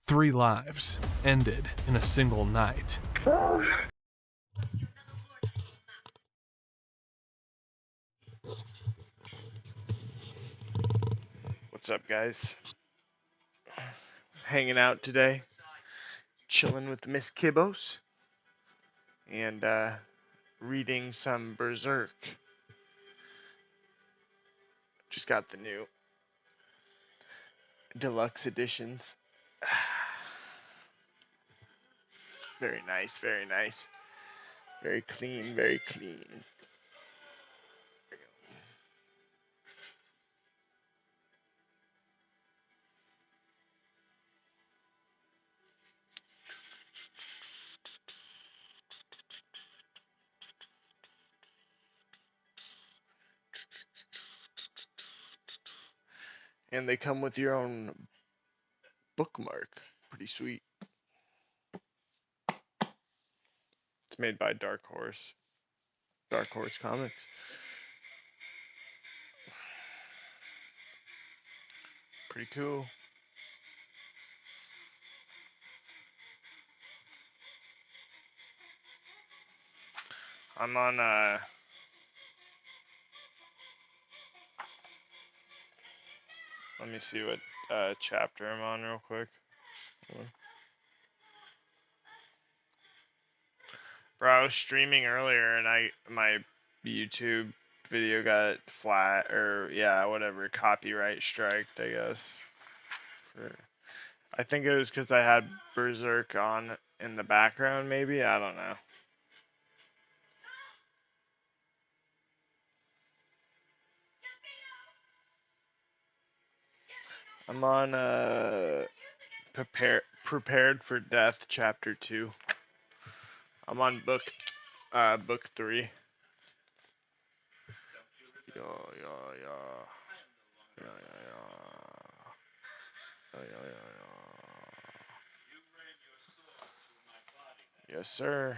3 lives ended in a single night. What's up, guys? Hanging out today, chilling with Miss Kibbos, and reading some Berserk. Just got the new deluxe editions. Very nice, very nice. Very clean, very clean. And they come with your own bookmark. Pretty sweet. It's made by Dark Horse Comics. Pretty cool. I'm on let me see what chapter I'm on real quick. Bro, I was streaming earlier and my YouTube video got flat, or yeah, whatever, copyright striked, I guess. I think it was because I had Berserk on in the background, maybe, I don't know. I'm on Prepared for Death, chapter 2. I'm on book 3. Yes, sir.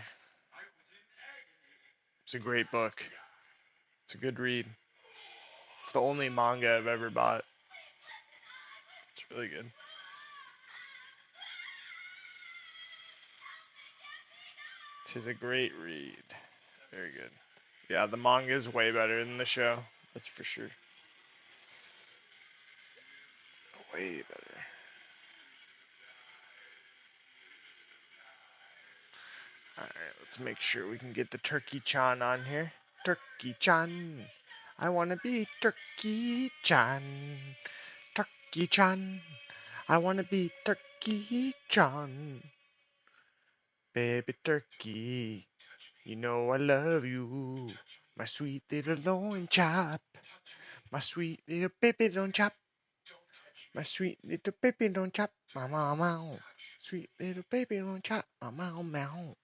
It's a great book. It's a good read. It's the only manga I've ever bought. It's really good. Tis a great read. Very good. Yeah, the manga is way better than the show. That's for sure. Way better. Alright, let's make sure we can get the Turkey-chan on here. Turkey-chan. I wanna be Turkey-chan. Turkey-chan. I wanna be Turkey-chan. Baby turkey, you know I love you. My sweet little loin chop. My sweet little baby don't chop. My sweet little baby don't chop. Meow, meow, meow. Sweet little baby don't chop. Meow, meow, meow.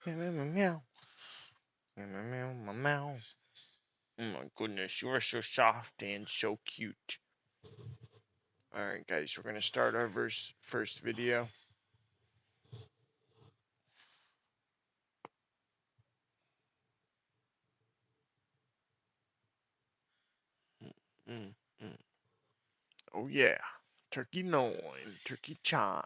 Meow, meow, meow. Meow, meow, meow, meow, meow. Oh my goodness, you're so soft and so cute. Alright guys, we're gonna start our first video. Oh yeah, turkey loin, turkey chan.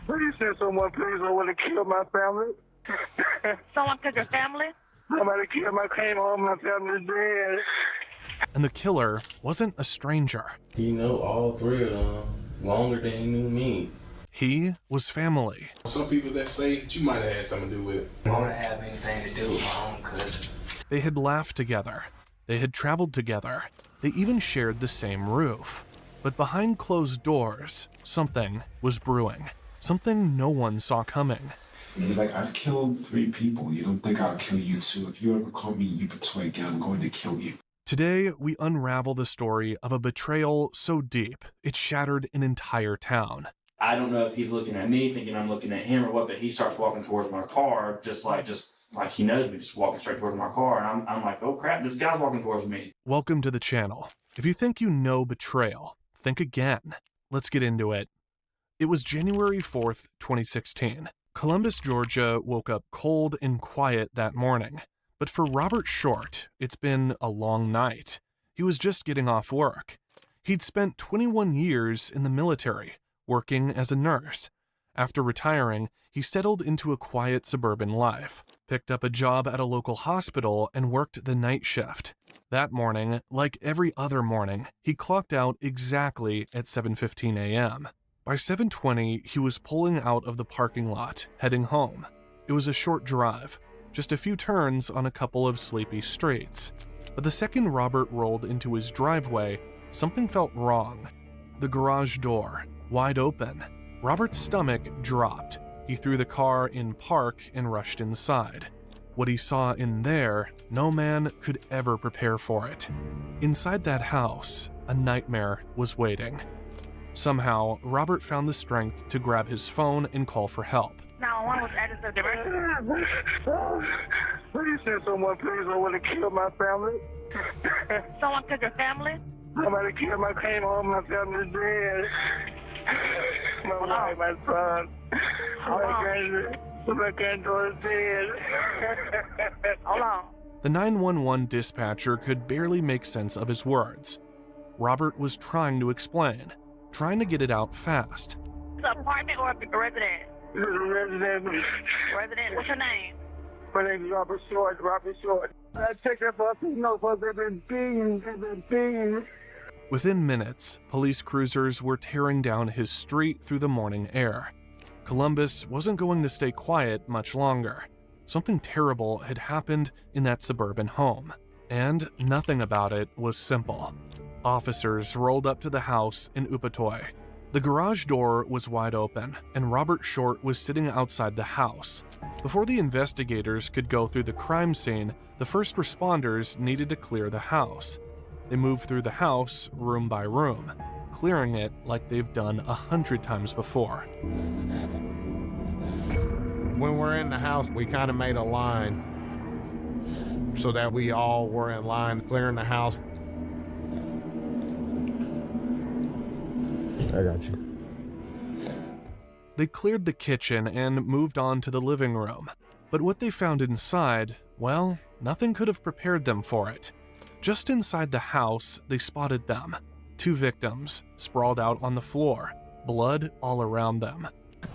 Please send someone, please. I want to kill my family. Someone took your family? Somebody killed my came home, my family's dead. And the killer wasn't a stranger. He knew all 3 of them longer than he knew me. He was family. Some people that say that you might have had something to do with it. I don't have anything to do with my own cousin. They had laughed together. They had traveled together. They even shared the same roof. But behind closed doors, something was brewing. Something no one saw coming. He's like, I've killed 3 people. You don't think I'll kill you too? If you ever call me you betray again, I'm going to kill you. Today, we unravel the story of a betrayal so deep, it shattered an entire town. I don't know if he's looking at me, thinking I'm looking at him or what, but he starts walking towards my car, just like he knows me, just walking straight towards my car. And I'm like, oh crap, this guy's walking towards me. Welcome to the channel. If you think you know betrayal, think again. Let's get into it. It was January 4th, 2016. Columbus, Georgia woke up cold and quiet that morning. But for Robert Short, it's been a long night. He was just getting off work. He'd spent 21 years in the military, working as a nurse. After retiring, he settled into a quiet suburban life, picked up a job at a local hospital, and worked the night shift. That morning, like every other morning, he clocked out exactly at 7:15 a.m. By 7:20, he was pulling out of the parking lot, heading home. It was a short drive, just a few turns on a couple of sleepy streets. But the second Robert rolled into his driveway, something felt wrong. The garage door, wide open. Robert's stomach dropped. He threw the car in park and rushed inside. What he saw in there, no man could ever prepare for it. Inside that house, a nightmare was waiting. Somehow, Robert found the strength to grab his phone and call for help. 911 was added to the Berserk. Please send someone, please. I want to kill my family. Someone took your family? Somebody killed my came home, my family's dead. My wife, my son. My granddaughter's dead. Hold on. The 911 dispatcher could barely make sense of his words. Robert was trying to explain, trying to get it out fast. It's an apartment or a residence? This is a resident. Resident. What's your name? My name is Robert Short. Robert Short. I checked up on people, no, but they've been being. Within minutes, police cruisers were tearing down his street through the morning air. Columbus wasn't going to stay quiet much longer. Something terrible had happened in that suburban home, and nothing about it was simple. Officers rolled up to the house in Upatoy. The garage door was wide open, and Robert Short was sitting outside the house. Before the investigators could go through the crime scene, the first responders needed to clear the house. They moved through the house room by room, clearing it like they've done 100 times before. When we're in the house, we kind of made a line so that we all were in line clearing the house. I got you. They cleared the kitchen and moved on to the living room. But what they found inside, well, nothing could have prepared them for it. Just inside the house, they spotted them. 2 victims, sprawled out on the floor, blood all around them.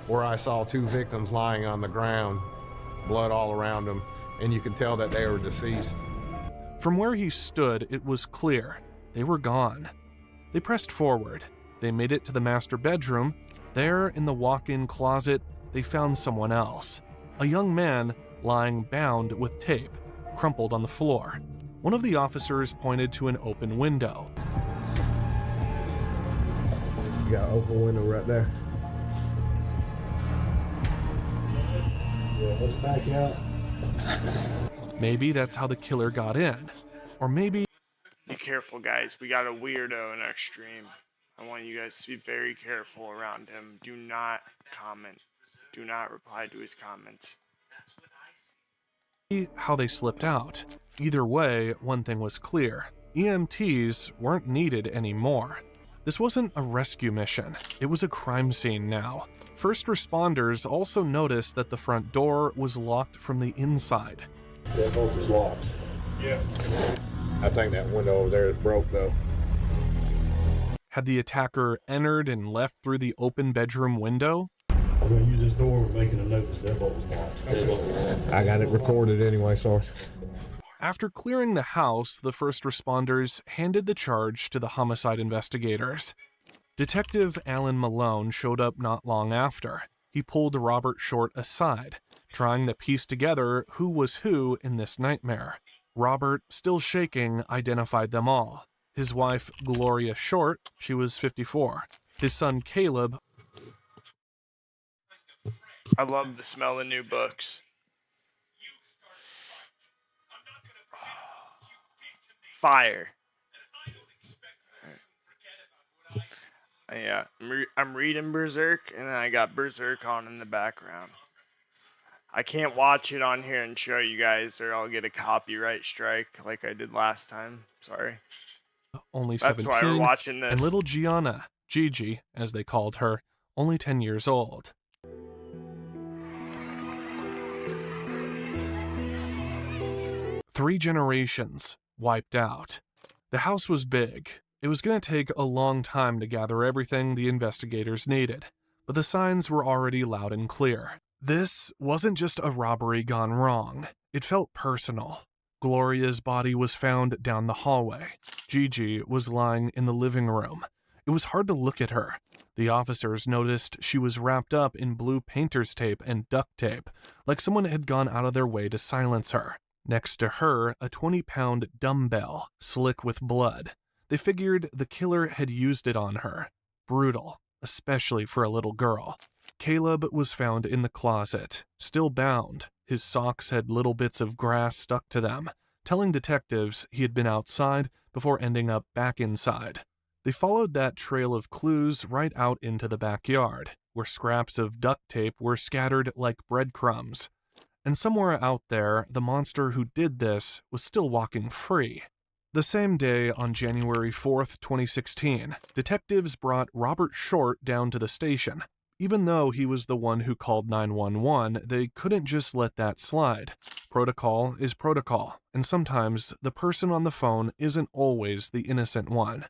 Where I saw 2 victims lying on the ground, blood all around them, and you could tell that they were deceased. From where he stood, it was clear. They were gone. They pressed forward. They made it to the master bedroom. There, in the walk-in closet, they found someone else. A young man lying bound with tape, crumpled on the floor. One of the officers pointed to an open window. You got an open window right there. Yeah, let's back out. Maybe that's how the killer got in. Or maybe... Be careful, guys. We got a weirdo in our stream. I want you guys to be very careful around him. Do not comment. Do not reply to his comments. how they slipped out. Either way, one thing was clear. EMTs weren't needed anymore. This wasn't a rescue mission. It was a crime scene now. First responders also noticed that the front door was locked from the inside. That bolt is locked. Yeah. I think that window over there is broke though. Had the attacker entered and left through the open bedroom window? I'm going to use this door. We're making a note that bolt was locked. I got it recorded anyway, Sarge. After clearing the house, the first responders handed the charge to the homicide investigators. Detective Alan Malone showed up not long after. He pulled Robert Short aside, trying to piece together who was who in this nightmare. Robert, still shaking, identified them all. His wife, Gloria Short, she was 54. His son, Caleb. I love the smell of new books. Fire. Yeah, I'm reading Berserk, and then I got Berserk on in the background. I can't watch it on here and show you guys, or I'll get a copyright strike like I did last time. Sorry. Only That's 17, why we're watching this. and little Gianna, Gigi, as they called her, only 10 years old. 3 generations wiped out. The house was big. It was going to take a long time to gather everything the investigators needed, but the signs were already loud and clear. This wasn't just a robbery gone wrong. It felt personal. Gloria's body was found down the hallway. Gigi was lying in the living room. It was hard to look at her. The officers noticed she was wrapped up in blue painter's tape and duct tape, like someone had gone out of their way to silence her. Next to her, a 20-pound dumbbell, slick with blood. They figured the killer had used it on her. Brutal, especially for a little girl. Caleb was found in the closet, still bound. His socks had little bits of grass stuck to them, telling detectives he had been outside before ending up back inside. They followed that trail of clues right out into the backyard, where scraps of duct tape were scattered like breadcrumbs. And somewhere out there, the monster who did this was still walking free. The same day, on January 4th, 2016, detectives brought Robert Short down to the station. Even though he was the one who called 911, they couldn't just let that slide. Protocol is protocol, and sometimes the person on the phone isn't always the innocent one.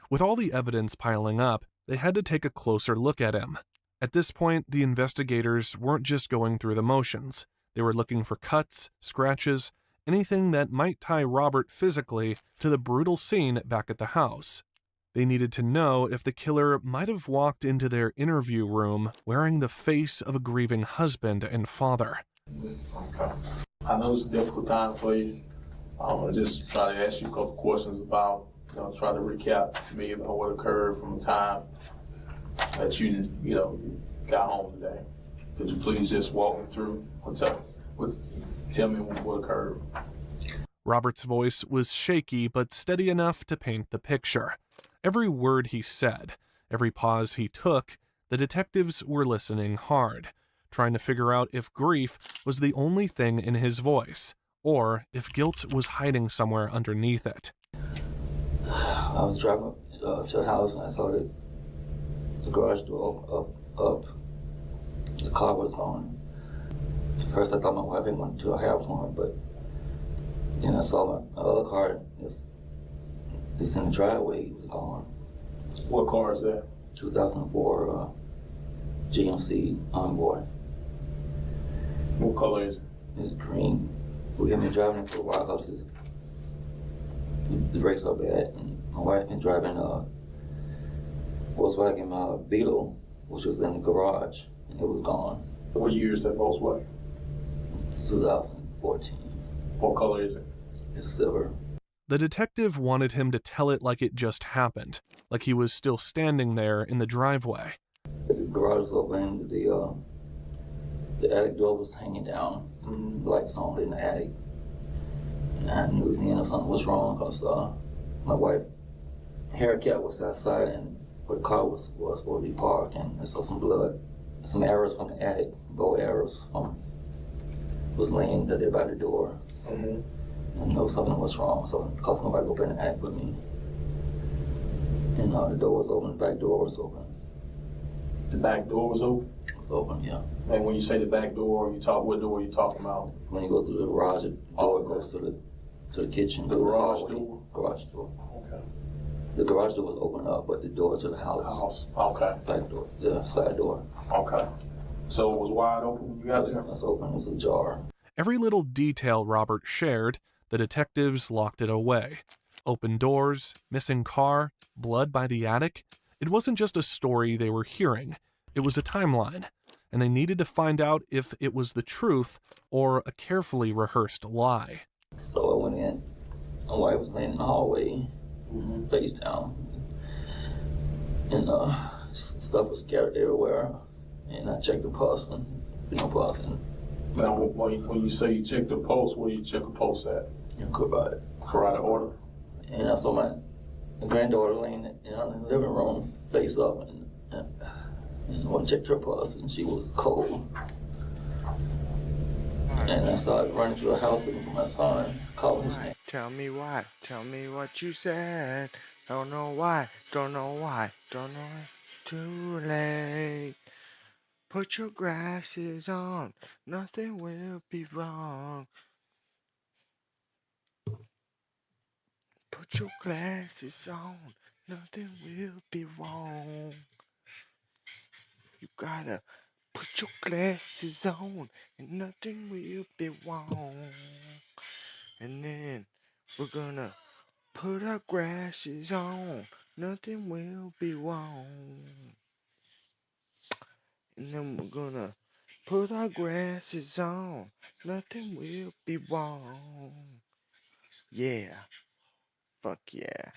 With all the evidence piling up, they had to take a closer look at him. At this point, the investigators weren't just going through the motions. They were looking for cuts, scratches, anything that might tie Robert physically to the brutal scene back at the house. They needed to know if the killer might have walked into their interview room wearing the face of a grieving husband and father. Okay. I know it's a difficult time for you. I'm going to just try to ask you a couple questions about, try to recap to me about what occurred from the time that you got home today. Could you please just walk me through tell me what occurred? Robert's voice was shaky but steady enough to paint the picture. Every word he said, every pause he took, the detectives were listening hard, trying to figure out if grief was the only thing in his voice, or if guilt was hiding somewhere underneath it. I was driving to the house and I saw the garage door up. The car was on. At first I thought my wife had went to a hair salon, but then I saw my other car. It's in the driveway. It was gone. What car is that? 2004 GMC Envoy. What color is it? It's green. We had been driving it for a while because the brakes are bad. And my wife been driving a Volkswagen Beetle, which was in the garage, and it was gone. What year is that Volkswagen? It's 2014. What color is it? It's silver. The detective wanted him to tell it like it just happened, like he was still standing there in the driveway. The garage was open, the attic door was hanging down, lights on in the attic. And I knew then something was wrong because my wife's haircut was outside and where the car was supposed to be parked, and I saw some blood, some arrows from the attic, bow arrows was laying there by the door. I know something was wrong, so because nobody go up in the attic but me. And the door was open, the back door was open. The back door was open? It was open, yeah. And when you say the back door, what door are you talking about? When you go through the garage, the door goes to the kitchen. The garage door? Garage door. Okay. The garage door was open up, but the door to the house. Okay. Back door, the side door. Okay. So it was wide open when you got there? It was open, it was ajar. Every little detail Robert shared, the detectives locked it away. Open doors, missing car, blood by the attic. It wasn't just a story they were hearing. It was a timeline, and they needed to find out if it was the truth or a carefully rehearsed lie. So I went in. My wife was laying in the hallway, face down. And stuff was scattered everywhere. And I checked the pulse, and no pulse. Now, when you say you check the pulse, where do you check a pulse at? Carotid order. And I saw my granddaughter laying in the living room, face up, and I checked her pulse, and she was cold. And I started running through the house looking for my son, calling his name. Tell me why. Tell me what you said. Don't know why. Don't know why. Don't know why. Too late. Put your glasses on. Nothing will be wrong. Put your glasses on, nothing will be wrong. You gotta put your glasses on, and nothing will be wrong. And then we're gonna put our glasses on, nothing will be wrong. And then we're gonna put our glasses on, nothing will be wrong. Yeah, fuck yeah.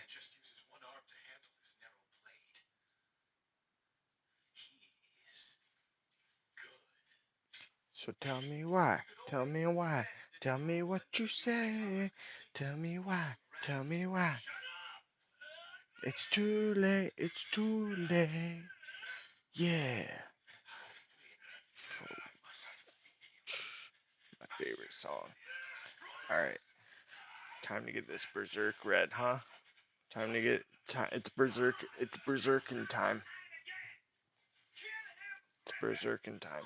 So tell me why, tell me why, tell me what you say, tell me why, tell me why. It's too late, it's too late, yeah. My favorite song. Alright, time to get this Berserk read, huh? Time to get, it's Berserking time. It's Berserking time.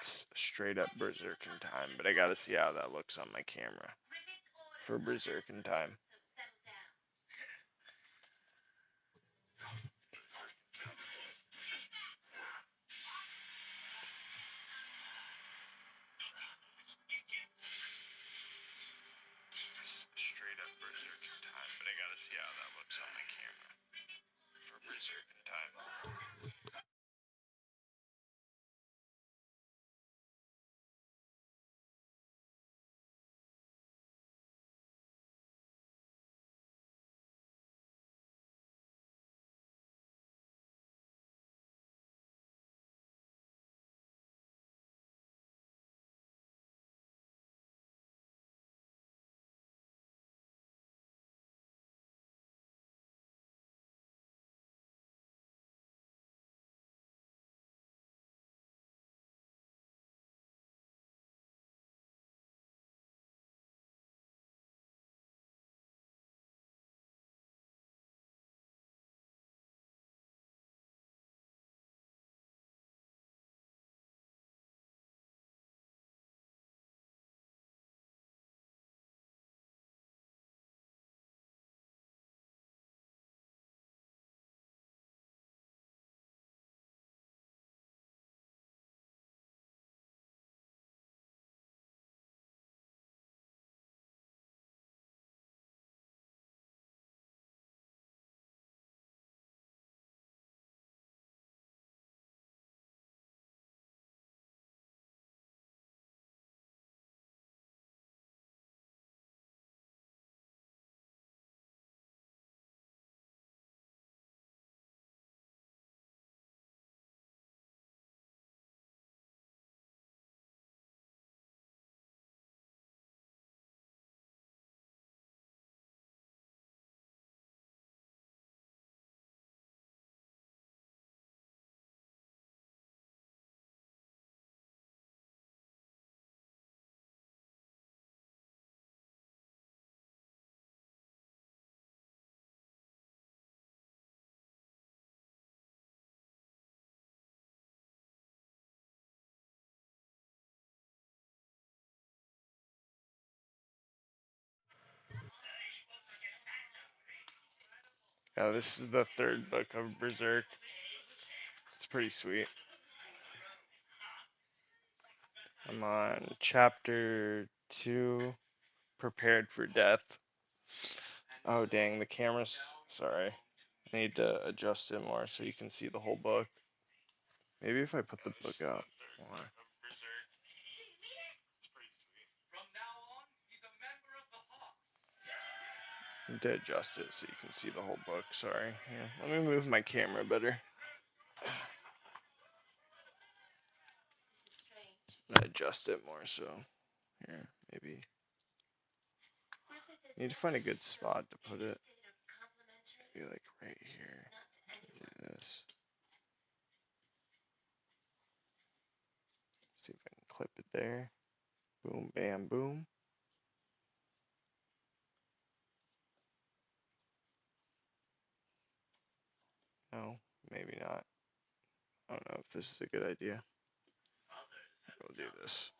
It's straight up Berserking time, but I gotta see how that looks on my camera for Berserking time. Straight up Berserking time, but I gotta see how that looks on my camera for Berserking time. Now this is the third book of Berserk. It's pretty sweet. I'm on chapter 2, Prepared for Death. Oh dang, the camera's, sorry. I need to adjust it more so you can see the whole book. Maybe if I put the book out more. I need to adjust it so you can see the whole book, sorry. Here, let me move my camera better. Adjust it more so. Here, maybe. Need to find a good spot to put it. Maybe like right here. Do this. See if I can clip it there. Boom, bam, boom. No, maybe not. I don't know if this is a good idea. We'll do this.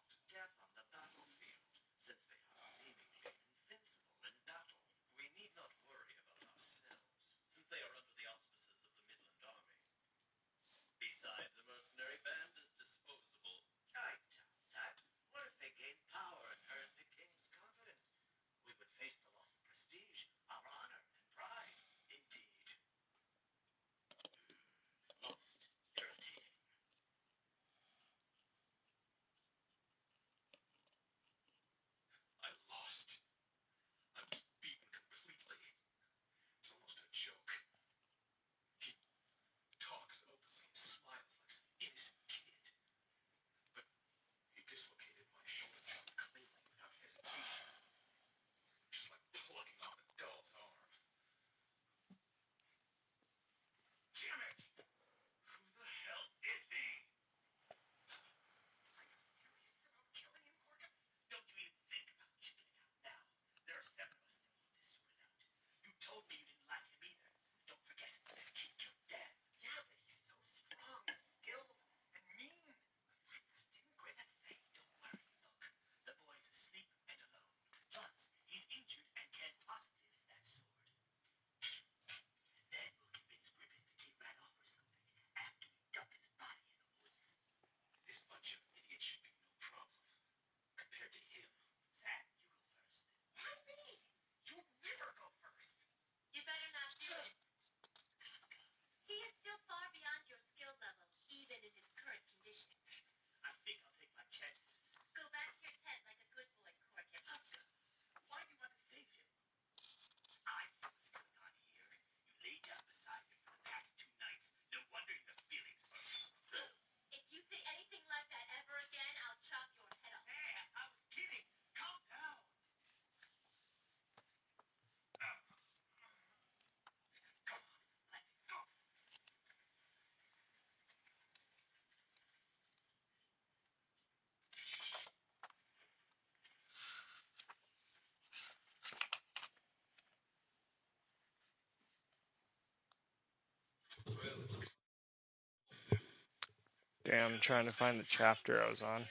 Damn, I'm trying to find the chapter I was on.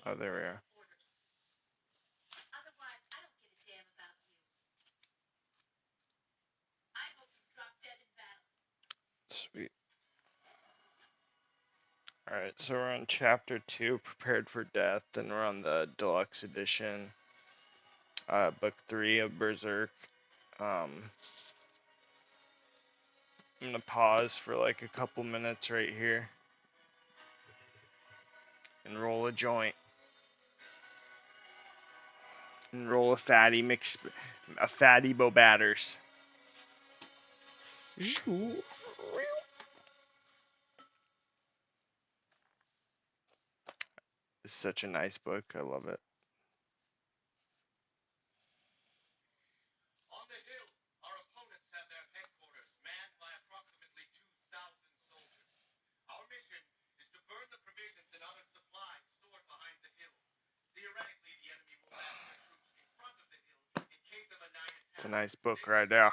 Oh, there we are. Sweet. Alright, so we're on chapter 2, Prepared for Death, and we're on the deluxe edition, book 3 of Berserk. I'm gonna pause for like a couple minutes right here and roll a joint. And roll a fatty Bo Batters. It's such a nice book. I love it. It's a nice book right there.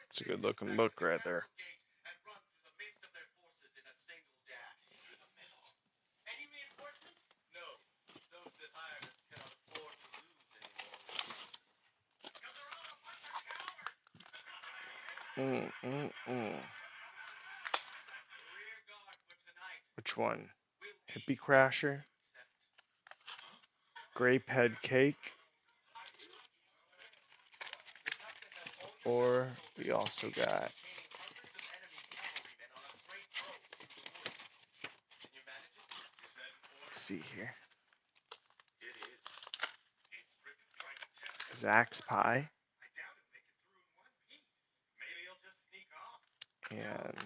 It's a good looking book right there. Which one? Hippie Crasher? Grape Head Cake? Or we also got let's see here. Zach's Pie. And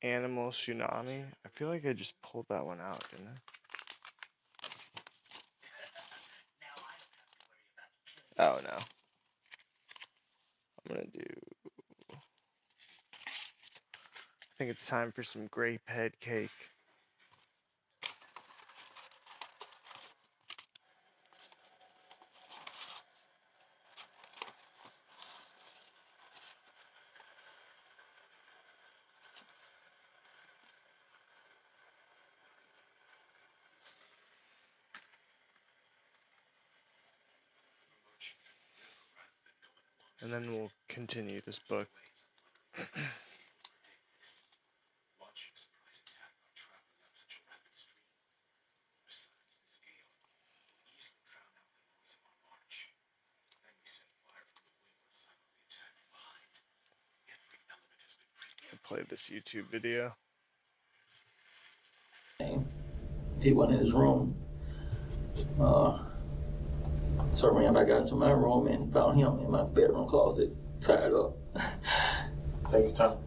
Animal Tsunami. I feel like I just pulled that one out, didn't I? Oh no. I'm gonna do. I think it's time for some grape head cake. and then we'll continue this book. I'll play this YouTube video. He went in his room. So I ran back out into my room and found him in my bedroom closet, tied up. Take your time.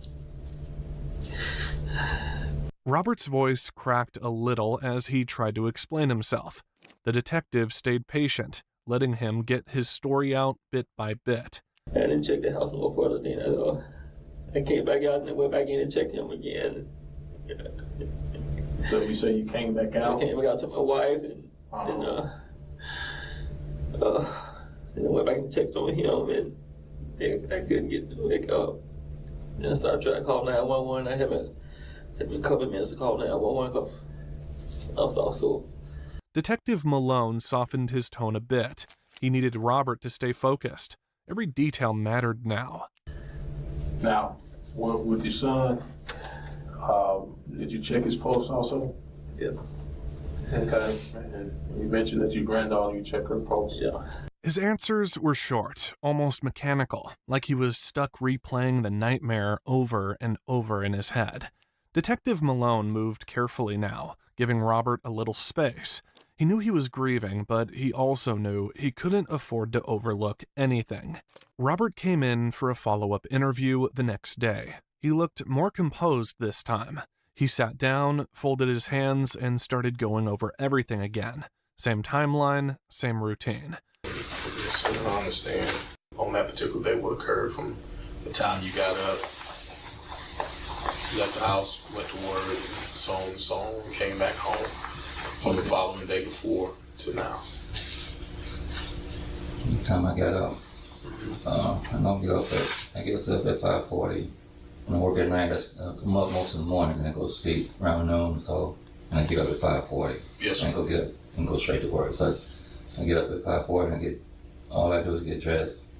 Robert's voice cracked a little as he tried to explain himself. The detective stayed patient, letting him get his story out bit by bit. I didn't check the house no further than that. I came back out and went back in and checked him again. So you say you came back out? I came back out to my wife and then I went back and checked on him and I couldn't get back up. Then I started trying to call 911. I haven't taken a couple of minutes to call 911 because I was also... Detective Malone softened his tone a bit. He needed Robert to stay focused. Every detail mattered now. Now, with your son, did you check his pulse also? Yeah. Okay. And you mentioned that your granddaughter, you checked her pulse? Yeah. His answers were short, almost mechanical, like he was stuck replaying the nightmare over and over in his head. Detective Malone moved carefully now, giving Robert a little space. He knew he was grieving, but he also knew he couldn't afford to overlook anything. Robert came in for a follow-up interview the next day. He looked more composed this time. He sat down, folded his hands, and started going over everything again. Same timeline, same routine. So I understand on that particular day what occurred from the time you got up, left the house, went to work, so on and so on, came back home from the following day before to now. The time I got up, I don't get up I get up at 5:40. When I work at night, I'm up most of the morning and I go to sleep around noon, so and I get up at 5:40. Yes, and I go get up and go straight to work. So I get up at 5:40 and all I do is get dressed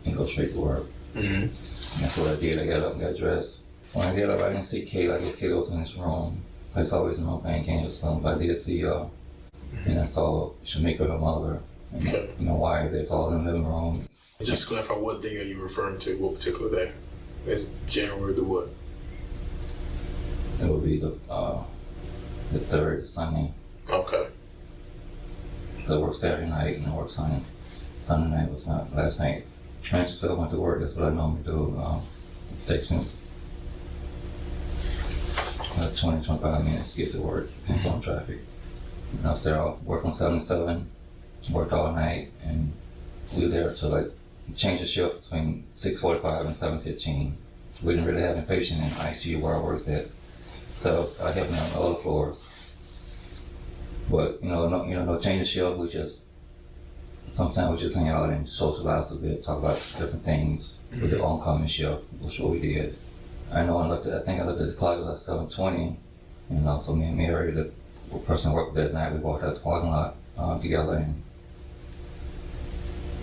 and go straight to work. Mm-hmm. And that's what I did. I got up and got dressed. When I get up, I didn't see Kate. I get Kate was in his room. It's always no pain games or something, but I did see and I saw Shamika, her mother, and my wife. It's all in the living room. Just to clarify, what day are you referring to? What particular day? It's January the what? It would be the 3rd, Sunday. Okay. So I worked Saturday night and I worked Sunday. Sunday night was my last night. I just went to work. That's what I normally do. It takes me 20, 25 minutes to get to work in some traffic. And I was there, worked from 7 to 7, worked all night, and we were there till change the shift between 6:45 and 7:15. We didn't really have any patient in ICU where I worked at, so I helped me on the other floors. But no change of shift. Sometimes we just hang out and socialize a bit, talk about different things with the oncoming shift, which is what we did. I know I think I looked at the clock, it was like 7:20, and also me and Mary, the person who worked that night, we walked out the parking lot together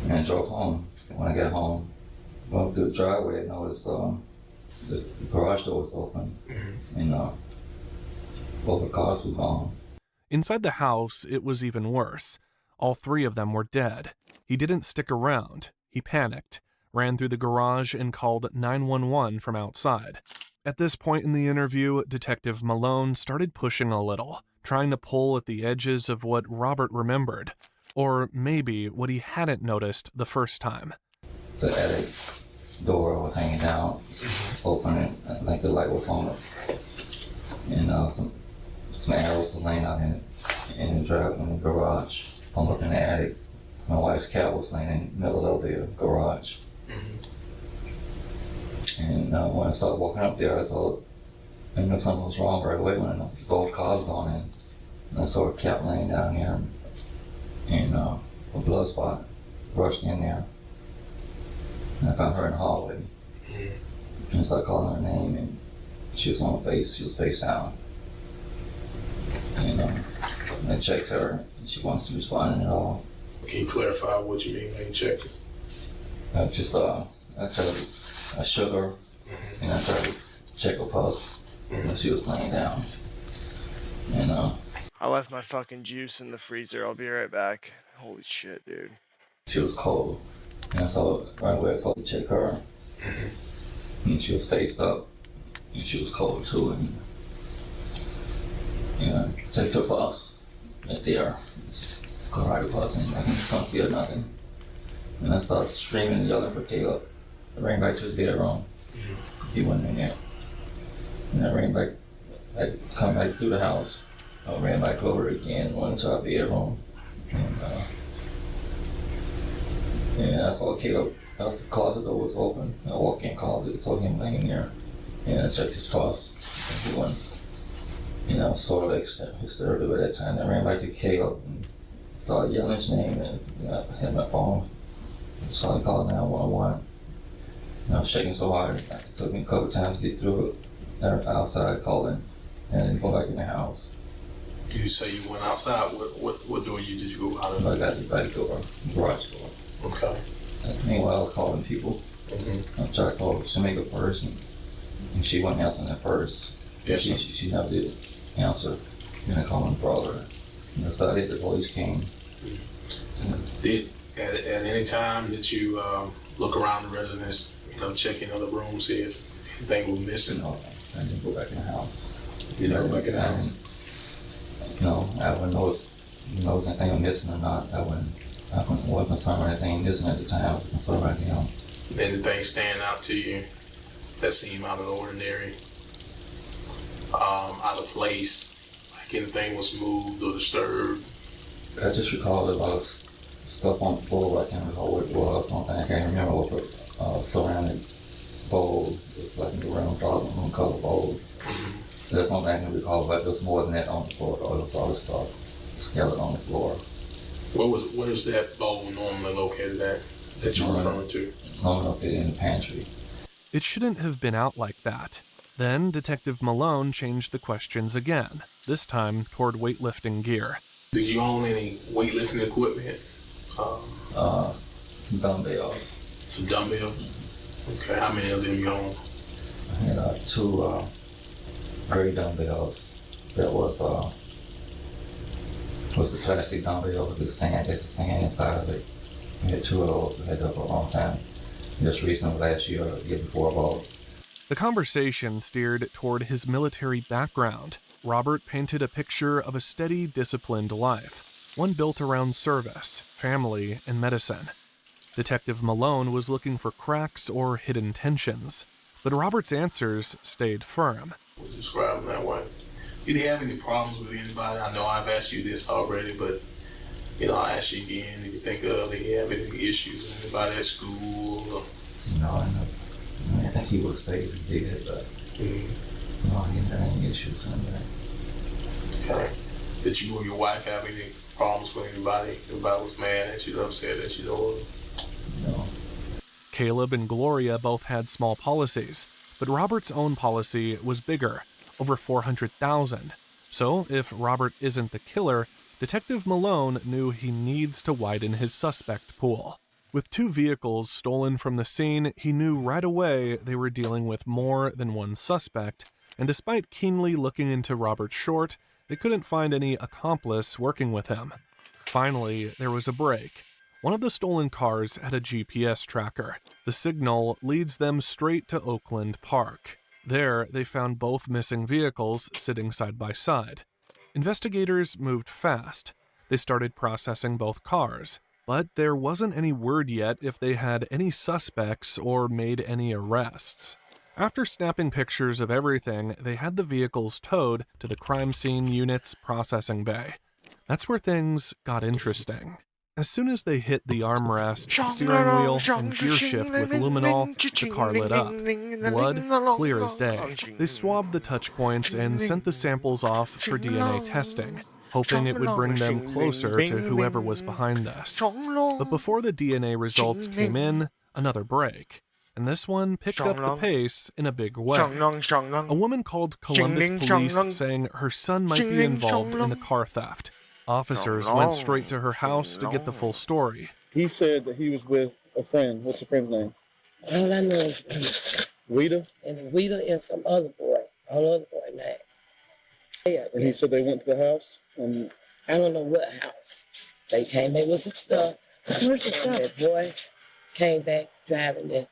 and drove home. When I got home, going through the driveway, I noticed the garage door was open, and both the cars were gone. Inside the house, it was even worse. All 3 of them were dead. He didn't stick around. He panicked, ran through the garage, and called 911 from outside. At this point in the interview, Detective Malone started pushing a little, trying to pull at the edges of what Robert remembered, or maybe what he hadn't noticed the first time. The attic door was hanging down, open, and like the light was on it. And some arrows were laying out in the garage. I'm looking in the attic. My wife's cat was laying in the middle of the garage. And when I started walking up there, I thought I knew something was wrong right away when the gold car's gone in. And I saw a cat laying down there, and a blood spot rushed in there. And I found her in the hallway. And I started calling her name, and she was on her face. She was face down. And I checked her, and she wasn't responding at all. Can you clarify what you mean when you checked it? Just I shook her, and I tried to check her pulse, and she was laying down. And I left my fucking juice in the freezer. I'll be right back. Holy shit, dude. she was cold. And I saw right away. I saw to check her, and she was faced up, and she was cold too. And checked her pulse right there. Go right her pulse, and I couldn't feel nothing. And I started screaming and yelling for Caleb. I ran back to his bedroom. He wasn't in there. And I ran back, I come back through the house. I ran back over again, went into our bedroom. And I saw Caleb, the closet door was open. I walked in the closet, saw him laying there. And I checked his pulse. And he wasn't. I was sort of like hysterical at that time. I ran back to Caleb and started yelling his name, and I had my phone. I started calling 911. And I was shaking so hard, it took me a couple times to get through it. Outside calling, and then go back in the house. You say you went outside. What door did you go out of? I got the back door, garage door. Okay. Meanwhile, I was calling people. I tried to call Shamika first, and she wasn't answering at first. Yes, she never did answer. And I called my brother. And that's about it. The police came. Did at any time did you look around the residence, check in other rooms, see if anything was missing? No, I didn't go back in the house. You didn't go back in the house? No, I wouldn't know if anything was missing or not. I wasn't concerned with anything missing at the time. I was concerned right now. Anything stand out to you that seemed out of the ordinary? Out of place? Like anything was moved or disturbed? I just recall a lot of stuff on the floor. I can't recall what it was. Something I can't remember what the ceramic bowl. It was like a round color bowl. That's one thing I can recall, but there's more than that on the floor. There was all this stuff scattered on the floor. Where is that bowl normally located at that you're referring to? Normally located in the pantry. It shouldn't have been out like that. Then Detective Malone changed the questions again, this time toward weightlifting gear. Did you own any weightlifting equipment? Some dumbbells. Some dumbbells? Okay, how many of them you own? I had two gray dumbbells. That was the plastic dumbbell with the sand. There's the sand inside of it. I had two of those. I had that for a long time. Just recently, last year, the year before, I bought. The conversation steered toward his military background. Robert painted a picture of a steady, disciplined life, one built around service, family, and medicine. Detective Malone was looking for cracks or hidden tensions, but Robert's answers stayed firm. Would describe them that way. Did he have any problems with anybody? I know I've asked you this already, but I'll ask you again. If you think did he have any issues with anybody at school? Or... No, I think he was safe. He did, but no, he didn't have any issues with that. Okay. Did you or your wife have any problems with anybody? Anybody was mad at you, upset at you? No. Caleb and Gloria both had small policies, but Robert's own policy was bigger, over $400,000. So if Robert isn't the killer, Detective Malone knew he needs to widen his suspect pool. With 2 vehicles stolen from the scene, he knew right away they were dealing with more than one suspect, and despite keenly looking into Robert Short, they couldn't find any accomplice working with him. Finally, there was a break. One of the stolen cars had a GPS tracker. The signal leads them straight to Oakland Park. There, they found both missing vehicles sitting side by side. Investigators moved fast. They started processing both cars, but there wasn't any word yet if they had any suspects or made any arrests. After snapping pictures of everything, they had the vehicles towed to the crime scene unit's processing bay. That's where things got interesting. As soon as they hit the armrest, steering wheel, and gear shift with luminol, the car lit up. Blood, clear as day. They swabbed the touch points and sent the samples off for DNA testing, hoping it would bring them closer to whoever was behind this. But before the DNA results came in, another break. And this one picked up the pace in a big way. A woman called Columbus police saying her son might be involved in the car theft. Officers went straight to her house to get the full story. He said that he was with a friend. What's the friend's name? All I know is Rita? and Rita and some other boy, another boy name. Yeah, And he said they went to the house? And I don't know what house. They came back with some stuff. Where's the stuff? That boy came back driving the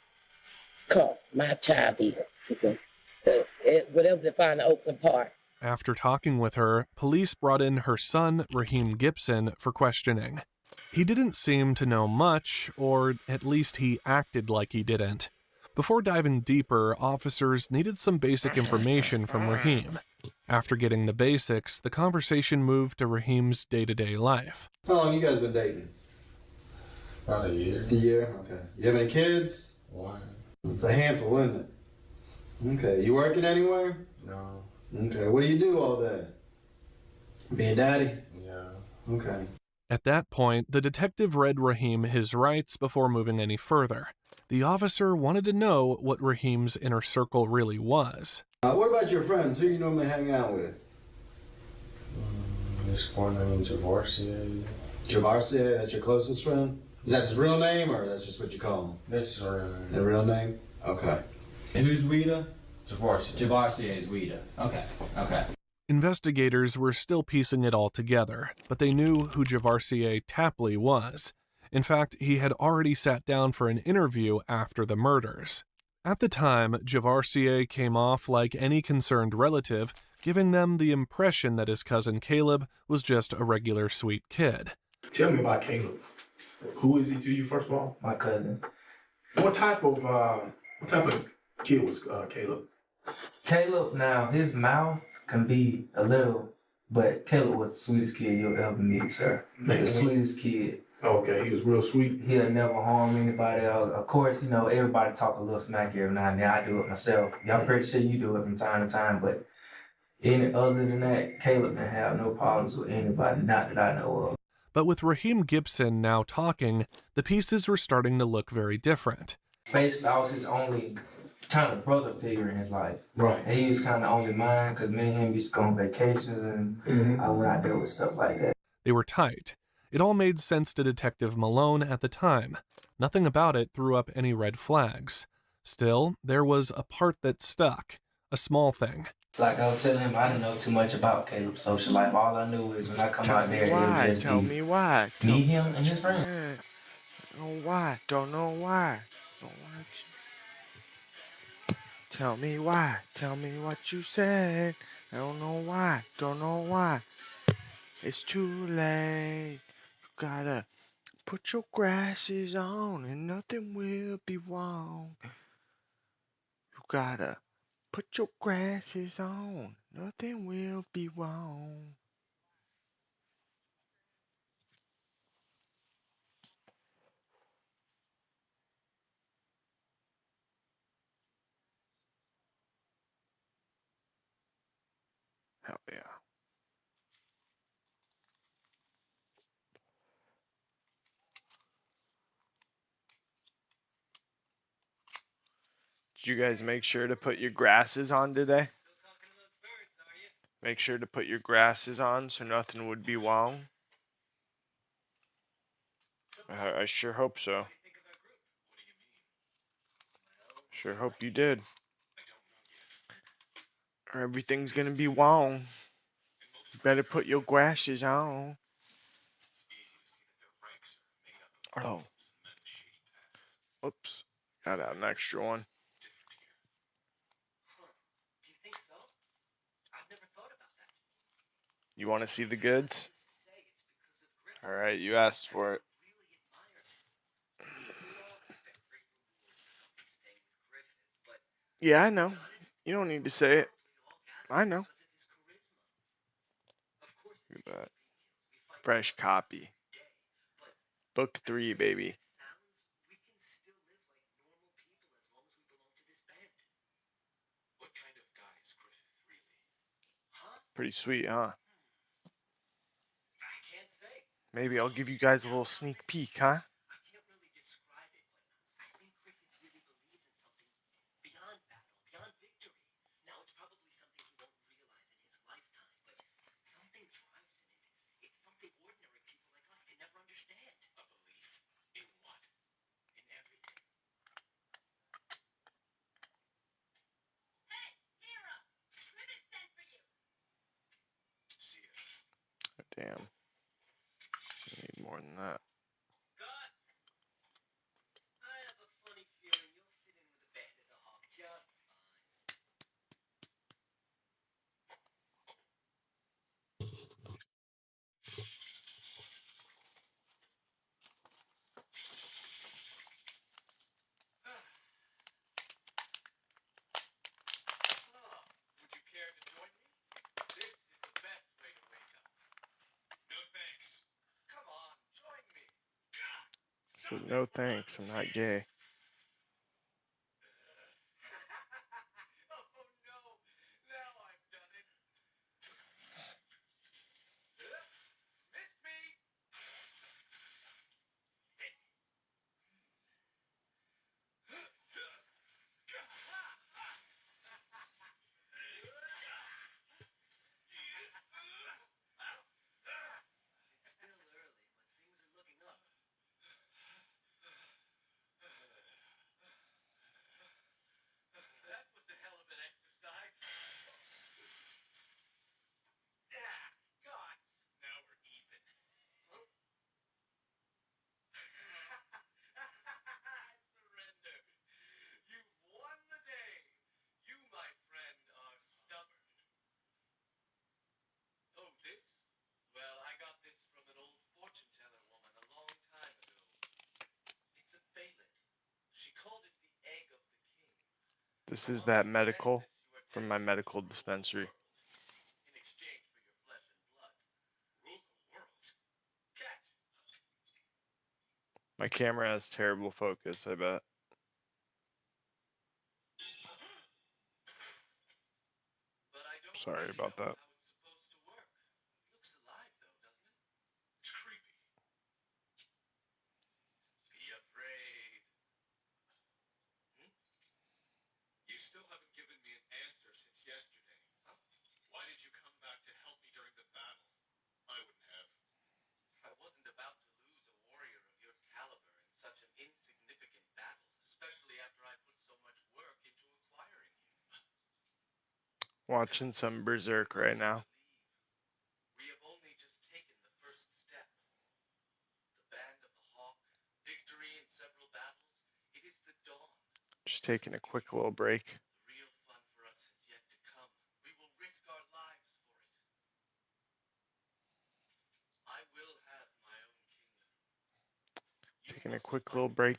car, my child did. okay. Whatever they find the open part. After talking with her, police brought in her son, Raheem Gibson, for questioning. He didn't seem to know much, or at least he acted like he didn't. Before diving deeper, officers needed some basic information from Raheem. After getting the basics, the conversation moved to Raheem's day-to-day life. How long you guys been dating? About a year. A year? Okay. You have any kids? One. It's a handful, isn't it? Okay. You working anywhere? No. Okay. What do you do all day? Being daddy? Yeah. Okay. At that point, the detective read Raheem his rights before moving any further. The officer wanted to know what Raheem's inner circle really was. What about your friends? Who you normally hang out with? This one named Javarsier. Javarsier, that's your closest friend? Is that his real name, or that's just what you call him? That's his real name. The real name? Okay. And who's Rita? Javarsier. Javarsier is Rita. Okay. Investigators were still piecing it all together, but they knew who Javarsier Tapley was. In fact, he had already sat down for an interview after the murders. At the time, Javarsier came off like any concerned relative, giving them the impression that his cousin Caleb was just a regular sweet kid. Tell me about Caleb. Who is he to you, first of all? My cousin. What type of kid was Caleb? Caleb, now, his mouth can be a little, but Caleb was the sweetest kid you'll ever meet, sir. The sweetest kid. Okay, he was real sweet. He'll never harm anybody else. Of course, you know, everybody talk a little smack every now and then. I do it myself. I'm pretty sure you do it from time to time, but any other than that, Caleb didn't have no problems with anybody, not that I know of. But with Raheem Gibson now talking, the pieces were starting to look very different. Basically, I was his only kind of brother figure in his life. Right. And he was kind of only mine because me and him used to go on vacations and I went out there with stuff like that. They were tight. It all made sense to Detective Malone at the time. Nothing about it threw up any red flags. Still, there was a part that stuck. A small thing. Like I was telling him, I didn't know too much about Caleb's social life. All I knew is when I come out there, it would just Tell be me why. me, him, and his friend. Don't know why. Don't know why. Don't want you. Tell me why. Tell me what you said. I don't know why. Don't know why. It's too late. You gotta put your glasses on and nothing will be wrong. You gotta put your glasses on. Nothing will be wrong. Hell yeah. Did you guys make sure to put your grasses on today? Make sure to put your grasses on so nothing would be wrong. I sure hope so. Sure hope you did. Or everything's gonna be wrong. You better put your grasses on. Oh. Oops. Got out an extra one. You want to see the goods? Alright, you asked for it. Yeah, I know. You don't need to say it. I know. Look at that. Fresh copy. Book 3, baby. Pretty sweet, huh? Maybe I'll give you guys a little sneak peek, huh? Damn. I need more than that. So no thanks, I'm not gay. This is that medical from my medical dispensary. My camera has terrible focus, I bet. Sorry about that. Watching some Berserk right now. Just taking a quick little break. Taking a quick little break.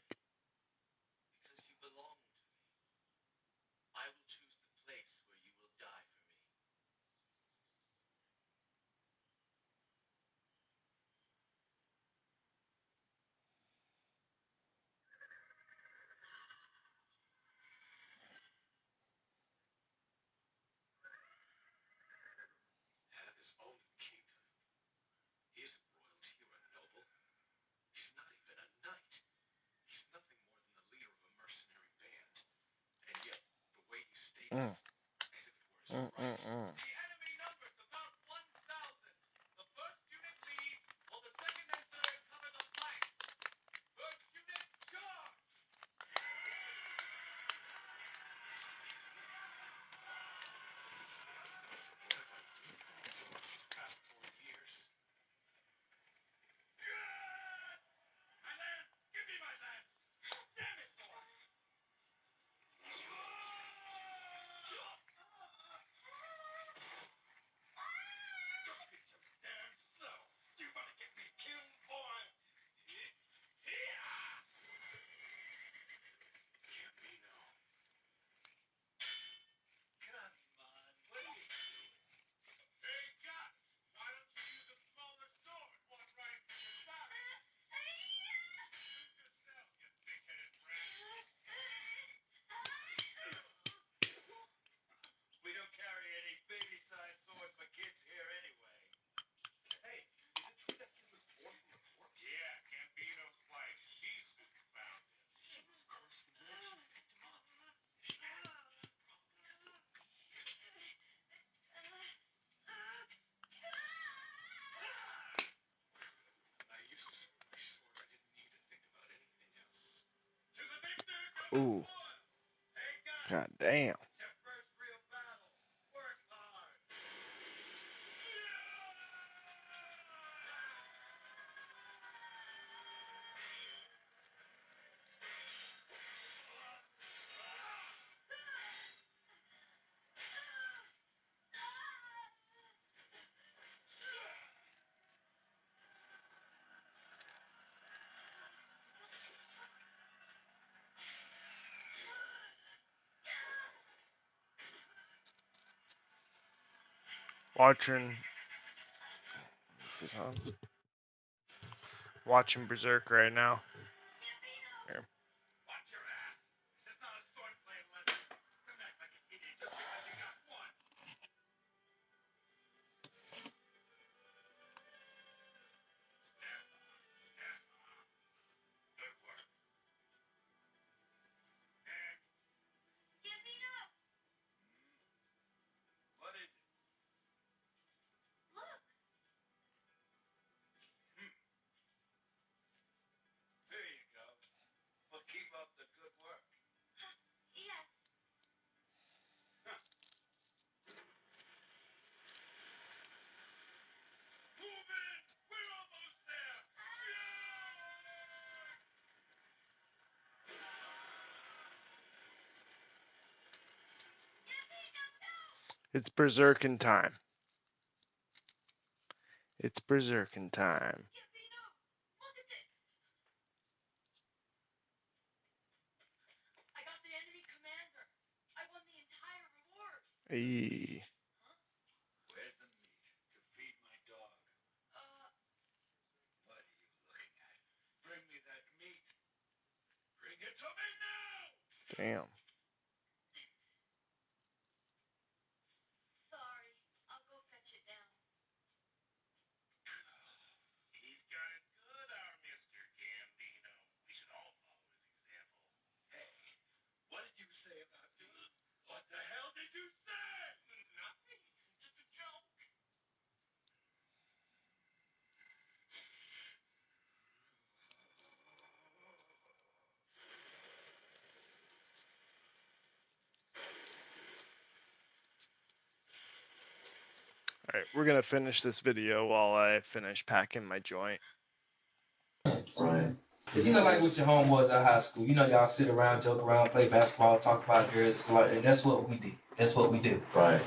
Ooh. God damn. Watching. This is on. Watching Berserk right now. Here. It's Berserkin time. It's Berserkin time. Hey. Damn. Alright, we're gonna finish this video while I finish packing my joint. Right. You sound like with your homeboys at high school. You know, y'all sit around, joke around, play basketball, talk about girls, and that's what we do. That's what we do. Right.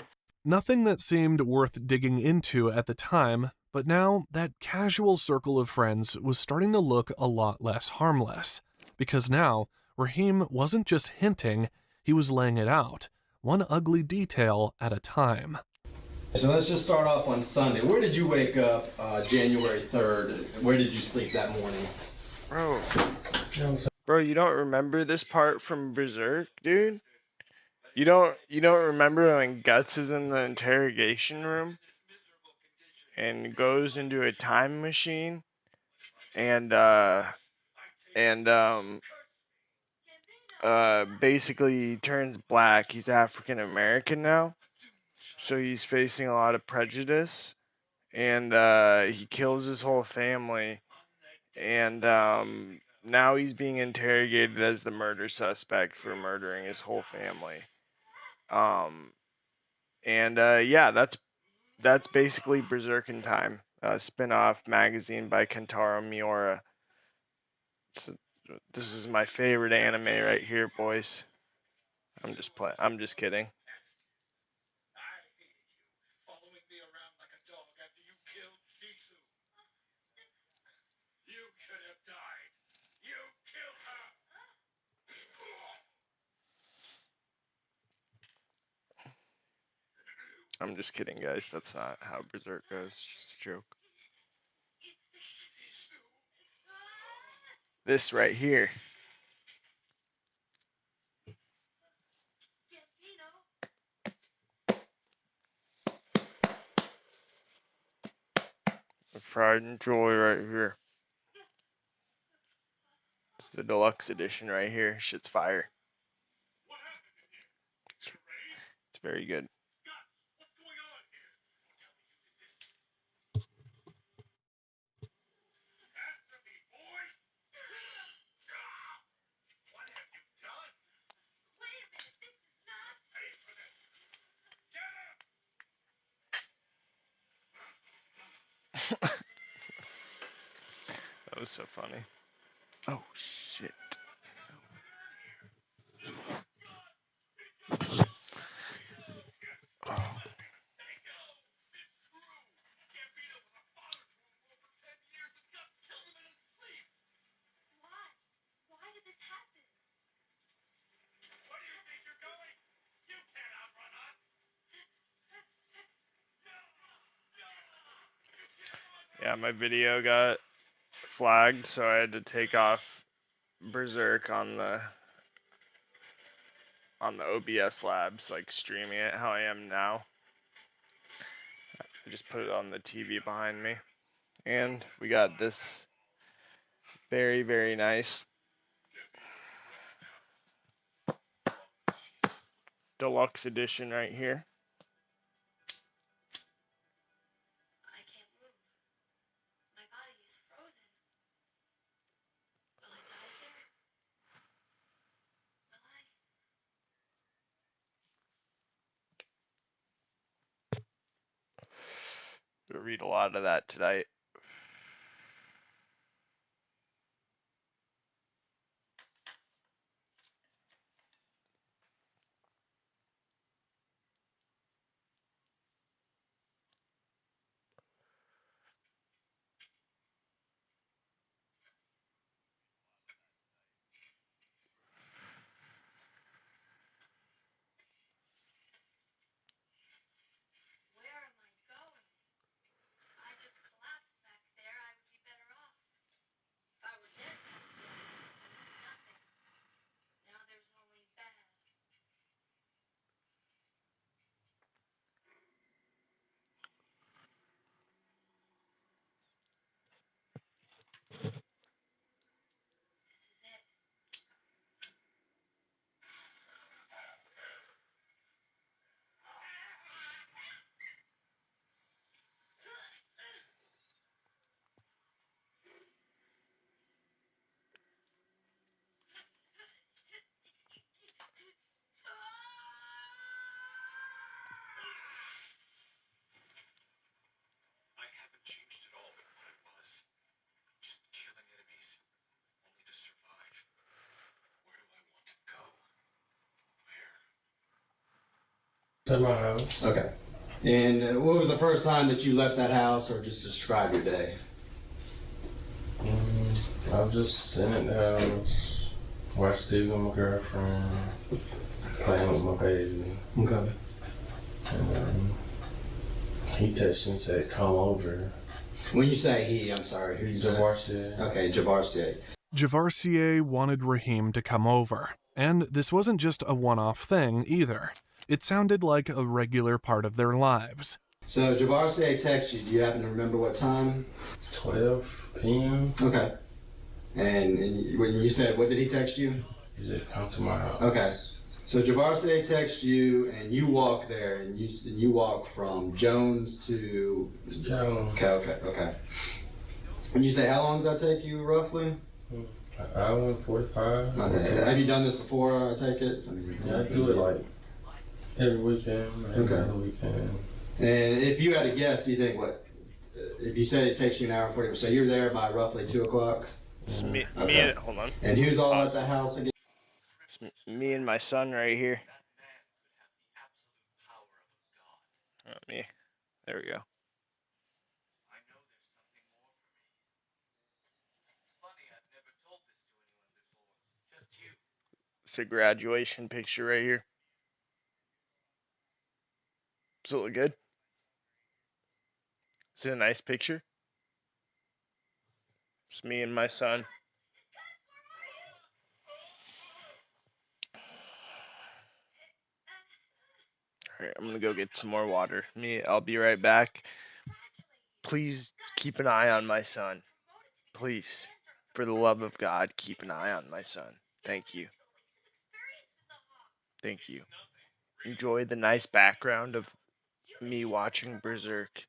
Nothing that seemed worth digging into at the time, but now that casual circle of friends was starting to look a lot less harmless. Because now, Raheem wasn't just hinting, he was laying it out, one ugly detail at a time. So let's just start off on Sunday. Where did you wake up January 3rd? Where did you sleep that morning? Bro, you don't remember this part from Berserk, dude? You don't remember when Guts is in the interrogation room and goes into a time machine and basically turns black. He's African American now. So he's facing a lot of prejudice and he kills his whole family and now he's being interrogated as the murder suspect for murdering his whole family. Yeah, that's basically Berserkin Time, a spin-off magazine by Kentaro Miura. This is my favorite anime right here, boys. I'm just kidding. I'm just kidding, guys. That's not how Berserk goes. It's just a joke. This right here. The pride and joy right here. It's the deluxe edition right here. Shit's fire. It's very good. That was so funny. Oh shit. Oh. Yeah, my video got flagged, so I had to take off Berserk on the OBS labs, like streaming it how I am now. I just put it on the TV behind me. And we got this very, very nice deluxe edition right here. We'll read a lot of that tonight. To my house. Okay. And what was the first time that you left that house, or just describe your day? I was just sitting at the house, watch TV with my girlfriend, playing with my baby. Okay. And he texted me and said, come over. When you say he, I'm sorry, who you say? Javarcier. Okay, Javarcier. Javarcier wanted Raheem to come over, and this wasn't just a one-off thing either. It sounded like a regular part of their lives. So Javarcier texted you. Do you happen to remember what time? 12 p.m. Okay. And when you said, what did he text you? He said, come to my house. Okay. So Javarcier texts you, and you walk there, and you walk from Jones to... Jones. Okay. And you say, how long does that take you, roughly? An hour and 45. Okay. Have you done this before, I take it? I do it like every weekend, every other weekend. And if you had a guess, do you think what? If you said it takes you an hour and 40, so you're there by roughly 2 o'clock? Hold on. And who's all at the house again? It's me and my son right here. Me. There we go. It's a graduation picture right here. Does it look good? Is it a nice picture? It's me and my son. Alright, I'm gonna go get some more water. I'll be right back. Please keep an eye on my son. Please. For the love of God, keep an eye on my son. Thank you. Thank you. Enjoy the nice background of me watching Berserk.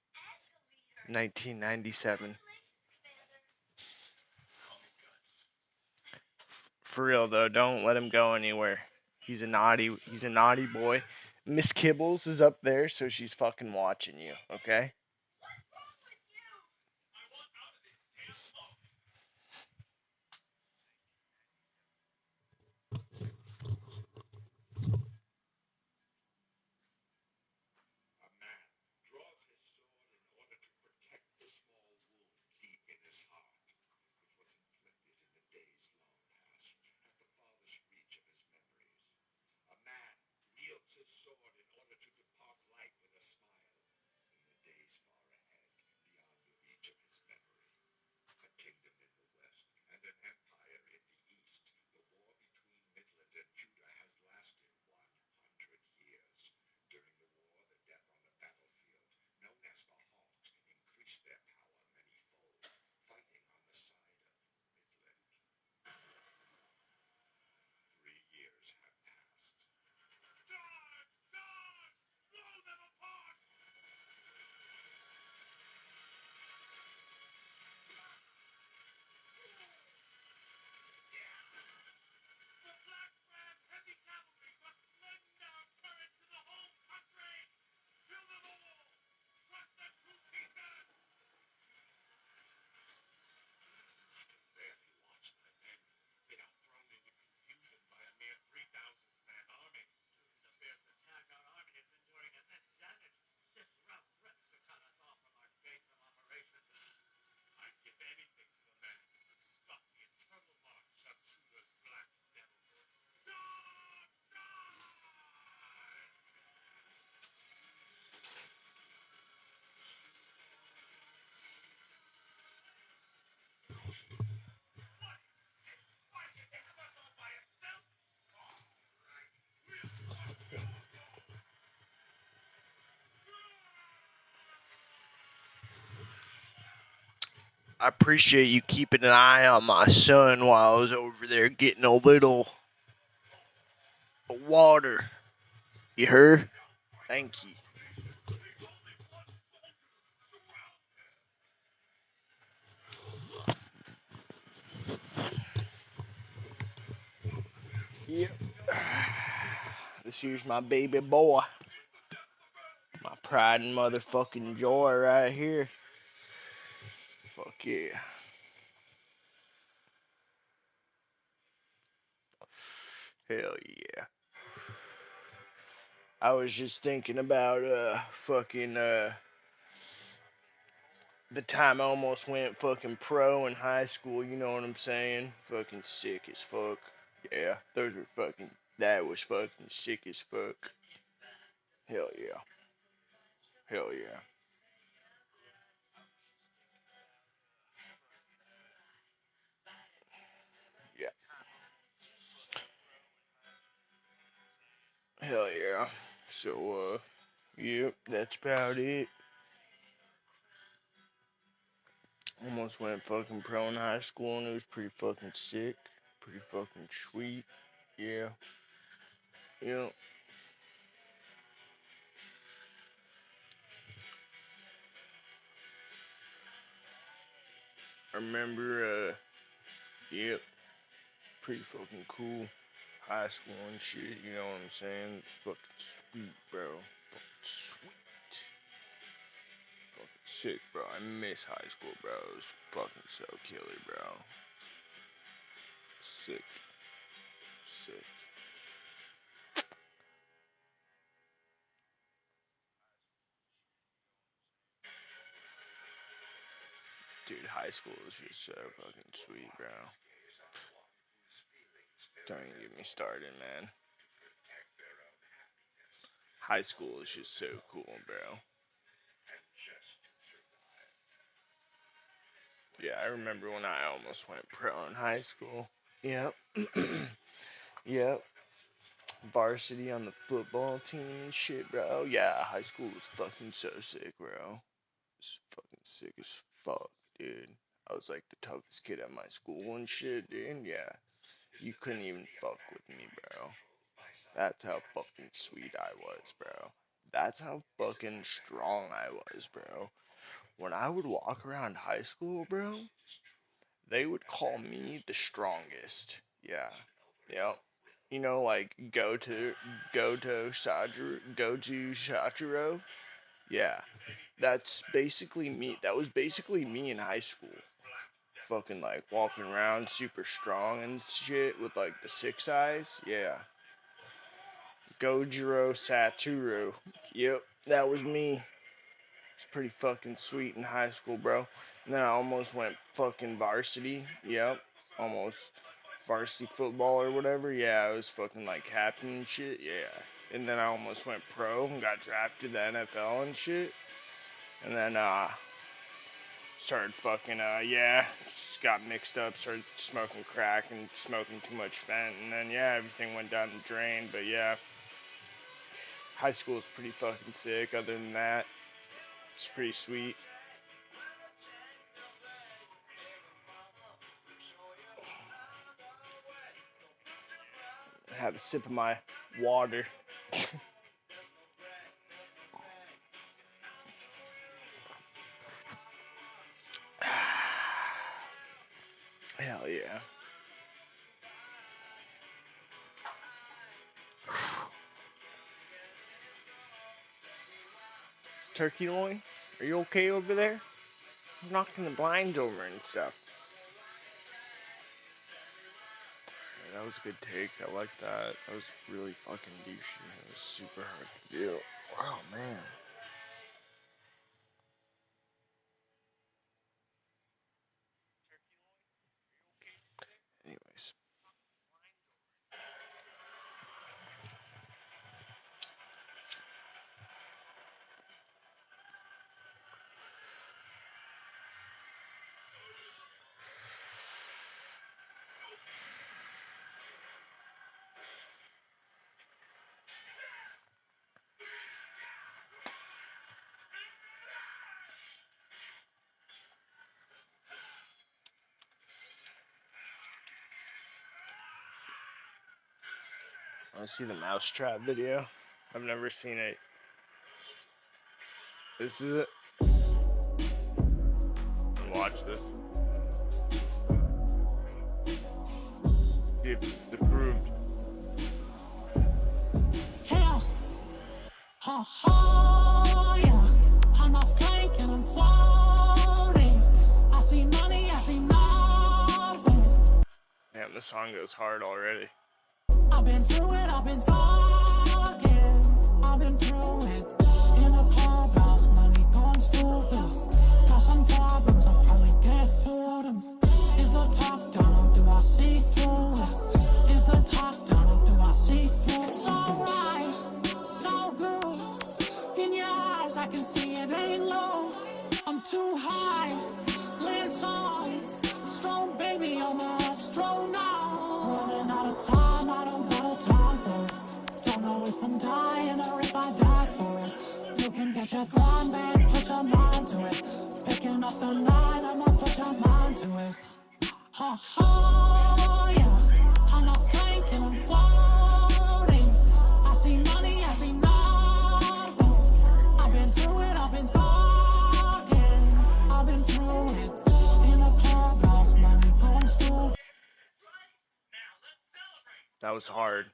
1997. For real though, don't let him go anywhere. He's a naughty boy. Miss Kibbles is up there, so she's fucking watching you, okay? I appreciate you keeping an eye on my son while I was over there getting a little water. You heard? Thank you. Yep. This here's my baby boy. My pride and motherfucking joy right here. Fuck yeah. Hell yeah. I was just thinking about fucking the time I almost went fucking pro in high school, you know what I'm saying? Fucking sick as fuck. Yeah, those were fucking that was fucking sick as fuck. Hell yeah. Hell yeah. Yeah. Hell yeah. So yep, that's about it. Almost went fucking pro in high school and it was pretty fucking sick. Pretty fucking sweet. Yeah. Yeah. I remember yep, pretty fucking cool. High school and shit, you know what I'm saying? It's fucking sweet, bro. Fucking sweet. Fucking sick, bro. I miss high school, bro. It was fucking so killer, bro. Sick. Sick. Dude, high school is just so fucking sweet, bro. Don't even get me started, man. High school is just so cool, bro. Yeah, I remember when I almost went pro in high school. Yep. Yep. Varsity on the football team and shit, bro. Yeah, high school was fucking so sick, bro. It's fucking sick as fuck, dude. I was like the toughest kid at my school and shit, dude. Yeah. You couldn't even fuck with me, bro. That's how fucking sweet I was, bro. That's how fucking strong I was, bro. When I would walk around high school, bro, they would call me the strongest. Yeah. Yep. You know, like go to Sachiro. Yeah. That's basically me. That was basically me in high school. Fucking like walking around super strong and shit with like the six eyes. Yeah. Gojiro Satoru. Yep, that was me. It's pretty fucking sweet in high school, bro. And then I almost went fucking varsity. Yep, almost varsity football or whatever. Yeah, I was fucking like captain and shit. Yeah. And then I almost went pro and got drafted to the NFL and shit. And then started fucking yeah, just got mixed up, started smoking crack and smoking too much fent, and then yeah, everything went down the drain. But yeah, high school is pretty fucking sick. Other than that, it's pretty sweet. Have a sip of my water. Hell yeah. Turkey loin, are you okay over there? I'm knocking the blinds over and stuff. Yeah, that was a good take. I like that. That was really fucking douchey. It was super hard to do. Oh man. Anyways. I see the mousetrap video. I've never seen it. This is it. Watch this. See if it's approved. Hell, ha ha, yeah. I'm not flanking, I'm floating. I see money, I see nothing. Damn, this song goes hard already. I've been through it, I've been talking. I've been through it. In a clubhouse, money going stupid. Got some problems, I'll probably get through them. Is the top down or do I see through it? Is the top down or do I see through it? It's alright, so good. In your eyes, I can see it ain't low. I'm too high, Lance on. Strong baby, I'm a astronaut. Running out of time, I don't got no time for it. Don't know if I'm dying or if I die for it. You can get your grind back, put your mind to it. Picking up the line, I'ma put your mind to it. Ha ha, yeah. I'm not flanking, I'm floating. I see money, I see nothing. I've been through it, I've been talking. I've been through it. In a clubhouse, money going stupid. That was hard.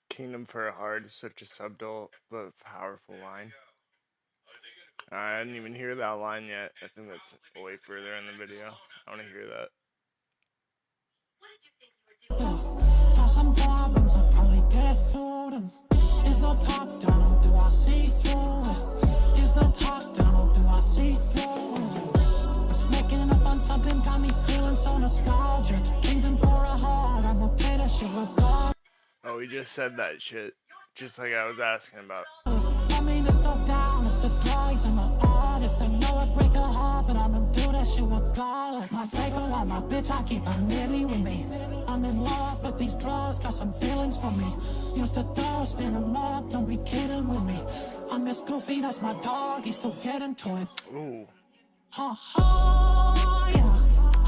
Kingdom for a Heart is such a subtle but powerful line. I didn't even hear that line yet. I think that's way further in the video. I want to hear that. Got some problems, I'll probably get through them. Is the top down or do I see through it? Is the top down or do I see through it? It's making up on something, got me feeling so nostalgic. Kingdom for a heart, I'ma play that shit regardless. Oh, he just said that shit. Just like I was asking about. I mean to slow down if the drugs and my artist. I know it break a heart, but I'ma do that shit regardless. My take on my bitch, I keep her nitty with me. I'm in love, but these drugs got some feelings for me. Used to thirst in them up, don't be kidding with me. I miss Goofy, that's my dog, he's still getting to it. Ooh. Ha ha, yeah.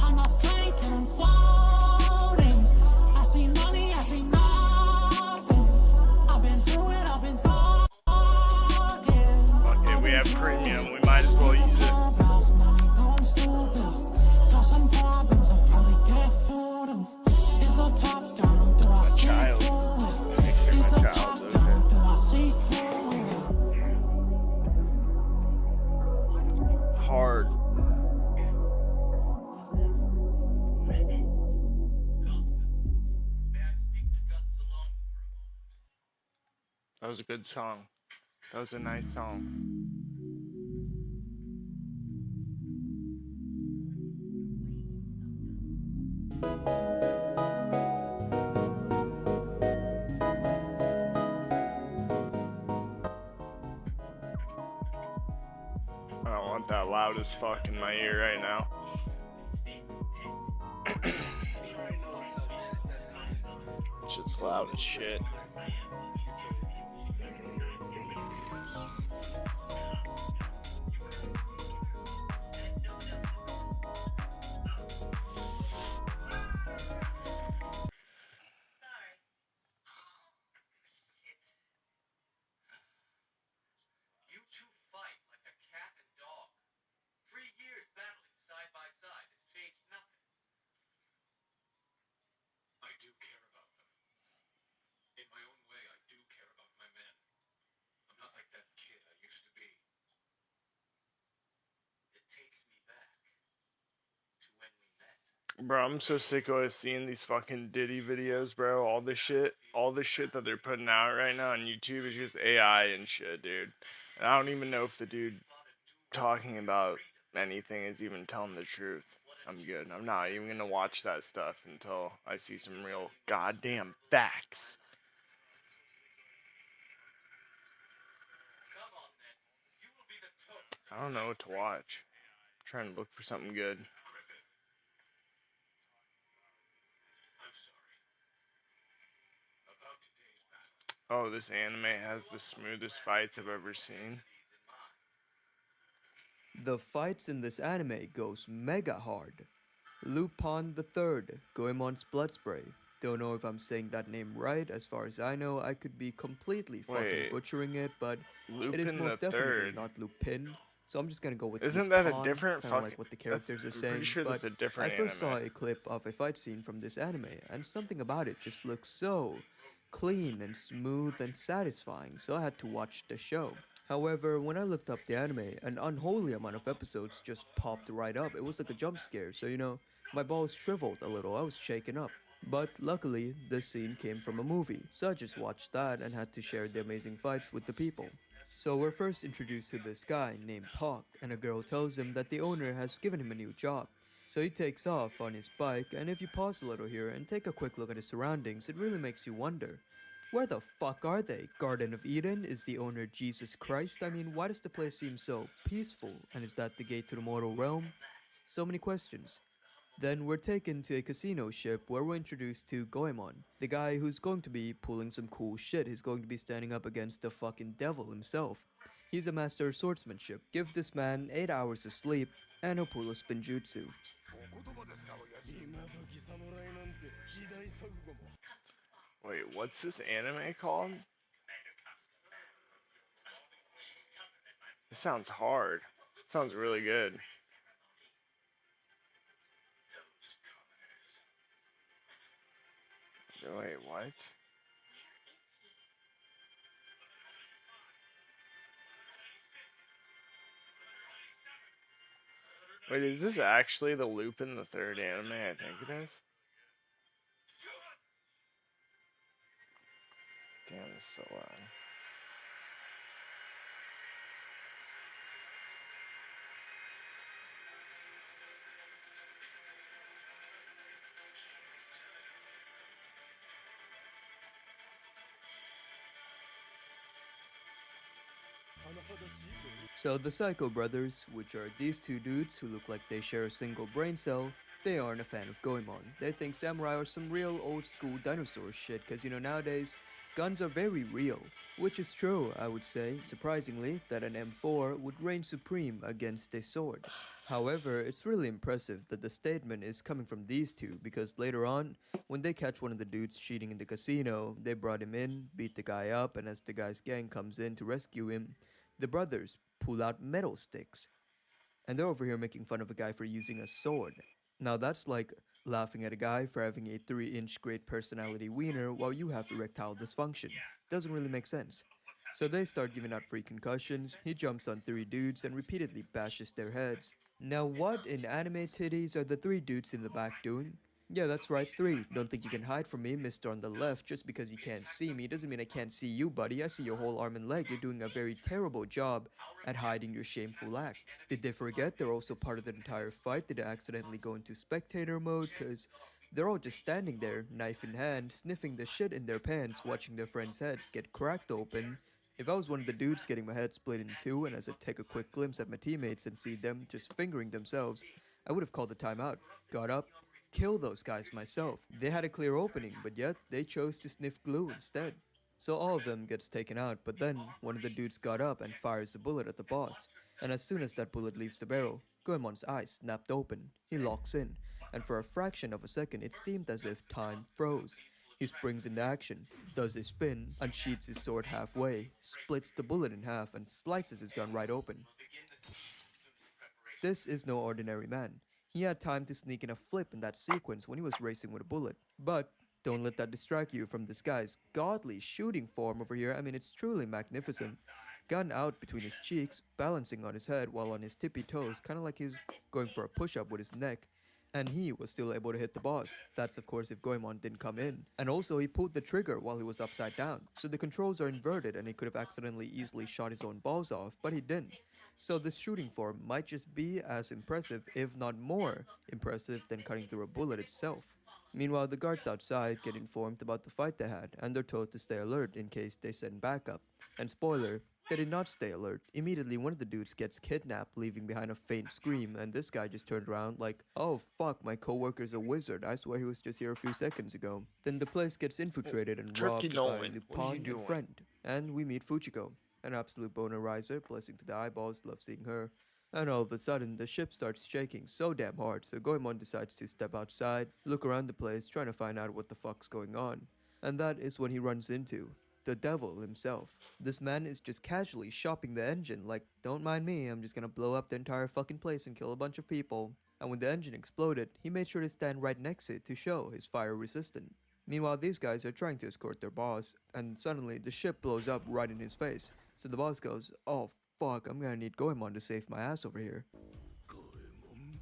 I'm not flanking, I'm floating. I see money, I see nothing. I've been through it, I've been talking. Okay, we have premium. We might as well use it. Money going stupid. Got some problems, I'll probably get through them. Is the top down or do I see through it? Is the top down or do I see through it? Hard. That was a good song. That was a nice song. I don't want that loud as fuck in my ear right now. Shit's loud as shit. Bro, I'm so sick of seeing these fucking Diddy videos, bro. All the shit that they're putting out right now on YouTube is just AI and shit, dude. And I don't even know if the dude talking about anything is even telling the truth. I'm good. I'm not even gonna watch that stuff until I see some real goddamn facts. I don't know what to watch. I'm trying to look for something good. Oh, this anime has the smoothest fights I've ever seen. The fights in this anime goes mega hard. Lupin the Third, Goemon's Blood Spray. Don't know if I'm saying that name right. As far as I know, I could be completely fucking Wait, butchering it, but it is Lupin the most definitely Third. not Lupin. So I'm just gonna go with Isn't that a Lupin, different kind of fucking? like what the That's, characters are I'm pretty saying. sure But that's a I different first saw anime. a clip of a fight scene from this anime, and something about it just looks so clean and smooth and satisfying, so I had to watch the show. However, when I looked up the anime, an unholy amount of episodes just popped right up. It was like a jump scare, so my balls shriveled a little, I was shaken up. But luckily, this scene came from a movie, so I just watched that and had to share the amazing fights with the people. So we're first introduced to this guy named Hawk, and a girl tells him that the owner has given him a new job. So he takes off on his bike, and if you pause a little here and take a quick look at his surroundings, it really makes you wonder. Where the fuck are they? Garden of Eden? Is the owner Jesus Christ? I mean, why does the place seem so peaceful? And is that the gate to the mortal realm? So many questions. Then we're taken to a casino ship where we're introduced to Goemon, the guy who's going to be pulling some cool shit. He's going to be standing up against the fucking devil himself. He's a master of swordsmanship. Give this man 8 hours of sleep, and he'll pull a spinjutsu. Wait, what's this anime called? It sounds hard. It sounds really good. Wait, what? Wait, is this actually the Lupin the Third anime? I think it is. Damn, it's so loud. So the Psycho Brothers, which are these two dudes who look like they share a single brain cell, they aren't a fan of Goemon. They think samurai are some real old school dinosaur shit, cause nowadays, guns are very real. Which is true, I would say, surprisingly, that an M4 would reign supreme against a sword. However, it's really impressive that the statement is coming from these two, because later on, when they catch one of the dudes cheating in the casino, they brought him in, beat the guy up, and as the guy's gang comes in to rescue him, the brothers pull out metal sticks. And they're over here making fun of a guy for using a sword. Now that's like laughing at a guy for having a 3-inch great personality wiener while you have erectile dysfunction. Doesn't really make sense. So they start giving out free concussions, he jumps on 3 dudes and repeatedly bashes their heads. Now what in anime titties are the 3 dudes in the back doing? Yeah, that's right, 3. Don't think you can hide from me, mister on the left. Just because you can't see me doesn't mean I can't see you, buddy. I see your whole arm and leg. You're doing a very terrible job at hiding your shameful act. Did they forget they're also part of the entire fight? Did they accidentally go into spectator mode? Cause they're all just standing there, knife in hand, sniffing the shit in their pants, watching their friends' heads get cracked open. If I was one of the dudes getting my head split in two, and as I take a quick glimpse at my teammates and see them just fingering themselves, I would have called the timeout, got up, kill those guys myself. They had a clear opening, but yet they chose to sniff glue instead. So all of them gets taken out, but then one of the dudes got up and fires a bullet at the boss. And as soon as that bullet leaves the barrel, Goemon's eyes snapped open. He locks in, and for a fraction of a second it seemed as if time froze. He springs into action, does a spin, unsheaths his sword halfway, splits the bullet in half, and slices his gun right open. This is no ordinary man. He had time to sneak in a flip in that sequence when he was racing with a bullet. But don't let that distract you from this guy's godly shooting form over here. I mean, it's truly magnificent. Gun out between his cheeks, balancing on his head while on his tippy toes, kind of like he's going for a push-up with his neck. And he was still able to hit the boss. That's of course if Goemon didn't come in. And also he pulled the trigger while he was upside down. So the controls are inverted and he could have accidentally easily shot his own balls off, but he didn't. So this shooting form might just be as impressive, if not more impressive, than cutting through a bullet itself. Meanwhile, the guards outside get informed about the fight they had, and they're told to stay alert in case they send backup. And spoiler, They did not stay alert. Immediately, one of the dudes gets kidnapped, leaving behind a faint scream, and this guy just turned around like, oh fuck, my coworker's a wizard. I swear he was just here a few seconds ago. Then the place gets infiltrated and Turkey robbed by Nolan, what are you Lupin and doing? friend. And we meet Fujiko, an absolute boner riser, blessing to the eyeballs, love seeing her. And all of a sudden, the ship starts shaking so damn hard, so Goemon decides to step outside, look around the place, trying to find out what the fuck's going on. And that is when he runs into the devil himself. This man is just casually shopping the engine like, don't mind me, I'm just gonna blow up the entire fucking place and kill a bunch of people. And when the engine exploded, he made sure to stand right next to it to show his fire resistant. Meanwhile, these guys are trying to escort their boss, and suddenly the ship blows up right in his face. So the boss goes, oh fuck, I'm gonna need Goemon to save my ass over here.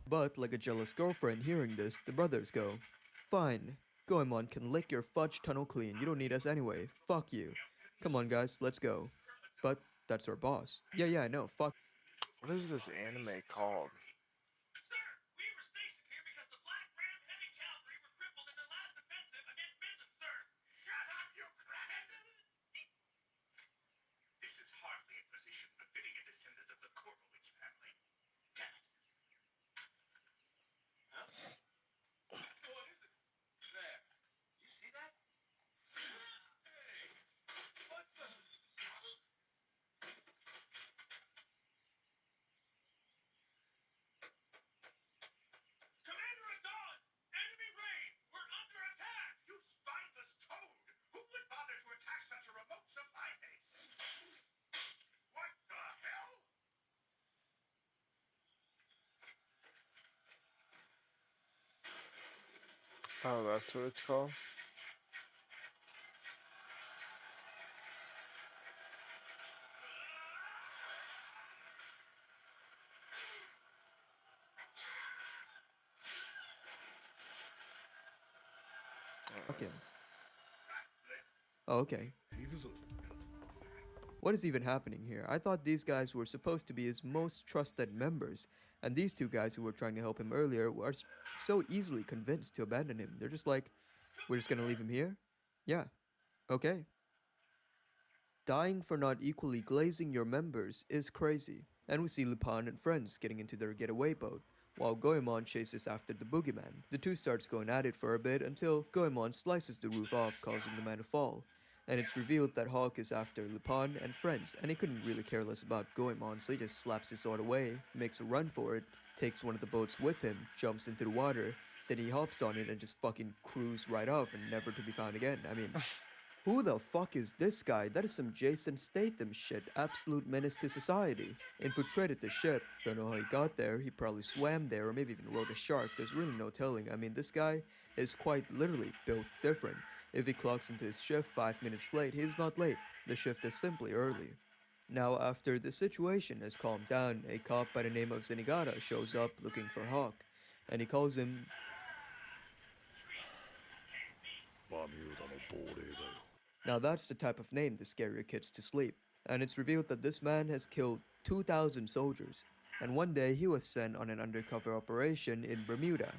But like a jealous girlfriend hearing this, the brothers go, fine, Goemon can lick your fudge tunnel clean, you don't need us anyway, fuck you. Come on guys, let's go. But that's our boss. Yeah, I know, fuck. What is this anime called? This is hardly a position befitting a descendant of the Korowitz family. Damn it. Huh? What is it? There. You see that? Hey. What the? Commander Adon! Enemy raid! We're under attack! You spineless toad! Who would bother to attack such a remote supply base? What the hell? Oh, that's what it's called? Fuck him. Oh, okay. What is even happening here? I thought these guys were supposed to be his most trusted members, and these two guys who were trying to help him earlier were so easily convinced to abandon him. They're just like, we're just gonna leave him here? Yeah. Okay. Dying for not equally glazing your members is crazy. And we see Lupin and friends getting into their getaway boat, while Goemon chases after the boogeyman. The two starts going at it for a bit until Goemon slices the roof off, causing the man to fall. And it's revealed that Hawk is after Lupin and friends, and he couldn't really care less about Goemon, so he just slaps his sword away, makes a run for it, takes one of the boats with him, jumps into the water, then he hops on it and just fucking cruise right off and never to be found again. I mean, who the fuck is this guy? That is some Jason Statham shit, absolute menace to society. Infiltrated the ship, don't know how he got there, he probably swam there or maybe even rode a shark, there's really no telling. I mean, this guy is quite literally built different. If he clocks into his shift 5 minutes late, he's not late, the shift is simply early. Now after the situation has calmed down, a cop by the name of Zenigata shows up looking for Hawk, and he calls him Now that's the type of name to scare your kids to sleep, and it's revealed that this man has killed 2,000 soldiers, and one day he was sent on an undercover operation in Bermuda,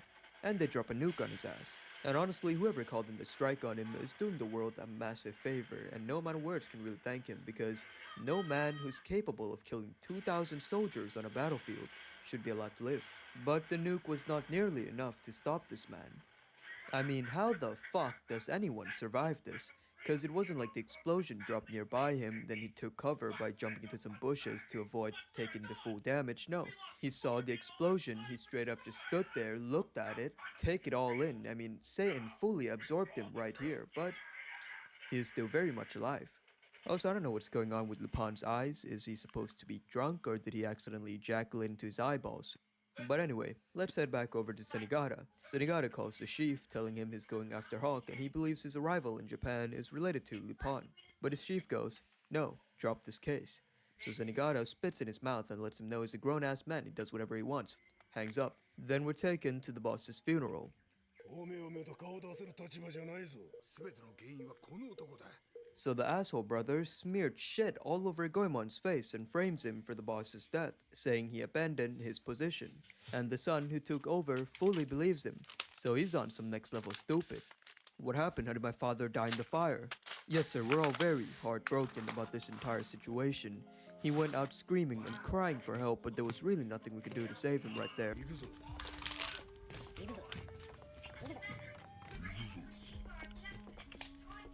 and they drop a nuke on his ass. And honestly, whoever called in the strike on him is doing the world a massive favor, and no amount of words can really thank him, because no man who's capable of killing 2,000 soldiers on a battlefield should be allowed to live. But the nuke was not nearly enough to stop this man. I mean, how the fuck does anyone survive this? Cause it wasn't like the explosion dropped nearby him, then he took cover by jumping into some bushes to avoid taking the full damage. No, he saw the explosion, he straight up just stood there, looked at it, take it all in. I mean, Satan fully absorbed him right here, but he is still very much alive. Also, I don't know what's going on with Lupin's eyes. Is he supposed to be drunk or did he accidentally ejaculate into his eyeballs? But anyway, let's head back over to Zenigata. Zenigata calls the chief, telling him he's going after Hawk and he believes his arrival in Japan is related to Lupin. But his chief goes, no, drop this case. So Zenigata spits in his mouth and lets him know he's a grown-ass man, he does whatever he wants. Hangs up. Then we're taken to the boss's funeral. So the asshole brother smeared shit all over Goemon's face and frames him for the boss's death, saying he abandoned his position. And the son who took over fully believes him, so he's on some next level stupid. What happened? How did my father die in the fire? Yes, sir, we're all very heartbroken about this entire situation. He went out screaming and crying for help, but there was really nothing we could do to save him right there.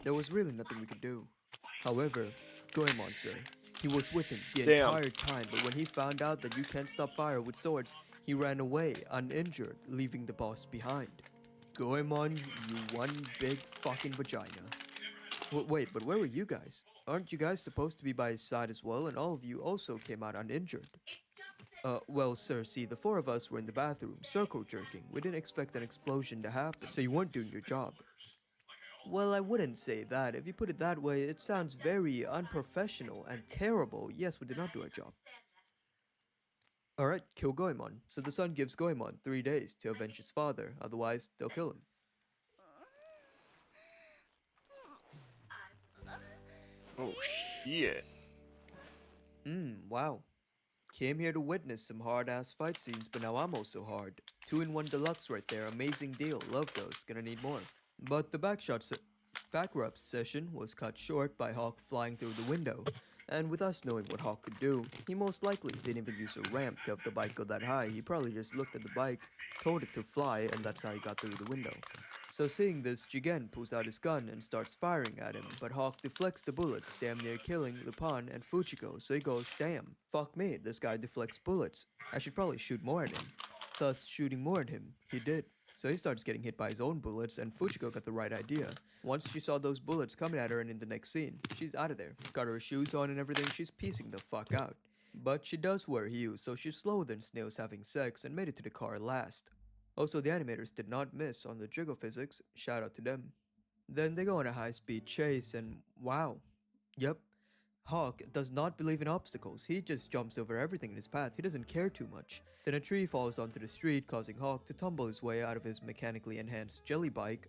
There was really nothing we could do. However, Goemon, sir, he was with him the Damn. entire time, but when he found out that you can't stop fire with swords, he ran away, uninjured, leaving the boss behind. Goemon, you one big fucking vagina. Wait, but where were you guys? Aren't you guys supposed to be by his side as well, and all of you also came out uninjured? Well, sir, see, the four of us were in the bathroom, circle jerking. We didn't expect an explosion to happen, so you weren't doing your job. Well, I wouldn't say that. If you put it that way, it sounds very unprofessional and terrible. Yes, we did not do our job. Alright, kill Goemon. So the son gives Goemon 3 days to avenge his father, otherwise they'll kill him. Oh shit. Wow. Came here to witness some hard-ass fight scenes, but now I'm also hard. 2-in-1 deluxe right there, amazing deal, love those, gonna need more. But the back rub session was cut short by Hawk flying through the window, and with us knowing what Hawk could do, he most likely didn't even use a ramp to have the bike go that high. He probably just looked at the bike, told it to fly, and that's how he got through the window. So seeing this, Jigen pulls out his gun and starts firing at him, but Hawk deflects the bullets, damn near killing Lupin and Fujiko, so he goes, damn, fuck me, this guy deflects bullets. I should probably shoot more at him. Thus, shooting more at him, he did. So he starts getting hit by his own bullets, and Fujiko got the right idea. Once she saw those bullets coming at her and in the next scene, she's out of there. Got her shoes on and everything, she's piecing the fuck out. But she does wear heels, so she's slower than snails having sex and made it to the car last. Also, the animators did not miss on the jiggle physics, shout out to them. Then they go on a high-speed chase and wow. Yep. Hawk does not believe in obstacles, he just jumps over everything in his path, he doesn't care too much. Then a tree falls onto the street, causing Hawk to tumble his way out of his mechanically enhanced jelly bike.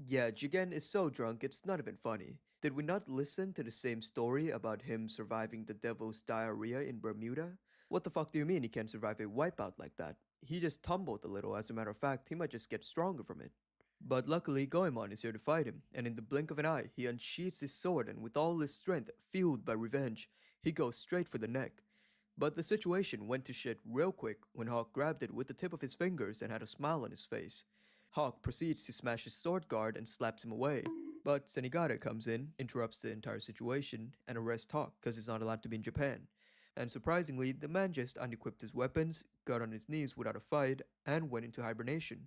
Yeah, Jigen is so drunk, it's not even funny. Did we not listen to the same story about him surviving the devil's diarrhea in Bermuda? What the fuck do you mean he can't survive a wipeout like that? He just tumbled a little, as a matter of fact, he might just get stronger from it. But luckily, Goemon is here to fight him, and in the blink of an eye, he unsheaths his sword and with all his strength, fueled by revenge, he goes straight for the neck. But the situation went to shit real quick when Hawk grabbed it with the tip of his fingers and had a smile on his face. Hawk proceeds to smash his sword guard and slaps him away. But Senigata comes in, interrupts the entire situation, and arrests Hawk because he's not allowed to be in Japan. And surprisingly, the man just unequipped his weapons, got on his knees without a fight, and went into hibernation.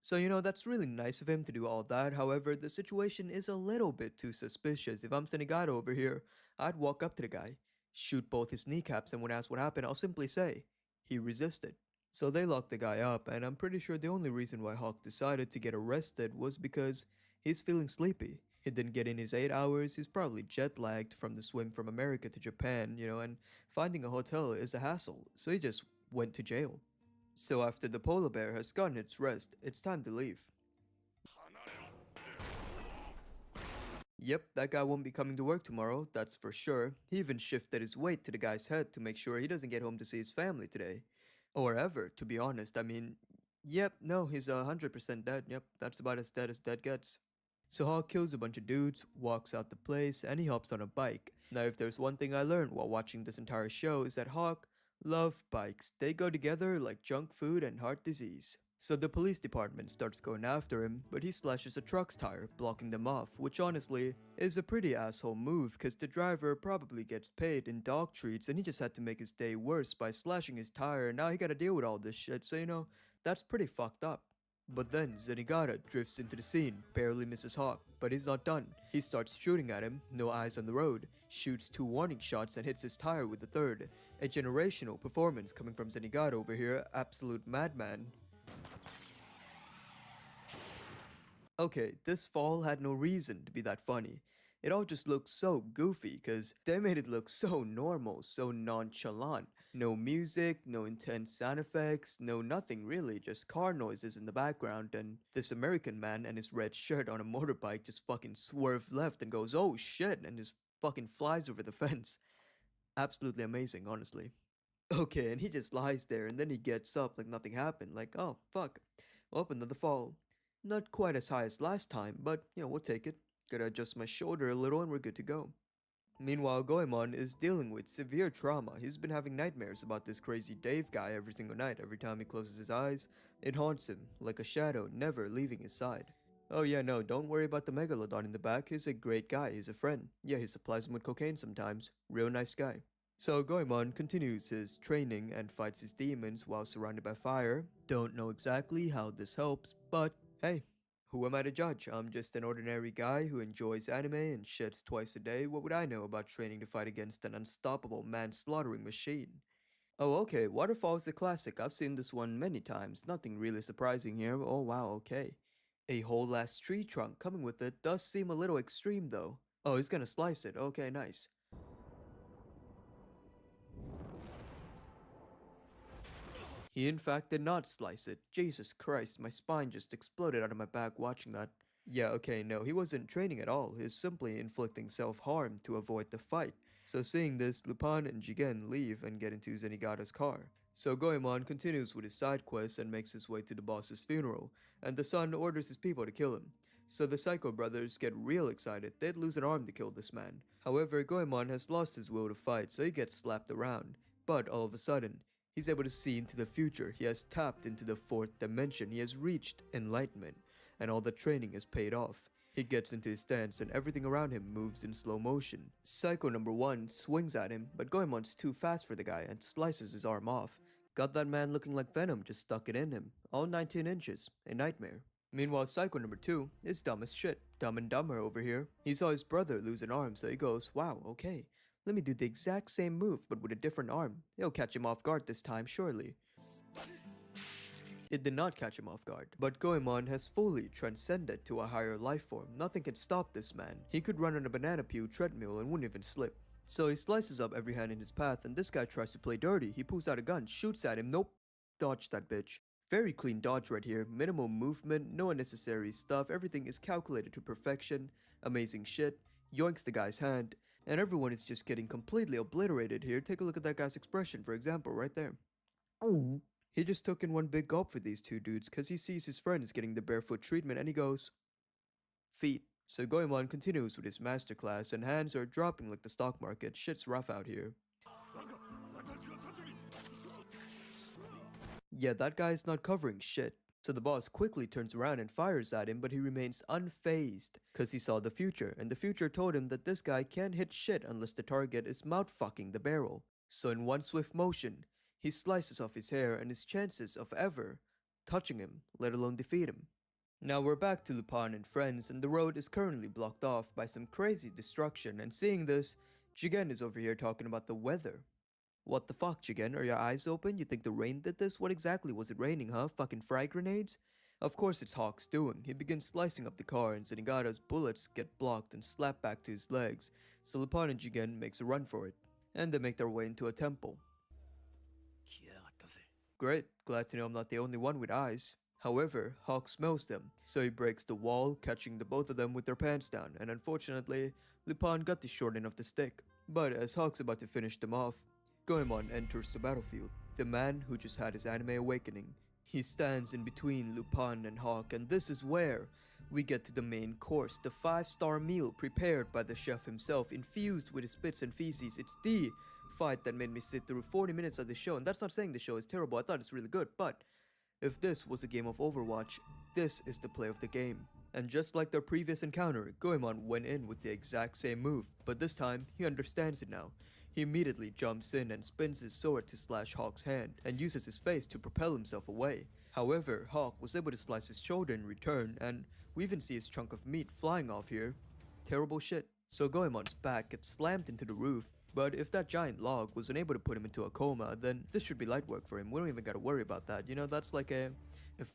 So, you know, that's really nice of him to do all that. However, the situation is a little bit too suspicious. If I'm Senigata over here, I'd walk up to the guy, shoot both his kneecaps, and when asked what happened, I'll simply say, he resisted. So they locked the guy up, and I'm pretty sure the only reason why Hawk decided to get arrested was because he's feeling sleepy. He didn't get in his 8 hours, he's probably jet lagged from the swim from America to Japan, you know, and finding a hotel is a hassle, so he just went to jail. So after the polar bear has gotten its rest, it's time to leave. Yep, that guy won't be coming to work tomorrow, that's for sure. He even shifted his weight to the guy's head to make sure he doesn't get home to see his family today. Or ever, to be honest. I mean, yep, no, he's 100% dead. Yep, that's about as dead gets. So Hawk kills a bunch of dudes, walks out the place, and he hops on a bike. Now, if there's one thing I learned while watching this entire show is that Hawk love bikes. They go together like junk food and heart disease. So the police department starts going after him, but he slashes a truck's tire, blocking them off, which honestly is a pretty asshole move cause the driver probably gets paid in dog treats and he just had to make his day worse by slashing his tire and now he gotta deal with all this shit, so you know, that's pretty fucked up. But then Zenigata drifts into the scene, barely misses Hawk, but he's not done. He starts shooting at him, no eyes on the road, shoots 2 warning shots and hits his tire with the third. A generational performance coming from Zenigata over here, absolute madman. Okay, this fall had no reason to be that funny. It all just looked so goofy cause they made it look so normal, so nonchalant. No music, no intense sound effects, no nothing really, just car noises in the background and this American man and his red shirt on a motorbike just fucking swerve left and goes, oh shit, and just fucking flies over the fence. Absolutely amazing, honestly. Okay, and he just lies there and then he gets up like nothing happened, like, oh, fuck. Well, another fall. Not quite as high as last time, but, we'll take it. Gotta adjust my shoulder a little and we're good to go. Meanwhile, Goemon is dealing with severe trauma. He's been having nightmares about this crazy Dave guy every single night. Every time he closes his eyes, it haunts him, like a shadow, never leaving his side. Oh yeah, no, don't worry about the Megalodon in the back. He's a great guy. He's a friend. Yeah, he supplies him with cocaine sometimes. Real nice guy. So Goemon continues his training and fights his demons while surrounded by fire. Don't know exactly how this helps, but hey, who am I to judge? I'm just an ordinary guy who enjoys anime and shits twice a day. What would I know about training to fight against an unstoppable man-slaughtering machine? Oh, okay, Waterfall is a classic. I've seen this one many times. Nothing really surprising here. Oh, wow, okay. A whole ass tree trunk coming with it does seem a little extreme, though. Oh, he's gonna slice it. Okay, nice. He in fact did not slice it. Jesus Christ, my spine just exploded out of my back watching that. Yeah, okay, no, he wasn't training at all. He's simply inflicting self-harm to avoid the fight. So seeing this, Lupin and Jigen leave and get into Zenigata's car. So Goemon continues with his side quest and makes his way to the boss's funeral, and the son orders his people to kill him. So the Psycho brothers get real excited. They'd lose an arm to kill this man. However, Goemon has lost his will to fight, so he gets slapped around. But all of a sudden, he's able to see into the future. He has tapped into the fourth dimension. He has reached enlightenment, and all the training has paid off. He gets into his stance and everything around him moves in slow motion. Psycho number 1 swings at him, but Goemon's too fast for the guy and slices his arm off. Got that man looking like Venom, just stuck it in him. All 19 inches. A nightmare. Meanwhile, Psycho number 2 is dumb as shit. Dumb and dumber over here. He saw his brother lose an arm, so he goes, wow, okay. Let me do the exact same move, but with a different arm. It'll catch him off guard this time, surely. It did not catch him off guard, but Goemon has fully transcended to a higher life form. Nothing can stop this man. He could run on a banana peel treadmill and wouldn't even slip. So he slices up every hand in his path, and this guy tries to play dirty. He pulls out a gun, shoots at him. Nope. Dodge that bitch. Very clean dodge right here. Minimal movement, no unnecessary stuff. Everything is calculated to perfection. Amazing shit. Yoinks the guy's hand. And everyone is just getting completely obliterated here. Take a look at that guy's expression, for example, right there. He just took in one big gulp for these two dudes because he sees his friends getting the barefoot treatment and he goes, feet. So Goemon continues with his masterclass and hands are dropping like the stock market. Shit's rough out here. Yeah, that guy's not covering shit. So the boss quickly turns around and fires at him, but he remains unfazed because he saw the future, and the future told him that this guy can't hit shit unless the target is mouth-fucking the barrel. So in one swift motion, he slices off his hair and his chances of ever touching him, let alone defeat him. Now we're back to Lupin and friends, and the road is currently blocked off by some crazy destruction, and seeing this, Jigen is over here talking about the weather. What the fuck, Jigen? Are your eyes open? You think the rain did this? What exactly was it raining, huh? Fucking frag grenades? Of course it's Hawk's doing. He begins slicing up the car and Zenigata's bullets get blocked and slapped back to his legs. So Lupin and Jigen makes a run for it. And they make their way into a temple. Great, glad to know I'm not the only one with eyes. However, Hawk smells them, so he breaks the wall, catching the both of them with their pants down, and unfortunately, Lupin got the short end of the stick. But as Hawk's about to finish them off, Goemon enters the battlefield, the man who just had his anime awakening. He stands in between Lupin and Hawk, and this is where we get to the main course, the 5-star meal prepared by the chef himself, infused with his spits and feces. It's the fight that made me sit through 40 minutes of the show, and that's not saying the show is terrible. I thought it's really good, but if this was a game of Overwatch, this is the play of the game. And just like their previous encounter, Goemon went in with the exact same move, but this time, he understands it now. He immediately jumps in and spins his sword to slash Hawk's hand, and uses his face to propel himself away. However, Hawk was able to slice his shoulder in return, and we even see his chunk of meat flying off here. Terrible shit. So Goemon's back gets slammed into the roof, but if that giant log was unable to put him into a coma, then this should be light work for him. We don't even gotta worry about that. You know, that's like a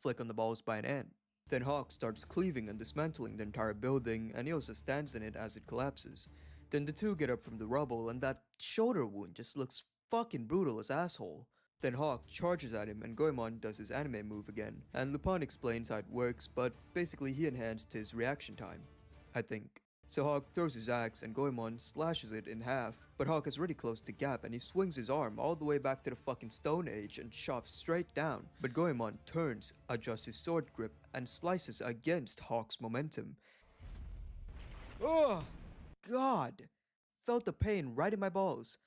flick on the balls by an ant. Then Hawk starts cleaving and dismantling the entire building, and he also stands in it as it collapses. Then the two get up from the rubble, and that shoulder wound just looks fucking brutal as asshole. Then Hawk charges at him, and Goemon does his anime move again, and Lupin explains how it works, but basically he enhanced his reaction time, I think. So Hawk throws his axe and Goemon slashes it in half, but Hawk is already close to Gap and he swings his arm all the way back to the fucking Stone Age and chops straight down. But Goemon turns, adjusts his sword grip, and slices against Hawk's momentum. Oh, God! Felt the pain right in my balls.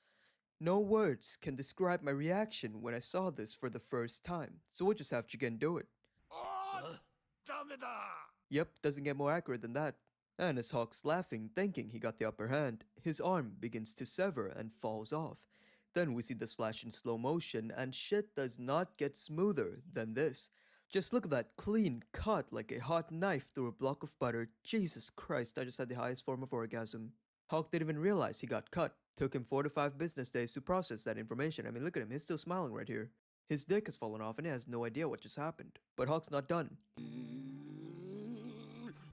No words can describe my reaction when I saw this for the first time, so we'll just have Jigen do it. Yep, doesn't get more accurate than that. And as Hawk's laughing, thinking he got the upper hand, his arm begins to sever and falls off. Then we see the slash in slow motion, and shit does not get smoother than this. Just look at that clean cut like a hot knife through a block of butter. Jesus Christ, I just had the highest form of orgasm. Hawk didn't even realize he got cut. Took him 4 to 5 business days to process that information. I mean, look at him, he's still smiling right here. His dick has fallen off and he has no idea what just happened. But Hawk's not done.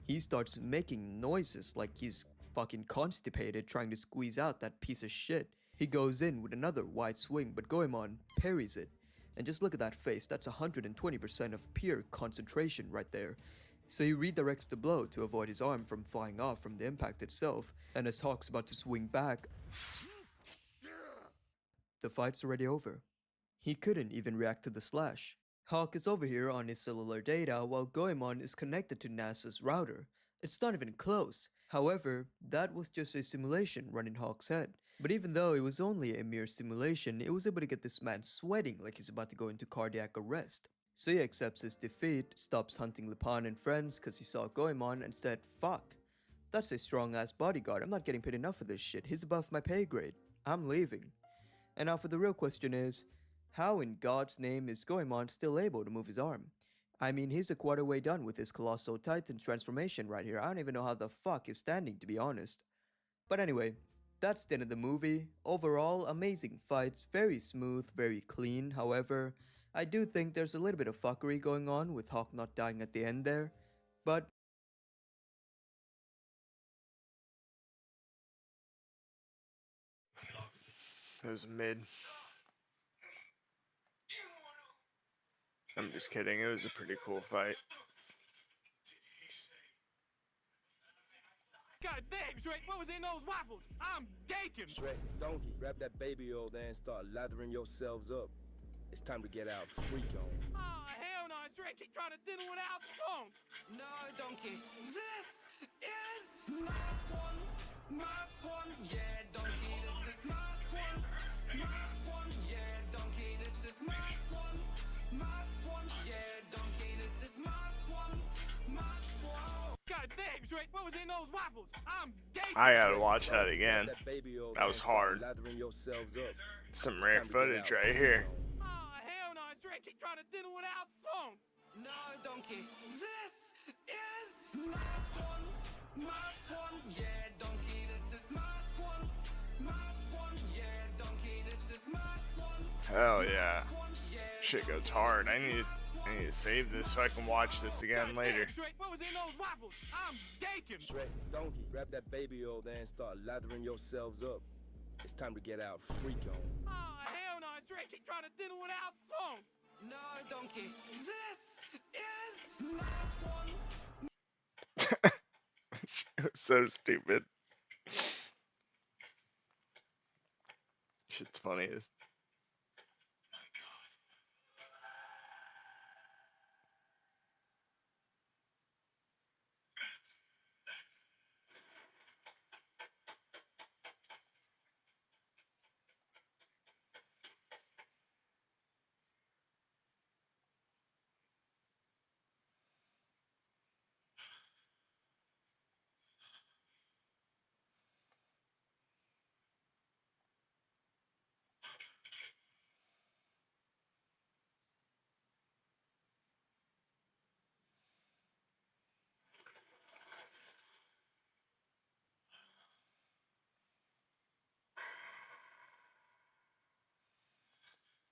He starts making noises like he's fucking constipated trying to squeeze out that piece of shit. He goes in with another wide swing, but Goemon parries it. And just look at that face, that's 120% of pure concentration right there. So he redirects the blow to avoid his arm from flying off from the impact itself. And as Hawk's about to swing back, the fight's already over. He couldn't even react to the slash. Hawk is over here on his cellular data while Goemon is connected to NASA's router. It's not even close. However, that was just a simulation running Hawk's head. But even though it was only a mere simulation, it was able to get this man sweating like he's about to go into cardiac arrest. So he accepts his defeat, stops hunting Lipan and friends cause he saw Goemon and said, fuck. That's a strong ass bodyguard, I'm not getting paid enough for this shit, he's above my pay grade. I'm leaving. And now for the real question is, how in God's name is Goemon still able to move his arm? I mean, he's a quarter way done with his Colossal Titan's transformation right here. I don't even know how the fuck he's standing, to be honest. But anyway, that's the end of the movie. Overall, amazing fights, very smooth, very clean. However, I do think there's a little bit of fuckery going on with Hawk not dying at the end there. But It was mid. I'm just kidding. It was a pretty cool fight. God damn, Shrek, what was in those waffles? I'm gaking. Shrek, donkey, grab that baby oil there and start lathering yourselves up. It's time to get out freak on. Oh, hell no, Shrek, keep trying to diddle without phone. No, donkey, this is my one, yeah, donkey, this is my one, yeah, donkey, this is my one, yeah, donkey, this is my one. God damn, Shrek, what was in those waffles? I'm gaking. I gotta watch that again. That was hard. Some rare footage right here. Oh, hell no, Shrek, keep trying to diddle without phone. No, donkey, this is my one, yeah, donkey, this is my one, yeah, donkey, this is my one. Hell yeah. Shit goes hard. I need to save this so I can watch this again later. Shrek, what was in those waffles? I'm gaking. Shrek, donkey, grab that baby oil there and start lathering yourselves up. It's time to get out freak on. Oh, hell no, Shrek, keep trying to diddle without phone. No, donkey, this is my one. So stupid. Shit's funny as.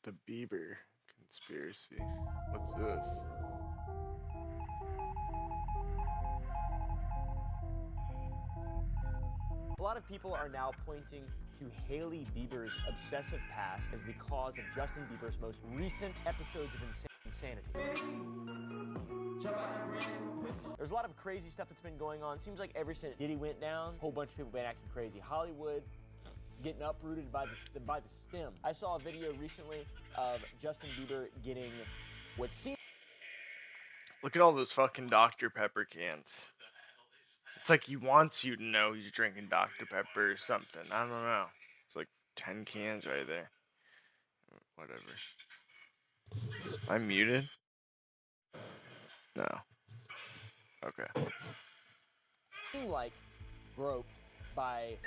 The Bieber conspiracy. What's this? A lot of people are now pointing to Hailey Bieber's obsessive past as the cause of Justin Bieber's most recent episodes of insanity. There There's a lot of crazy stuff that's been going on. Seems like ever since Diddy went down, a whole bunch of people been acting crazy. Hollywood getting uprooted by the stem. I saw a video recently of Justin Bieber getting what seemed. Look at all those fucking Dr. Pepper cans. It's like he wants you to know he's drinking Dr. Pepper or something. I don't know. It's like 10 cans right there. Whatever. Am I muted? No. Okay. Like groped by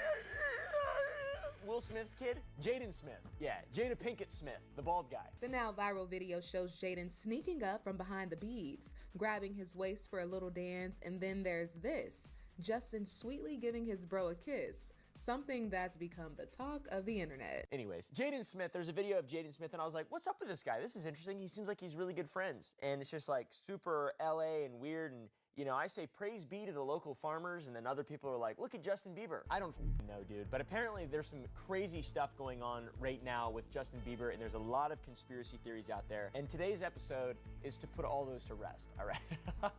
Will Smith's kid, Jaden Smith. Yeah, Jada Pinkett Smith, the bald guy. The now viral video shows Jaden sneaking up from behind the Biebs, grabbing his waist for a little dance, and then there's this, Justin sweetly giving his bro a kiss. Something that's become the talk of the internet. Anyways, Jaden Smith, there's a video of Jaden Smith, and I was like, what's up with this guy? This is interesting. He seems like he's really good friends. And it's just like super LA and weird. And, you know, I say praise be to the local farmers, and then other people are like, look at Justin Bieber. I don't know, dude. But apparently there's some crazy stuff going on right now with Justin Bieber, and there's a lot of conspiracy theories out there. And today's episode is to put all those to rest, all right?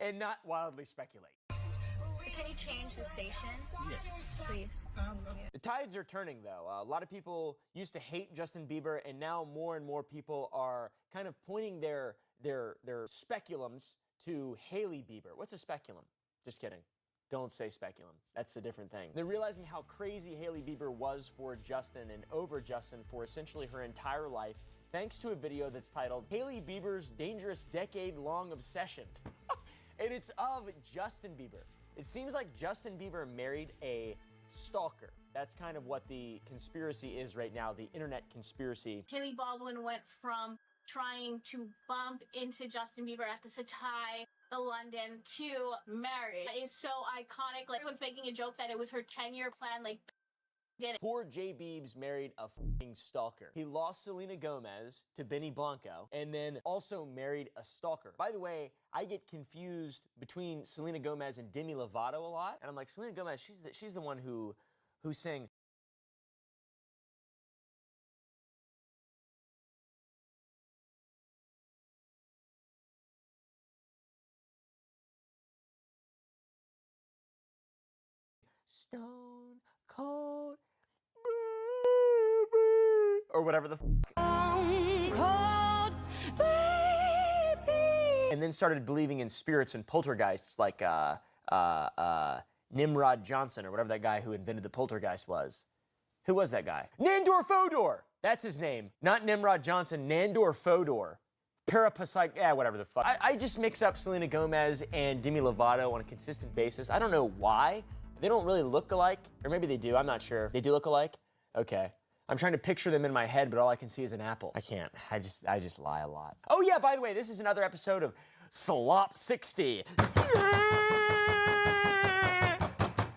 And not wildly speculate. Can you change the station? Yeah. Please. The tides are turning, though. A lot of people used to hate Justin Bieber, and now more and more people are kind of pointing their speculums to Hailey Bieber. What's a speculum? Just kidding. Don't say speculum. That's a different thing. They're realizing how crazy Hailey Bieber was for Justin and over Justin for essentially her entire life, thanks to a video that's titled Hailey Bieber's Dangerous Decade-Long Obsession. And it's of Justin Bieber. It seems like Justin Bieber married a stalker. That's kind of what the conspiracy is right now, the internet conspiracy. Hailey Baldwin went from trying to bump into Justin Bieber at the Satai, the London, to marriage. It's so iconic. Like, everyone's making a joke that it was her 10-year plan. Like, did it. Poor J. Biebs married a f***ing stalker. He lost Selena Gomez to Benny Blanco and then also married a stalker. By the way, I get confused between Selena Gomez and Demi Lovato a lot. And I'm like, Selena Gomez, she's the one who sang Stone Cold or whatever the cold baby, and then started believing in spirits and poltergeists like Nimrod Johnson or whatever that guy who invented the poltergeist was. Who was that guy? Nandor Fodor! That's his name. Not Nimrod Johnson, Nandor Fodor. Parapsych, whatever the fuck. I just mix up Selena Gomez and Demi Lovato on a consistent basis. I don't know why. They don't really look alike, or maybe they do, I'm not sure. They do look alike? Okay. I'm trying to picture them in my head, but all I can see is an apple. I can't. I just lie a lot. Oh yeah, by the way, this is another episode of Slop 60.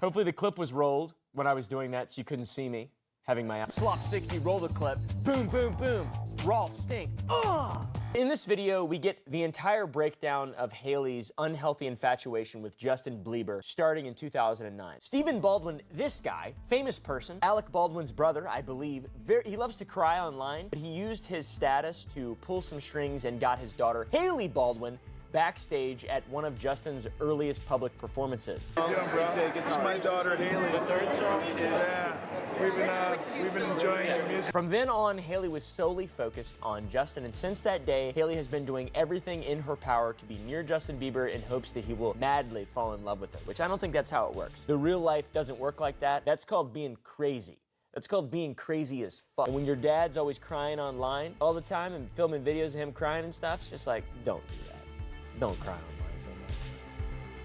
Hopefully the clip was rolled when I was doing that so you couldn't see me having my Slop 60 roll the clip. Boom, boom, boom. Raw stink. Ugh! In this video, we get the entire breakdown of Hailey's unhealthy infatuation with Justin Bieber starting in 2009. Stephen Baldwin, this guy, famous person, Alec Baldwin's brother, I believe, he loves to cry online, but he used his status to pull some strings and got his daughter, Hailey Baldwin, backstage at one of Justin's earliest public performances. How you doing, bro? This is my daughter, Hailey. The third song? Yeah. We've been enjoying your music. From then on, Hailey was solely focused on Justin, and since that day, Hailey has been doing everything in her power to be near Justin Bieber in hopes that he will madly fall in love with her, which I don't think that's how it works. The real life doesn't work like that. That's called being crazy. That's called being crazy as fuck. And when your dad's always crying online all the time and filming videos of him crying and stuff, it's just like, don't do that. Don't cry online so much.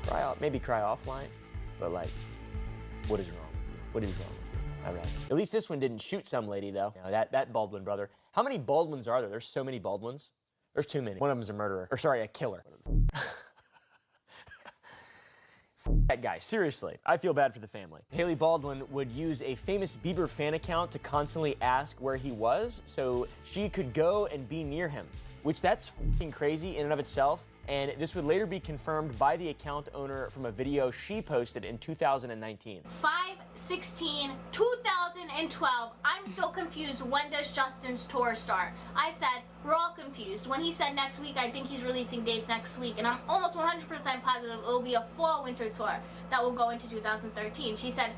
Cry out, maybe cry offline, but like, what is wrong with you? What is wrong with you? All right. At least this one didn't shoot some lady, though. You know, that Baldwin brother. How many Baldwins are there? There's so many Baldwins. There's too many. One of them's a murderer. Or sorry, a killer. That guy, seriously. I feel bad for the family. Hailey Baldwin would use a famous Bieber fan account to constantly ask where he was so she could go and be near him, which that's f***ing crazy in and of itself. and this would later be confirmed by the account owner from a video she posted in 2019. 5/16/2012. I'm so confused. When does Justin's tour start? I said, we're all confused. When he said next week, I think he's releasing dates next week, and I'm almost 100% positive it will be a fall-winter tour that will go into 2013. She said,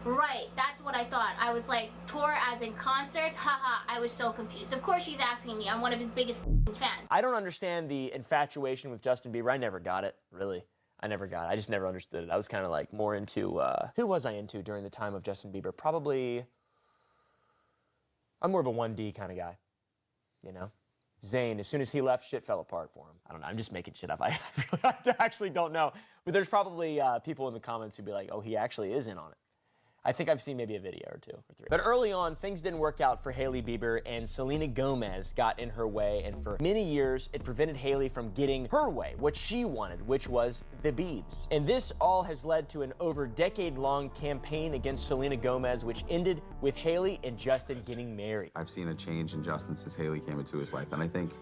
right, that's what I thought. I was like, tour as in concerts? Haha, I was so confused. Of course she's asking me. I'm one of his biggest fans. I don't understand the infatuation with Justin Bieber. I never got it, really. I never got it. I just never understood it. I was kind of like more into, who was I into during the time of Justin Bieber? Probably, I'm more of a 1D kind of guy, you know? Zayn, as soon as he left, shit fell apart for him. I don't know, I'm just making shit up. I actually don't know. But there's probably people in the comments who'd be like, oh, he actually is in on it. I think I've seen maybe a video or 2 or 3. But early on, things didn't work out for Hailey Bieber, and Selena Gomez got in her way, and for many years, it prevented Hailey from getting her way, what she wanted, which was the Biebs. And this all has led to an over decade-long campaign against Selena Gomez, which ended with Hailey and Justin getting married. I've seen a change in Justin since Hailey came into his life, and I think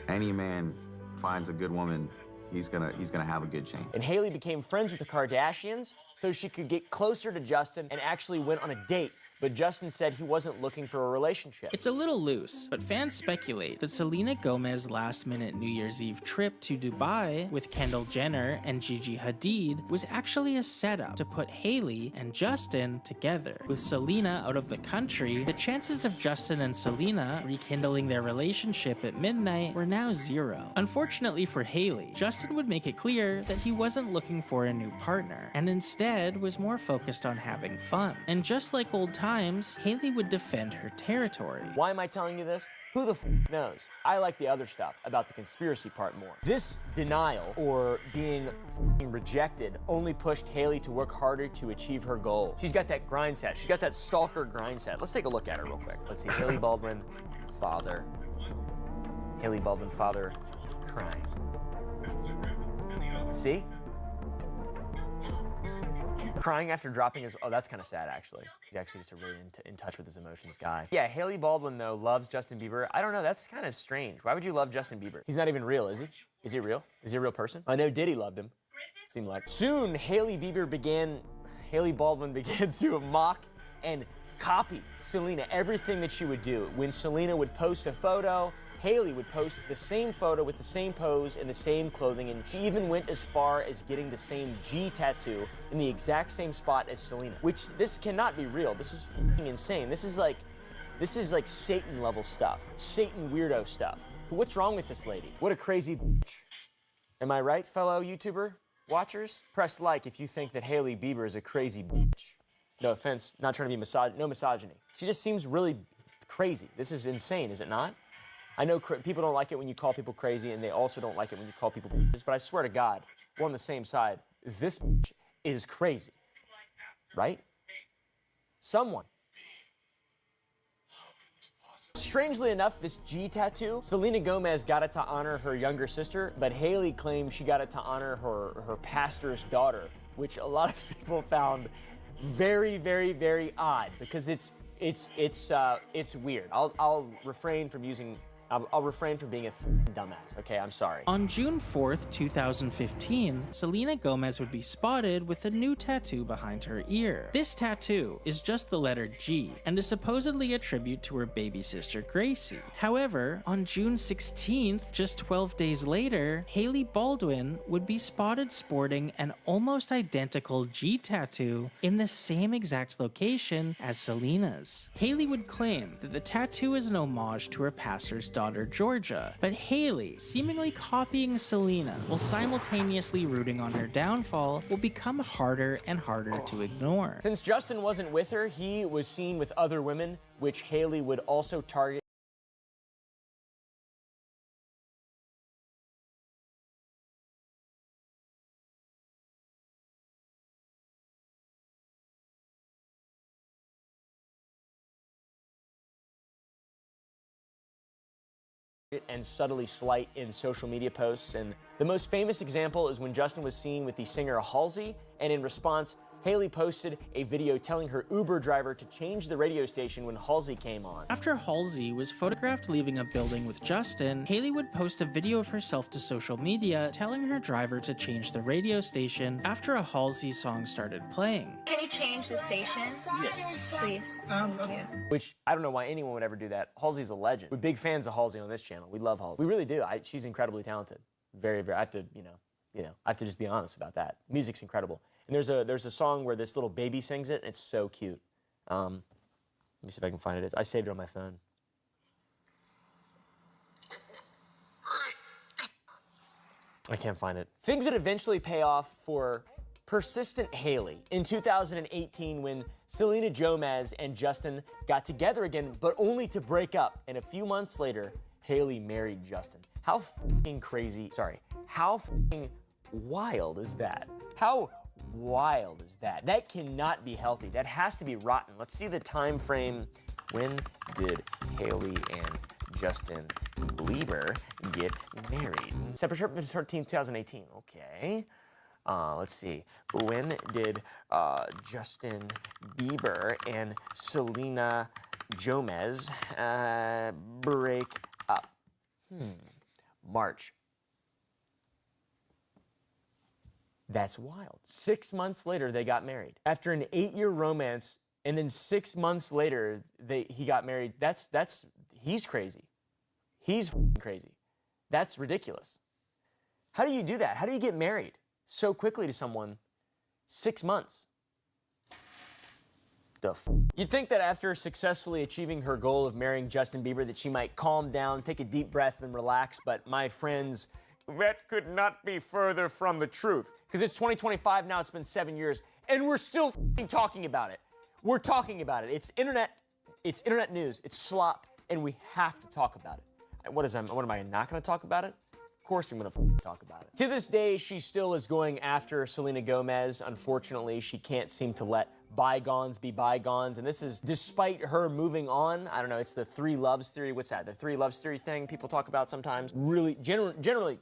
any man finds a good woman, he's gonna have a good change. And Hailey became friends with the Kardashians so she could get closer to Justin and actually went on a date. But Justin said he wasn't looking for a relationship. It's a little loose, but fans speculate that Selena Gomez's last-minute New Year's Eve trip to Dubai with Kendall Jenner and Gigi Hadid was actually a setup to put Hailey and Justin together. With Selena out of the country, the chances of Justin and Selena rekindling their relationship at midnight were now 0. Unfortunately for Hailey, Justin would make it clear that he wasn't looking for a new partner, and instead was more focused on having fun. And just like old times, Hailey would defend her territory. Why am I telling you this? Who the f knows? I like the other stuff about the conspiracy part more. This denial, or being rejected, only pushed Hailey to work harder to achieve her goal. She's got that grind set. She's got that stalker grind set. Let's take a look at her real quick. Let's see, Hailey Baldwin, father. Hailey Baldwin, father, crying. See? Crying after dropping his, oh, that's kind of sad, actually. He's actually just a really in touch with his emotions guy. Yeah, Hailey Baldwin, though, loves Justin Bieber. I don't know, that's kind of strange. Why would you love Justin Bieber? He's not even real, is he? Is he real? Is he a real person? I know Diddy loved him. Seemed like. Soon, Hailey Baldwin began to mock and copy Selena, everything that she would do. When Selena would post a photo, Hailey would post the same photo with the same pose and the same clothing, and she even went as far as getting the same G tattoo in the exact same spot as Selena. Which, this cannot be real. This is f***ing insane. This is like Satan level stuff. Satan weirdo stuff. What's wrong with this lady? What a crazy bitch. Am I right, fellow YouTuber watchers? Press like if you think that Hailey Bieber is a crazy bitch. No offense, not trying to be no misogyny. She just seems really crazy. This is insane, is it not? I know people don't like it when you call people crazy, and they also don't like it when you call people bitches, but I swear to God, we're on the same side. This bitch is crazy, right? Someone. Strangely enough, this G tattoo, Selena Gomez got it to honor her younger sister, but Hailey claimed she got it to honor her pastor's daughter, which a lot of people found very, very, very odd, because it's weird. I'll refrain from using. I'll refrain from being a dumbass, okay? I'm sorry. On June 4th, 2015, Selena Gomez would be spotted with a new tattoo behind her ear. This tattoo is just the letter G and is supposedly a tribute to her baby sister Gracie. However, on June 16th, just 12 days later, Hailey Baldwin would be spotted sporting an almost identical G tattoo in the same exact location as Selena's. Hailey would claim that the tattoo is an homage to her pastor's daughter Georgia, but Hailey, seemingly copying Selena while simultaneously rooting on her downfall, will become harder and harder to ignore. Since Justin wasn't with her, he was seen with other women, which Hailey would also target. And subtly slight in social media posts, and the most famous example is when Justin was seen with the singer Halsey, and in response, Haley posted a video telling her Uber driver to change the radio station when Halsey came on. After Halsey was photographed leaving a building with Justin, Haley would post a video of herself to social media telling her driver to change the radio station after a Halsey song started playing. Can you change the station? Yes. Please. Okay. Which, I don't know why anyone would ever do that. Halsey's a legend. We're big fans of Halsey on this channel. We love Halsey. We really do. She's incredibly talented. Very, very, I have to, I have to just be honest about that. Music's incredible. And there's a song where this little baby sings it, and it's so cute. Let me see if I can find it. I saved it on my phone. I can't find it. Things would eventually pay off for persistent Haley in 2018 when Selena Gomez and Justin got together again, but only to break up. And a few months later, Haley married Justin. How f***ing crazy, how f***ing wild is that? How wild is that? That cannot be healthy. That has to be rotten. Let's see the time frame. When did Haley and Justin Bieber get married? September 13th, 2018. Okay. Let's see. When did Justin Bieber and Selena Gomez break up? March. That's wild. 6 months later, they got married. After an 8-year romance, and then 6 months later, he got married. He's crazy. He's crazy. That's ridiculous. How do you do that? How do you get married so quickly to someone? 6 months. You'd think that after successfully achieving her goal of marrying Justin Bieber that she might calm down, take a deep breath, and relax, but my friends, that could not be further from the truth. Because it's 2025 now, it's been 7 years, and we're still talking about it. We're talking about it. It's internet news, it's slop, and we have to talk about it. What am I not gonna talk about it? Of course I'm gonna talk about it. To this day, she still is going after Selena Gomez. Unfortunately, she can't seem to let bygones be bygones, and this is despite her moving on. I don't know, it's the 3 loves theory. What's that? The 3 loves theory thing people talk about sometimes. Really, generally,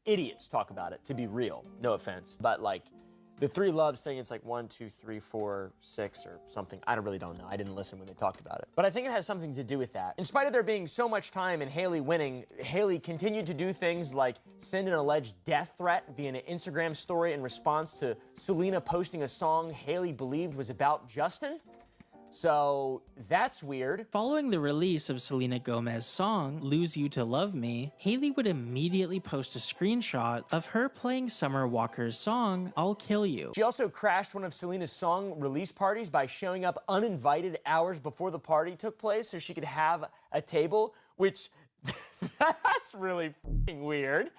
idiots talk about it, to be real. No offense. But like, the 3 loves thing, it's like 1, 2, 3, 4, 6 or something. I really don't know. I didn't listen when they talked about it. But I think it has something to do with that. In spite of there being so much time and Haley winning, Haley continued to do things like send an alleged death threat via an Instagram story in response to Selena posting a song Haley believed was about Justin. So that's weird. Following the release of Selena Gomez's song, Lose You to Love Me, Haley would immediately post a screenshot of her playing Summer Walker's song, I'll Kill You. She also crashed one of Selena's song release parties by showing up uninvited hours before the party took place so she could have a table, which that's really f***ing weird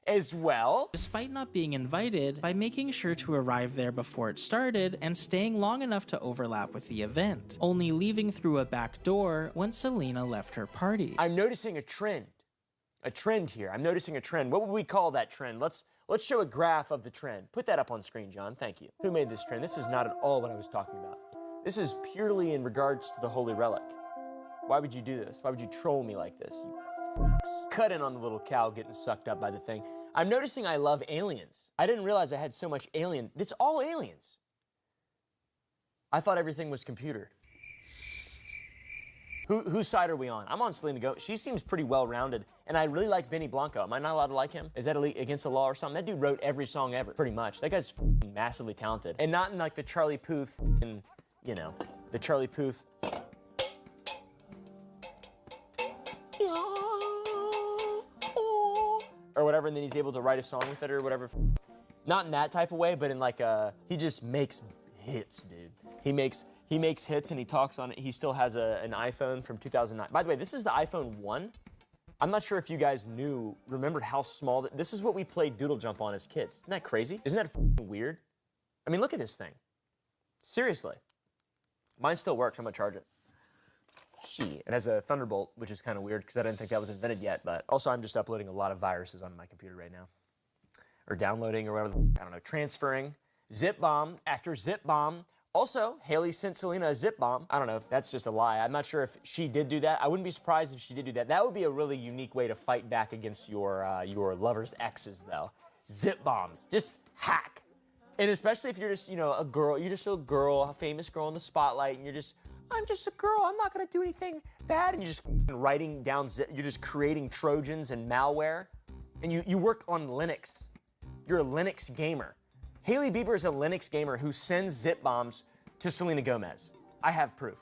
as well. Despite not being invited, by making sure to arrive there before it started and staying long enough to overlap with the event, only leaving through a back door once Selena left her party. I'm noticing a trend here. I'm noticing a trend. What would we call that trend? Let's show a graph of the trend. Put that up on screen, John. Thank you. Who made this trend? This is not at all what I was talking about. This is purely in regards to the Holy Relic. Why would you do this? Why would you troll me like this? You cut in on the little cow getting sucked up by the thing. I'm noticing I love aliens. I didn't realize I had so much alien. It's all aliens. I thought everything was computer. Whose side are we on? I'm on Selena Gomez. She seems pretty well-rounded, and I really like Benny Blanco. Am I not allowed to like him? Is that against the law or something? That dude wrote every song ever, pretty much. That guy's massively talented. And not in like the Charlie Puth, and, the Charlie Puth. Or whatever, and then he's able to write a song with it or whatever. Not in that type of way, but in like he just makes hits, dude. He makes hits and he talks on it. He still has an iPhone from 2009. By the way, this is the iPhone 1. I'm not sure if you guys remembered how small this is what we played Doodle Jump on as kids. Isn't that crazy? Isn't that f***ing weird? I mean, look at this thing. Seriously. Mine still works. I'm gonna charge it. Shit. It has a Thunderbolt, which is kind of weird because I didn't think that was invented yet, but also I'm just uploading a lot of viruses on my computer right now. Or downloading or whatever, I don't know, transferring. Zip bomb after zip bomb. Also, Haley sent Selena a zip bomb. I don't know, that's just a lie. I'm not sure if she did do that. I wouldn't be surprised if she did do that. That would be a really unique way to fight back against your lover's exes, though. Zip bombs, just hack. And especially if you're just, you know, a girl, you're just a girl, a famous girl in the spotlight, and you're just, I'm just a girl, I'm not gonna do anything bad, and you're just writing down, you're just creating Trojans and malware, and you work on Linux. You're a Linux gamer. Hailey Bieber is a Linux gamer who sends zip bombs to Selena Gomez. I have proof.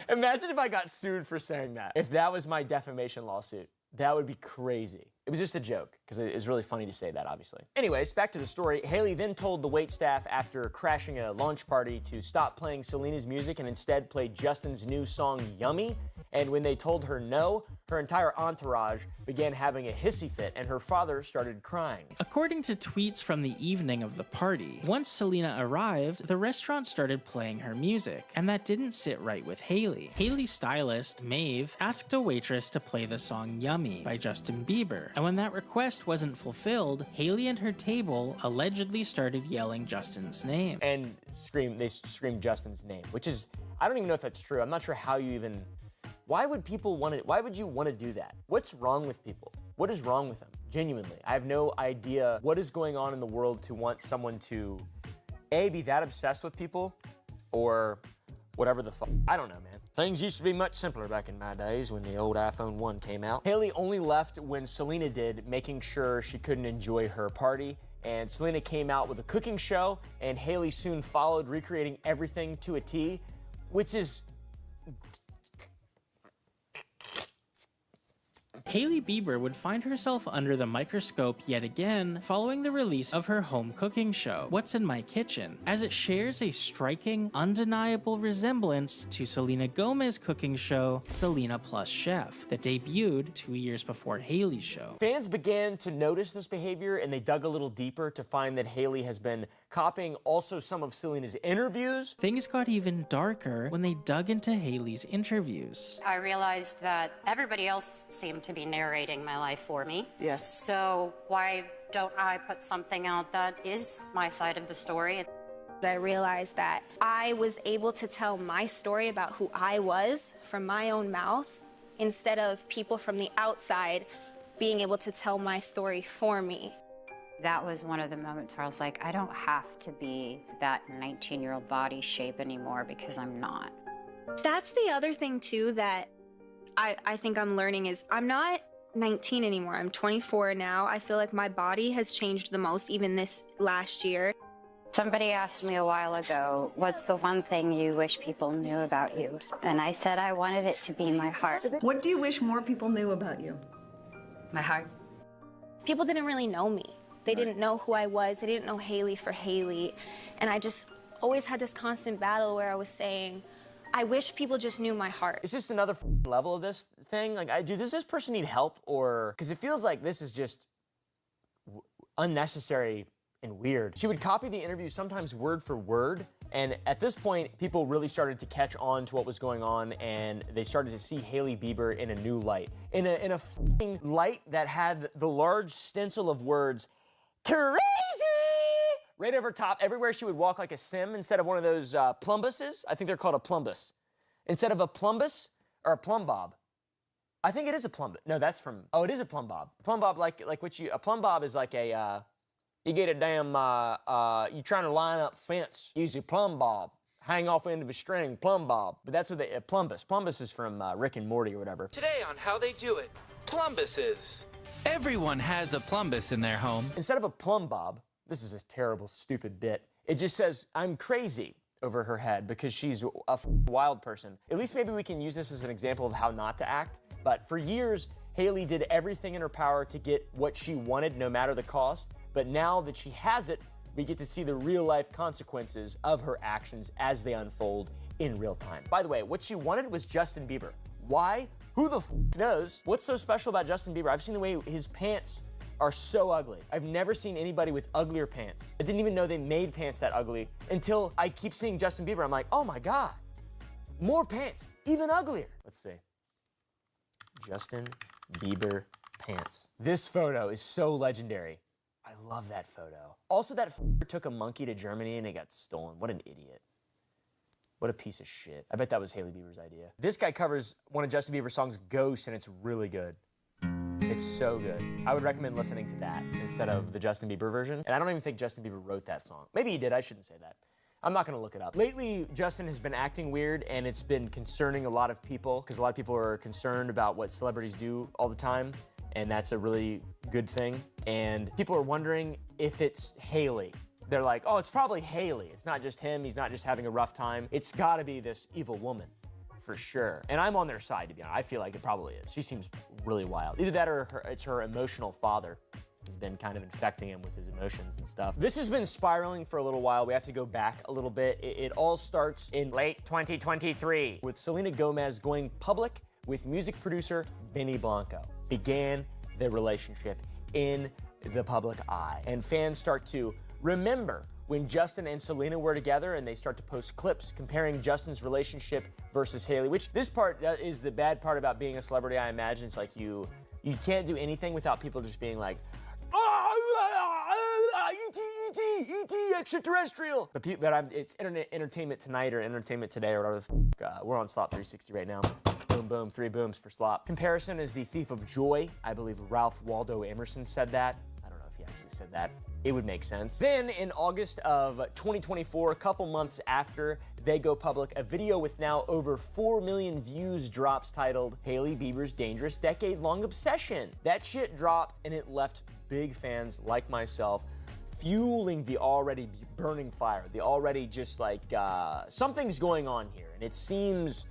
Imagine if I got sued for saying that. If that was my defamation lawsuit, that would be crazy. It was just a joke, because it was really funny to say that, obviously. Anyways, back to the story. Hailey then told the waitstaff after crashing a launch party to stop playing Selena's music and instead play Justin's new song, Yummy. And when they told her no, her entire entourage began having a hissy fit, and her father started crying. According to tweets from the evening of the party, once Selena arrived, the restaurant started playing her music, and that didn't sit right with Hailey. Hailey's stylist, Maeve, asked a waitress to play the song Yummy by Justin Bieber, and when that request wasn't fulfilled, Hailey and her table allegedly started yelling Justin's name. And they screamed Justin's name, which is, I don't even know if that's true. I'm not sure how you even, why would you want to do that? What's wrong with people? What is wrong with them? Genuinely, I have no idea what is going on in the world to want someone to, A, be that obsessed with people, or whatever the fuck. I don't know, man. Things used to be much simpler back in my days when the old iPhone 1 came out. Hailey only left when Selena did, making sure she couldn't enjoy her party. And Selena came out with a cooking show, and Hailey soon followed, recreating everything to a T, which is... Hailey Bieber would find herself under the microscope yet again following the release of her home cooking show, What's in My Kitchen, as it shares a striking, undeniable resemblance to Selena Gomez's cooking show, Selena Plus Chef, that debuted 2 years before Hailey's show. Fans began to notice this behavior, and they dug a little deeper to find that Hailey has been copying also some of Selena's interviews. Things got even darker when they dug into Hailey's interviews. I realized that everybody else seemed to be narrating my life for me. Yes. So why don't I put something out that is my side of the story? I realized that I was able to tell my story about who I was from my own mouth instead of people from the outside being able to tell my story for me. That was one of the moments where I was like, I don't have to be that 19-year-old body shape anymore because I'm not. That's the other thing too that I think I'm learning is I'm not 19 anymore. I'm 24 now. I feel like my body has changed the most even this last year. Somebody asked me a while ago, what's the one thing you wish people knew about you? And I said I wanted it to be my heart. What do you wish more people knew about you? My heart. People didn't really know me. They didn't know who I was. They didn't know Hailey for Hailey. And I just always had this constant battle where I was saying, I wish people just knew my heart. It's just another level of this thing. Like, does this person need help, or... Because it feels like this is just unnecessary and weird. She would copy the interview sometimes word for word, and at this point, people really started to catch on to what was going on, and they started to see Hailey Bieber in a new light. In a f***ing light that had the large stencil of words, crazy! Right over top, everywhere she would walk like a sim instead of one of those plumbuses. I think they're called a plumbus. Instead of a plumbus, or a plumb bob. I think it is a plumb. No, that's from, oh, it is a plumb bob. Plumb bob, like what a plumb bob is like a, you get a damn, you trying to line up fence, use your plumb bob. Hang off end of a string, plumb bob. But that's what they, plumbus. Plumbus is from Rick and Morty or whatever. Today on How They Do It, plumbuses. Everyone has a plumbus in their home. Instead of a plumb bob, this is a terrible, stupid bit. It just says, I'm crazy over her head because she's a wild person. At least maybe we can use this as an example of how not to act. But for years, Hailey did everything in her power to get what she wanted, no matter the cost. But now that she has it, we get to see the real-life consequences of her actions as they unfold in real time. By the way, what she wanted was Justin Bieber. Why? Who the f knows? What's so special about Justin Bieber? I've seen the way his pants are so ugly. I've never seen anybody with uglier pants. I didn't even know they made pants that ugly until I keep seeing Justin Bieber. I'm like, oh my God, more pants, even uglier. Let's see. Justin Bieber pants. This photo is so legendary. I love that photo. Also, that took a monkey to Germany and it got stolen. What an idiot. What a piece of shit. I bet that was Hailey Bieber's idea. This guy covers one of Justin Bieber's songs, Ghost, and it's really good. It's so good. I would recommend listening to that instead of the Justin Bieber version. And I don't even think Justin Bieber wrote that song. Maybe he did, I shouldn't say that. I'm not gonna look it up. Lately, Justin has been acting weird, and it's been concerning a lot of people, because a lot of people are concerned about what celebrities do all the time, and that's a really good thing. And people are wondering if it's Haley. They're like, oh, it's probably Haley. It's not just him, he's not just having a rough time. It's gotta be this evil woman, for sure. And I'm on their side, to be honest. I feel like it probably is. She seems really wild. Either that or it's her emotional father. He's been kind of infecting him with his emotions and stuff. This has been spiraling for a little while. We have to go back a little bit. It all starts in late 2023 with Selena Gomez going public with music producer Benny Blanco. Began their relationship in the public eye. And fans start to remember when Justin and Selena were together, and they start to post clips comparing Justin's relationship versus Haley, which this part is the bad part about being a celebrity, I imagine. It's like you can't do anything without people just being like, E.T. extraterrestrial. It's Entertainment Tonight or Entertainment Today or whatever. We're on Slop 360 right now. Boom, boom, 3 booms for Slop. Comparison is the thief of joy. I believe Ralph Waldo Emerson said that. I don't know if he actually said that. It would make sense. Then in August of 2024, a couple months after they go public, a video with now over 4 million views drops titled Hailey Bieber's Dangerous Decade-Long Obsession. That shit dropped and it left big fans like myself fueling the already burning fire, the already just like, something's going on here. And it seems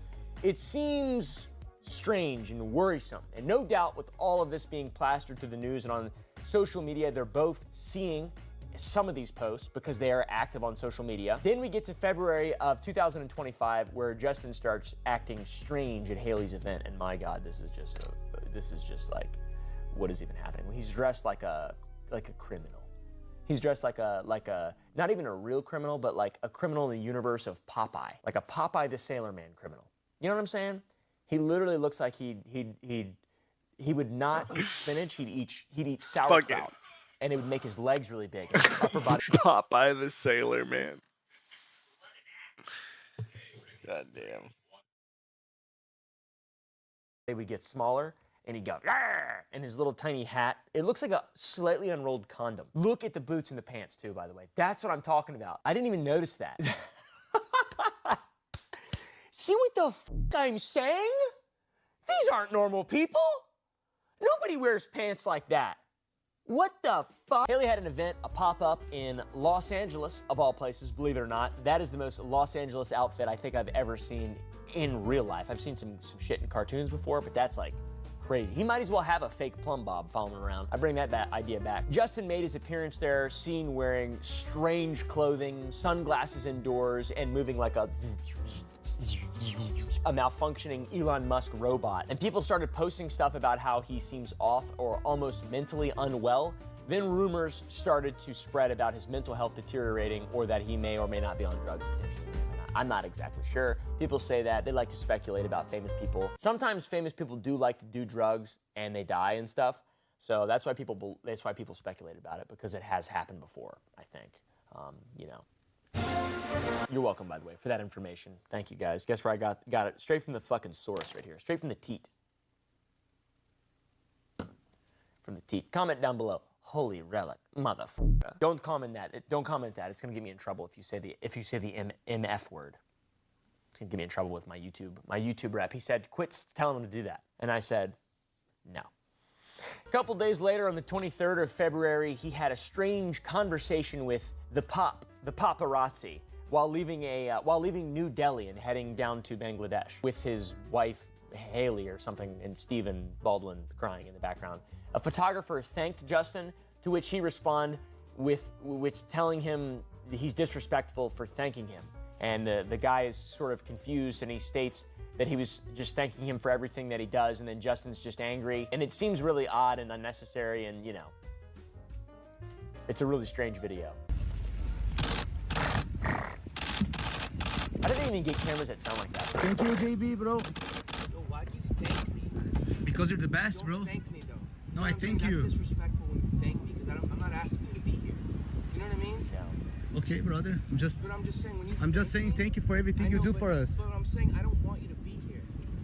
strange and worrisome. And no doubt with all of this being plastered to the news and on social media, they're both seeing some of these posts because they are active on social media. Then we get to February of 2025 where Justin starts acting strange at Hailey's event. And my God, this is just like, what is even happening? He's dressed like a criminal. He's dressed like a, not even a real criminal, but like a criminal in the universe of Popeye. Like a Popeye the Sailor Man criminal. You know what I'm saying? He literally looks like he would not eat spinach, he'd eat sauerkraut. And it would make his legs really big. And his upper body. Popeye the Sailor Man. God damn. They would get smaller, and he'd go, "Arr!" And his little tiny hat. It looks like a slightly unrolled condom. Look at the boots and the pants, too, by the way. That's what I'm talking about. I didn't even notice that. See what the f I'm saying? These aren't normal people. Nobody wears pants like that. What the fuck? Hailey had an event, a pop-up in Los Angeles, of all places, believe it or not. That is the most Los Angeles outfit I think I've ever seen in real life. I've seen some shit in cartoons before, but that's like crazy. He might as well have a fake plumb bob following around. I bring that idea back. Justin made his appearance there, seen wearing strange clothing, sunglasses indoors, and moving like a malfunctioning Elon Musk robot. And people started posting stuff about how he seems off or almost mentally unwell. Then rumors started to spread about his mental health deteriorating or that he may or may not be on drugs potentially. I'm not exactly sure. People say that. They like to speculate about famous people. Sometimes famous people do like to do drugs and they die and stuff. So that's why people speculate about it, because it has happened before, I think. You know. You're welcome, by the way, for that information. Thank you, guys. Guess where I got it? Straight from the fucking source right here. Straight from the teat. From the teat. Comment down below. Holy relic, motherfucker. Don't comment that. Don't comment that. It's gonna get me in trouble if you say the MF word. It's gonna get me in trouble with my YouTube rep. He said, quit telling him to do that. And I said, no. A couple days later, on the 23rd of February, he had a strange conversation with the paparazzi, while leaving New Delhi and heading down to Bangladesh with his wife Hailey or something, and Stephen Baldwin crying in the background. A photographer thanked Justin, to which he responded with telling him he's disrespectful for thanking him. And the guy is sort of confused, and he states that he was just thanking him for everything that he does, and then Justin's just angry. And it seems really odd and unnecessary, and you know, it's a really strange video. I didn't even get cameras that sound like that. Thank you, JB, bro. Yo, why do you thank me? Because you're the best, bro. Don't thank me, though. No, I thank you. That's disrespectful when you thank me, because I'm not asking you to be here. You know what I mean? Yeah. Okay, brother. But I'm just saying, when you I'm just saying thank you for everything you do for us. But I'm saying I don't want you to be here.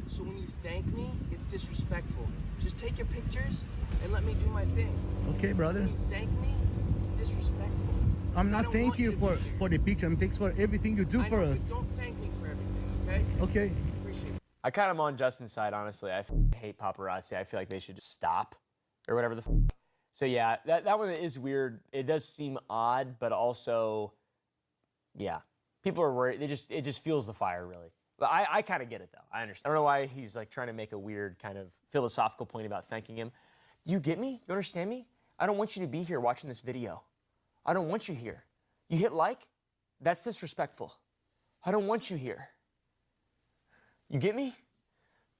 So when you thank me, it's disrespectful. Just take your pictures and let me do my thing. Okay, brother. When you thank me, it's disrespectful. I'm not thanking you for the picture. I'm thanks for everything you do for us. Don't thank me for everything, okay? Okay. Appreciate it. I kind of am on Justin's side, honestly. I hate paparazzi. I feel like they should just stop or whatever the f. So yeah, that one is weird. It does seem odd, but also, yeah, people are worried. It just fuels the fire, really. But I kind of get it, though. I understand. I don't know why he's like trying to make a weird kind of philosophical point about thanking him. You get me? You understand me? I don't want you to be here watching this video. I don't want you here. You hit like? That's disrespectful. I don't want you here. You get me?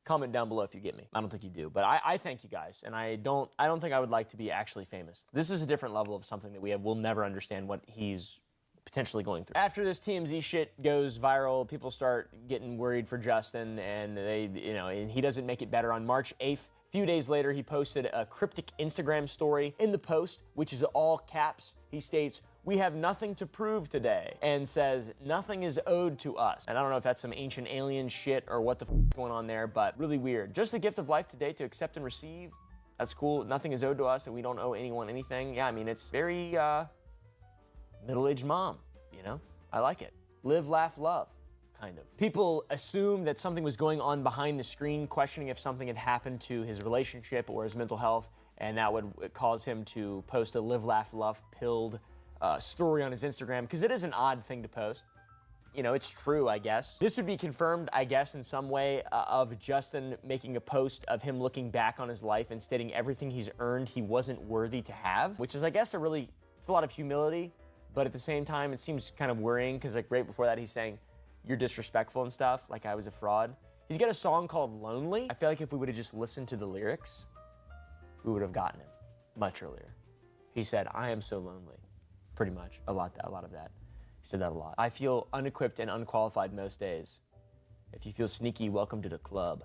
Comment down below if you get me. I don't think you do, but I thank you guys, and I don't think I would like to be actually famous. This is a different level of something that we'll never understand what he's potentially going through. After this TMZ shit goes viral, people start getting worried for Justin, and and he doesn't make it better. On March 8th, a few days later, he posted a cryptic Instagram story. In the post, which is all caps, he states, "We have nothing to prove today," and says, "Nothing is owed to us." And I don't know if that's some ancient alien shit or what the f is going on there, but really weird. Just the gift of life today to accept and receive. That's cool. Nothing is owed to us, and we don't owe anyone anything. Yeah, I mean, it's very middle-aged mom, you know? I like it. Live, laugh, love, kind of. People assume that something was going on behind the screen, questioning if something had happened to his relationship or his mental health, and that would cause him to post a live, laugh, love pilled story on his Instagram, because it is an odd thing to post. You know, it's true, I guess. This would be confirmed, I guess, in some way of Justin making a post of him looking back on his life and stating everything he's earned he wasn't worthy to have, which is, I guess, it's a lot of humility, but at the same time, it seems kind of worrying, because like right before that, he's saying, "You're disrespectful and stuff, like I was a fraud." He's got a song called Lonely. I feel like if we would have just listened to the lyrics, we would have gotten it much earlier. He said, "I am so lonely." Pretty much, a lot of that. He said that a lot. "I feel unequipped and unqualified most days. If you feel sneaky, welcome to the club.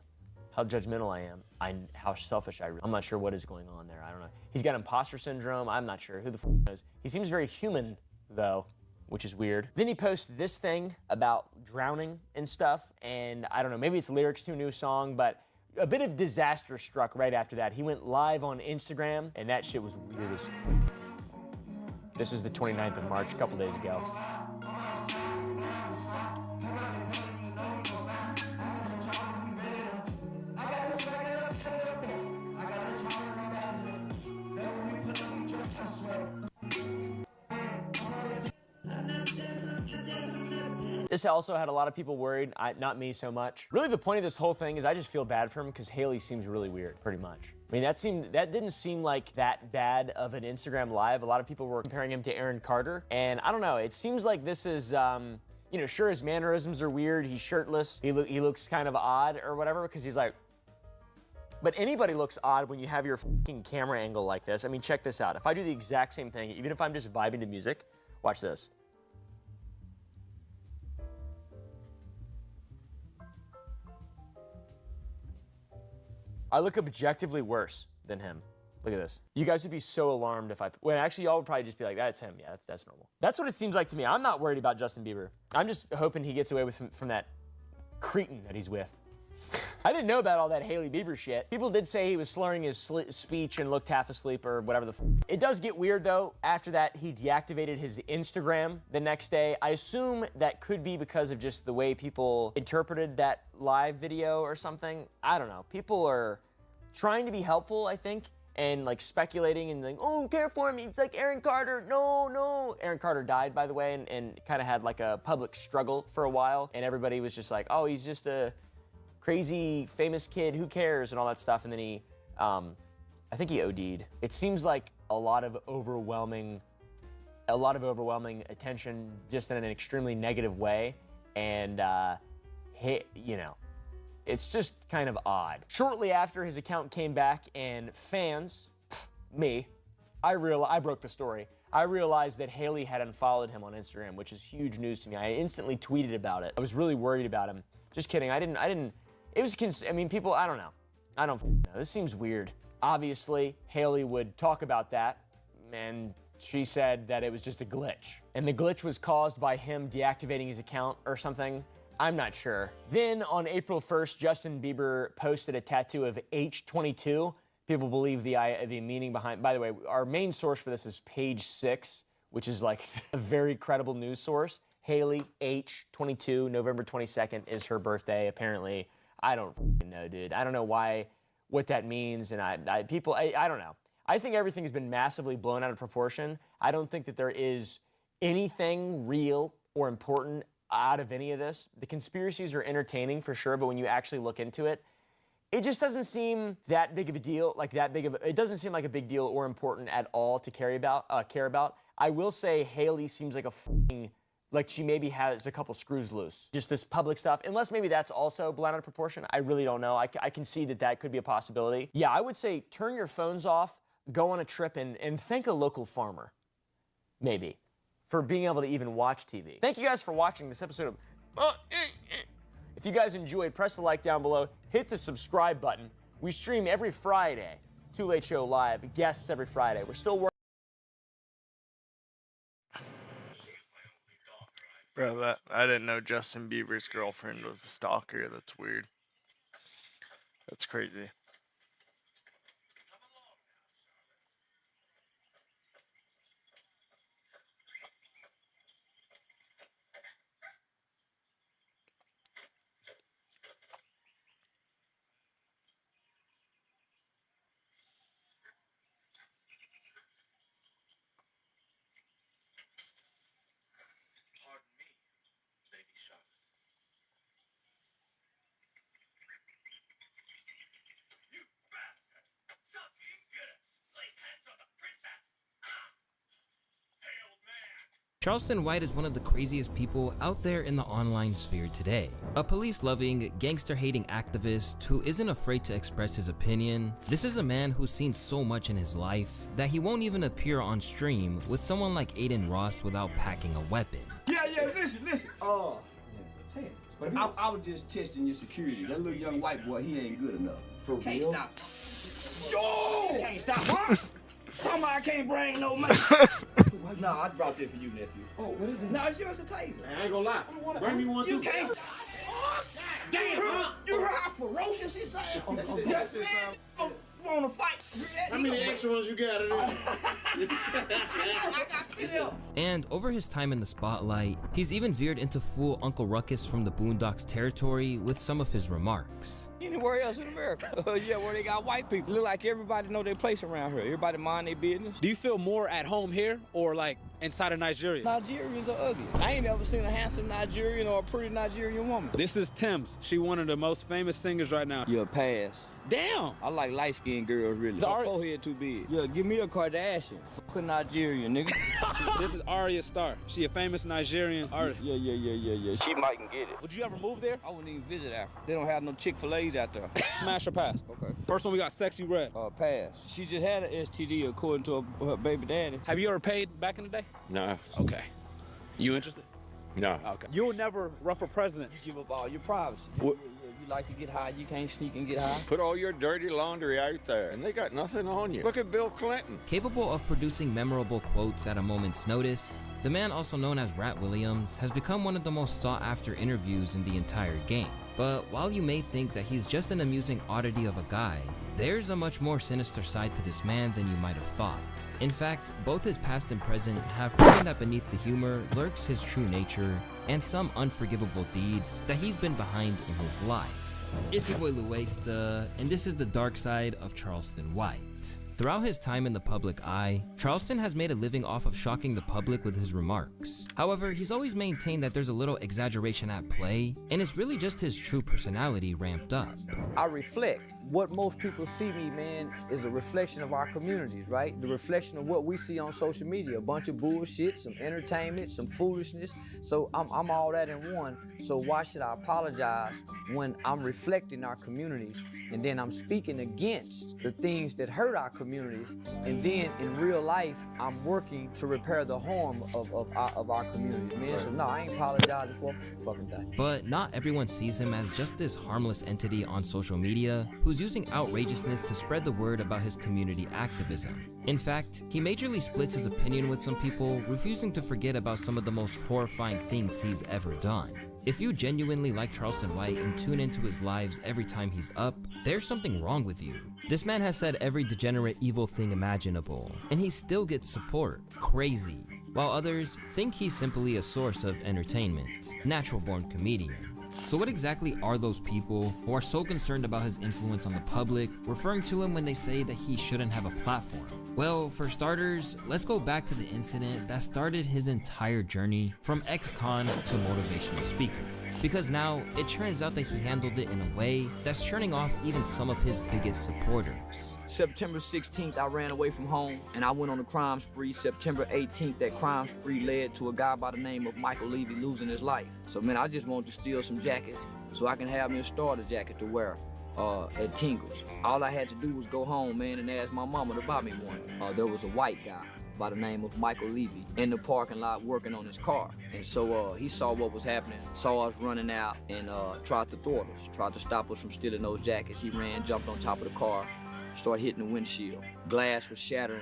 How judgmental I am. How selfish I really. I'm not sure what is going on there. I don't know. He's got imposter syndrome. I'm not sure. Who the f knows? He seems very human, though, which is weird. Then he posts this thing about drowning and stuff, and I don't know, maybe it's lyrics to a new song, but a bit of disaster struck right after that. He went live on Instagram, and that shit was weird as f. This is the 29th of March, a couple days ago. This also had a lot of people worried, not me so much. Really, the point of this whole thing is I just feel bad for him because Haley seems really weird, pretty much. I mean, that didn't seem like that bad of an Instagram live. A lot of people were comparing him to Aaron Carter, and I don't know, it seems like this is, sure, his mannerisms are weird, he's shirtless, he looks kind of odd or whatever, because he's like, but anybody looks odd when you have your fucking camera angle like this. I mean, check this out. If I do the exact same thing, even if I'm just vibing to music, watch this. I look objectively worse than him. Look at this. You guys would be so alarmed if actually y'all would probably just be like, that's him. Yeah, that's normal. That's what it seems like to me. I'm not worried about Justin Bieber. I'm just hoping he gets away from that cretin that he's with. I didn't know about all that Hailey Bieber shit. People did say he was slurring his speech and looked half asleep or whatever the f. It does get weird though. After that, he deactivated his Instagram the next day. I assume that could be because of just the way people interpreted that live video or something. I don't know. People are trying to be helpful, I think, and like speculating and like, oh, care for me. It's like Aaron Carter. No. Aaron Carter died, by the way, and kind of had like a public struggle for a while. And everybody was just like, oh, he's just a crazy famous kid, who cares, and all that stuff. And then he, I think he OD'd. It seems like a lot of overwhelming attention just in an extremely negative way. And, it's just kind of odd. Shortly after his account came back and fans, me, I broke the story. I realized that Hailey had unfollowed him on Instagram, which is huge news to me. I instantly tweeted about it. I was really worried about him. Just kidding, I didn't, people, I don't know. I don't know, this seems weird. Obviously, Hailey would talk about that, and she said that it was just a glitch. And the glitch was caused by him deactivating his account or something. I'm not sure. Then on April 1st, Justin Bieber posted a tattoo of H22. People believe the meaning behind, by the way, our main source for this is Page 6, which is like a very credible news source. Haley, H22, November 22nd is her birthday, apparently. I don't know, dude. I don't know what that means, and I don't know. I think everything has been massively blown out of proportion. I don't think that there is anything real or important out of any of this. The conspiracies are entertaining for sure, but when you actually look into it, it just doesn't seem that big of a deal, it doesn't seem like a big deal or important at all to care about. I will say Haley seems like she maybe has a couple screws loose. Just this public stuff, unless maybe that's also blown out of proportion. I really don't know. I can see that could be a possibility. Yeah, I would say turn your phones off, go on a trip, and thank a local farmer, maybe, for being able to even watch TV. Thank you guys for watching this episode of... If you guys enjoyed, press the like down below, hit the subscribe button. We stream every Friday, Too Late Show Live, guests every Friday. We're still working. Bro, I didn't know Justin Bieber's girlfriend was a stalker. That's weird. That's crazy. Charleston White is one of the craziest people out there in the online sphere today. A police-loving, gangster-hating activist who isn't afraid to express his opinion. This is a man who's seen so much in his life that he won't even appear on stream with someone like Aiden Ross without packing a weapon. Yeah, listen. I was just testing your security. That little young white boy, he ain't good enough. For real? Can't stop. Yo! Can't stop, huh? Talking about I can't bring no money. No, I brought this for you, nephew. Oh, what is it? No, it's yours, a taser. I ain't gonna lie. Bring me one too. You can't stop. Damn, you heard how ferocious he sounds? Yes, man. Want to fight? How many extra ones you got? And over his time in the spotlight, he's even veered into full Uncle Ruckus from the Boondocks territory with some of his remarks. Anywhere else in America? Yeah, where they got white people. Look like everybody know their place around here. Everybody mind their business. Do you feel more at home here or like inside of Nigeria? Nigerians are ugly. I ain't never seen a handsome Nigerian or a pretty Nigerian woman. This is Thames. She one of the most famous singers right now. You're a pass. Damn! I like light-skinned girls, really. Her forehead too big. Yeah, give me a Kardashian. Fuck a Nigerian, nigga. This is Arya Starr. She a famous Nigerian artist. Yeah. She might can get it. Would you ever move there? I wouldn't even visit Africa. They don't have no Chick-fil-A's out there. Smash or pass? Okay. First one we got Sexy Red. Pass. She just had an STD according to her baby daddy. Have you ever paid back in the day? No. Okay. You interested? No. Okay. You'll never run for president. You give up all your privacy. What? You like to get high, you can't sneak and get high. Put all your dirty laundry out there, and they got nothing on you. Look at Bill Clinton. Capable of producing memorable quotes at a moment's notice, the man, also known as Rat Williams, has become one of the most sought-after interviews in the entire game. But while you may think that he's just an amusing oddity of a guy, there's a much more sinister side to this man than you might have thought. In fact, both his past and present have proven that beneath the humor lurks his true nature and some unforgivable deeds that he's been behind in his life. It's your boy Luesta, and this is the dark side of Charleston White. Throughout his time in the public eye, Charleston has made a living off of shocking the public with his remarks. However, he's always maintained that there's a little exaggeration at play, and it's really just his true personality ramped up. I reflect. What most people see me, man, is a reflection of our communities, right? The reflection of what we see on social media. A bunch of bullshit, some entertainment, some foolishness. So I'm all that in one. So why should I apologize when I'm reflecting our communities and then I'm speaking against the things that hurt our communities, and then in real life, I'm working to repair the harm of our communities, man. So no, I ain't apologizing for a fucking thing. But not everyone sees him as just this harmless entity on social media who's using outrageousness to spread the word about his community activism. In fact, he majorly splits his opinion with some people, refusing to forget about some of the most horrifying things he's ever done. If you genuinely like Charleston White and tune into his lives every time he's up, there's something wrong with you. This man has said every degenerate evil thing imaginable, and he still gets support. Crazy. While others think he's simply a source of entertainment. Natural-born comedian. So what exactly are those people who are so concerned about his influence on the public, referring to him when they say that he shouldn't have a platform? Well, for starters, let's go back to the incident that started his entire journey from ex-con to motivational speaker. Because now, it turns out that he handled it in a way that's turning off even some of his biggest supporters. September 16th, I ran away from home and I went on a crime spree. September 18th, that crime spree led to a guy by the name of Michael Levy losing his life. So man, I just wanted to steal some jackets so I can have me a starter jacket to wear at Tingles. All I had to do was go home, man, and ask my mama to buy me one. There was a white guy by the name of Michael Levy in the parking lot working on his car. And so he saw what was happening, saw us running out, and tried to thwart us, tried to stop us from stealing those jackets. He ran, jumped on top of the car, started hitting the windshield. Glass was shattering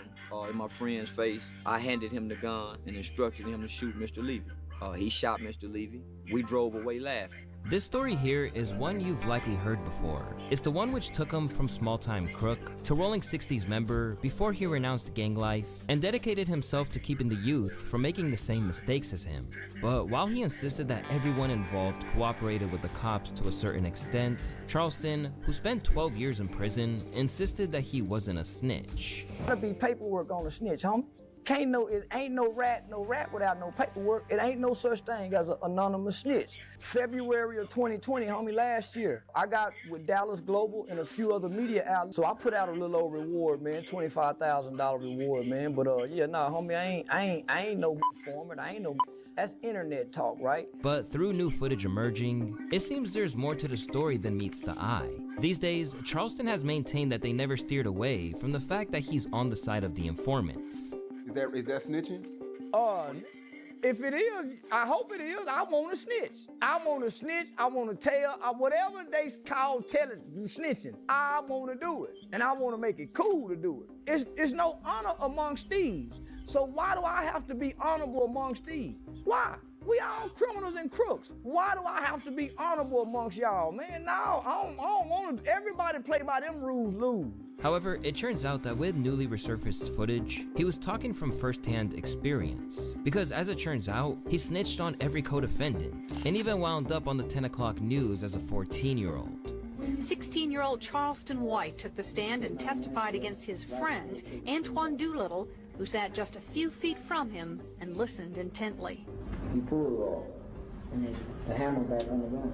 in my friend's face. I handed him the gun and instructed him to shoot Mr. Levy. He shot Mr. Levy. We drove away laughing. This story here is one you've likely heard before. It's the one which took him from small-time crook to Rolling 60s member before he renounced gang life and dedicated himself to keeping the youth from making the same mistakes as him. But while he insisted that everyone involved cooperated with the cops to a certain extent, Charleston, who spent 12 years in prison, insisted that he wasn't a snitch. There'll be paperwork on a snitch, homie. It ain't no rat without no paperwork. It ain't no such thing as an anonymous snitch. February of 2020, homie, last year, I got with Dallas Global and a few other media outlets. So I put out a little old reward, man, $25,000 reward, man. But yeah, nah, homie, I ain't no informant. I ain't no. That's internet talk, right? But through new footage emerging, it seems there's more to the story than meets the eye. These days, Charleston has maintained that they never steered away from the fact that he's on the side of the informants. Is that snitching? If it is, I hope it is. I want to snitch. I want to snitch. I want to tell. Whatever they call telling, snitching, I want to do it. And I want to make it cool to do it. It's no honor amongst thieves. So why do I have to be honorable amongst thieves? Why? We all criminals and crooks. Why do I have to be honorable amongst y'all? Man, no, I don't want to. Everybody play by them rules, lose. However, it turns out that with newly resurfaced footage, he was talking from first-hand experience. Because as it turns out, he snitched on every co-defendant, and even wound up on the 10 o'clock news as a 14-year-old. 16-year-old Charleston White took the stand and testified against his friend, Antoine Doolittle, who sat just a few feet from him and listened intently. He pulled it off, and then the hammer back on the gun.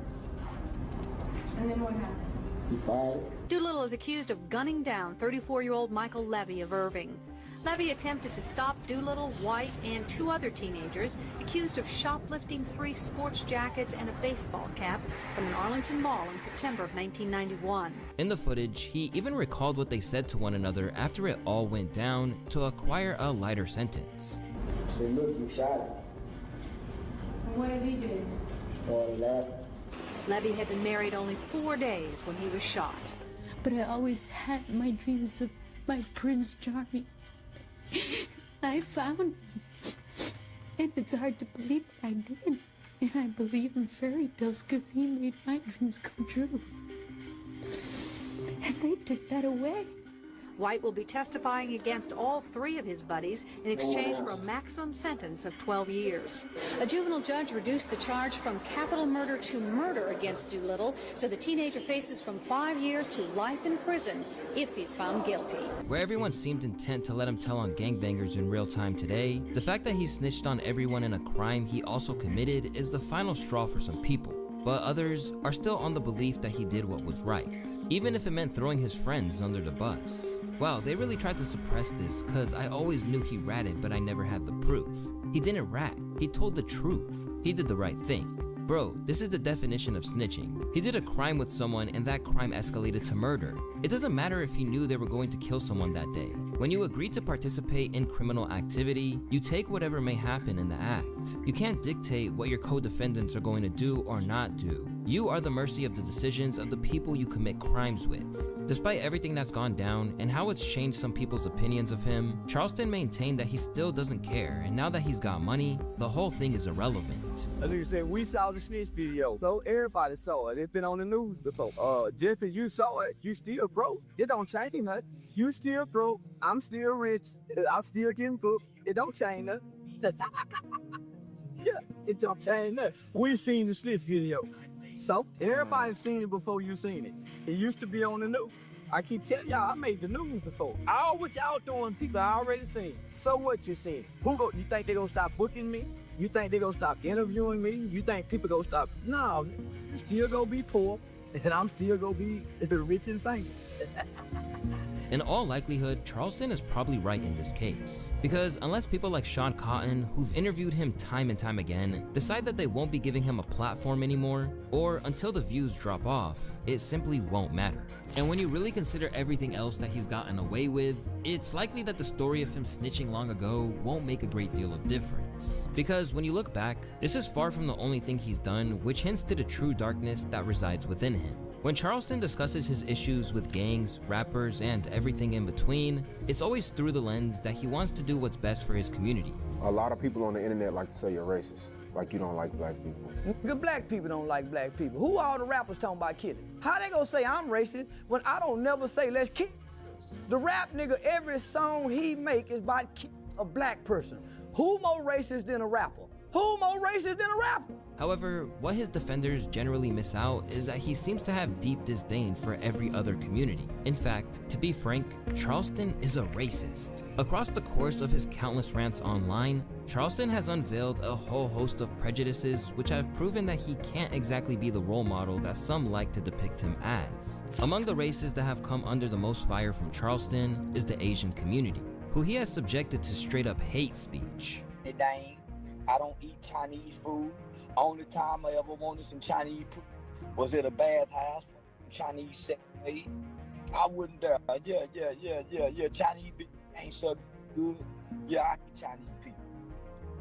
And then what happened? He fired. Doolittle is accused of gunning down 34-year-old Michael Levy of Irving. Levy attempted to stop Doolittle, White, and two other teenagers accused of shoplifting 3 sports jackets and a baseball cap from an Arlington mall in September of 1991. In the footage, he even recalled what they said to one another after it all went down to acquire a lighter sentence. He said, look, you shot him. What did he do? Started laughing. Levy had been married only 4 days when he was shot. But I always had my dreams of my Prince Charming. I found him. And it's hard to believe that I did. And I believe in fairy tales because he made my dreams come true. And they took that away. White will be testifying against all 3 of his buddies in exchange for a maximum sentence of 12 years. A juvenile judge reduced the charge from capital murder to murder against Doolittle, so the teenager faces from 5 years to life in prison if he's found guilty. Where everyone seemed intent to let him tell on gangbangers in real time today, the fact that he snitched on everyone in a crime he also committed is the final straw for some people. But others are still on the belief that he did what was right, even if it meant throwing his friends under the bus. Wow, they really tried to suppress this, cause I always knew he ratted, but I never had the proof. He didn't rat, he told the truth. He did the right thing. Bro, this is the definition of snitching. He did a crime with someone and that crime escalated to murder. It doesn't matter if he knew they were going to kill someone that day. When you agree to participate in criminal activity, you take whatever may happen in the act. You can't dictate what your co-defendants are going to do or not do. You are the mercy of the decisions of the people you commit crimes with. Despite everything that's gone down and how it's changed some people's opinions of him, Charleston maintained that he still doesn't care, and now that he's got money, the whole thing is irrelevant. Like you said, we saw the snitch video, so everybody saw it. It's been on the news before. Just as you saw it, you still broke. It don't change nothing. You still broke. I'm still rich. I'm still getting booked. It don't change nothing. Yeah, it don't change nothing. We seen the snitch video. So, everybody's seen it before you seen it. It used to be on the news. I keep telling y'all, I made the news before. All what y'all doing, people I already seen. So what you seen? You think they gonna stop booking me? You think they gonna stop interviewing me? You think people gonna stop? No, you still gonna be poor, and I'm still gonna be rich and famous. In all likelihood, Charleston is probably right in this case. Because unless people like Sean Cotton, who've interviewed him time and time again, decide that they won't be giving him a platform anymore, or until the views drop off, it simply won't matter. And when you really consider everything else that he's gotten away with, it's likely that the story of him snitching long ago won't make a great deal of difference. Because when you look back, this is far from the only thing he's done, which hints to the true darkness that resides within him. When Charleston discusses his issues with gangs, rappers, and everything in between, it's always through the lens that he wants to do what's best for his community. A lot of people on the internet like to say you're racist, like you don't like black people. The black people don't like black people. Who all the rappers talking about killing? How they gonna say I'm racist when I don't never say let's kill? The rap nigga, every song he make is about a black person. Who more racist than a rapper? Who more racist than a rapper? However, what his defenders generally miss out is that he seems to have deep disdain for every other community. In fact, to be frank, Charleston is a racist. Across the course of his countless rants online, Charleston has unveiled a whole host of prejudices which have proven that he can't exactly be the role model that some like to depict him as. Among the races that have come under the most fire from Charleston is the Asian community, who he has subjected to straight up hate speech. I don't eat Chinese food. Only time I ever wanted some Chinese food was at a bathhouse from Chinese sex aid. I wouldn't dare. Yeah. Chinese people ain't so good. Yeah, I eat Chinese people.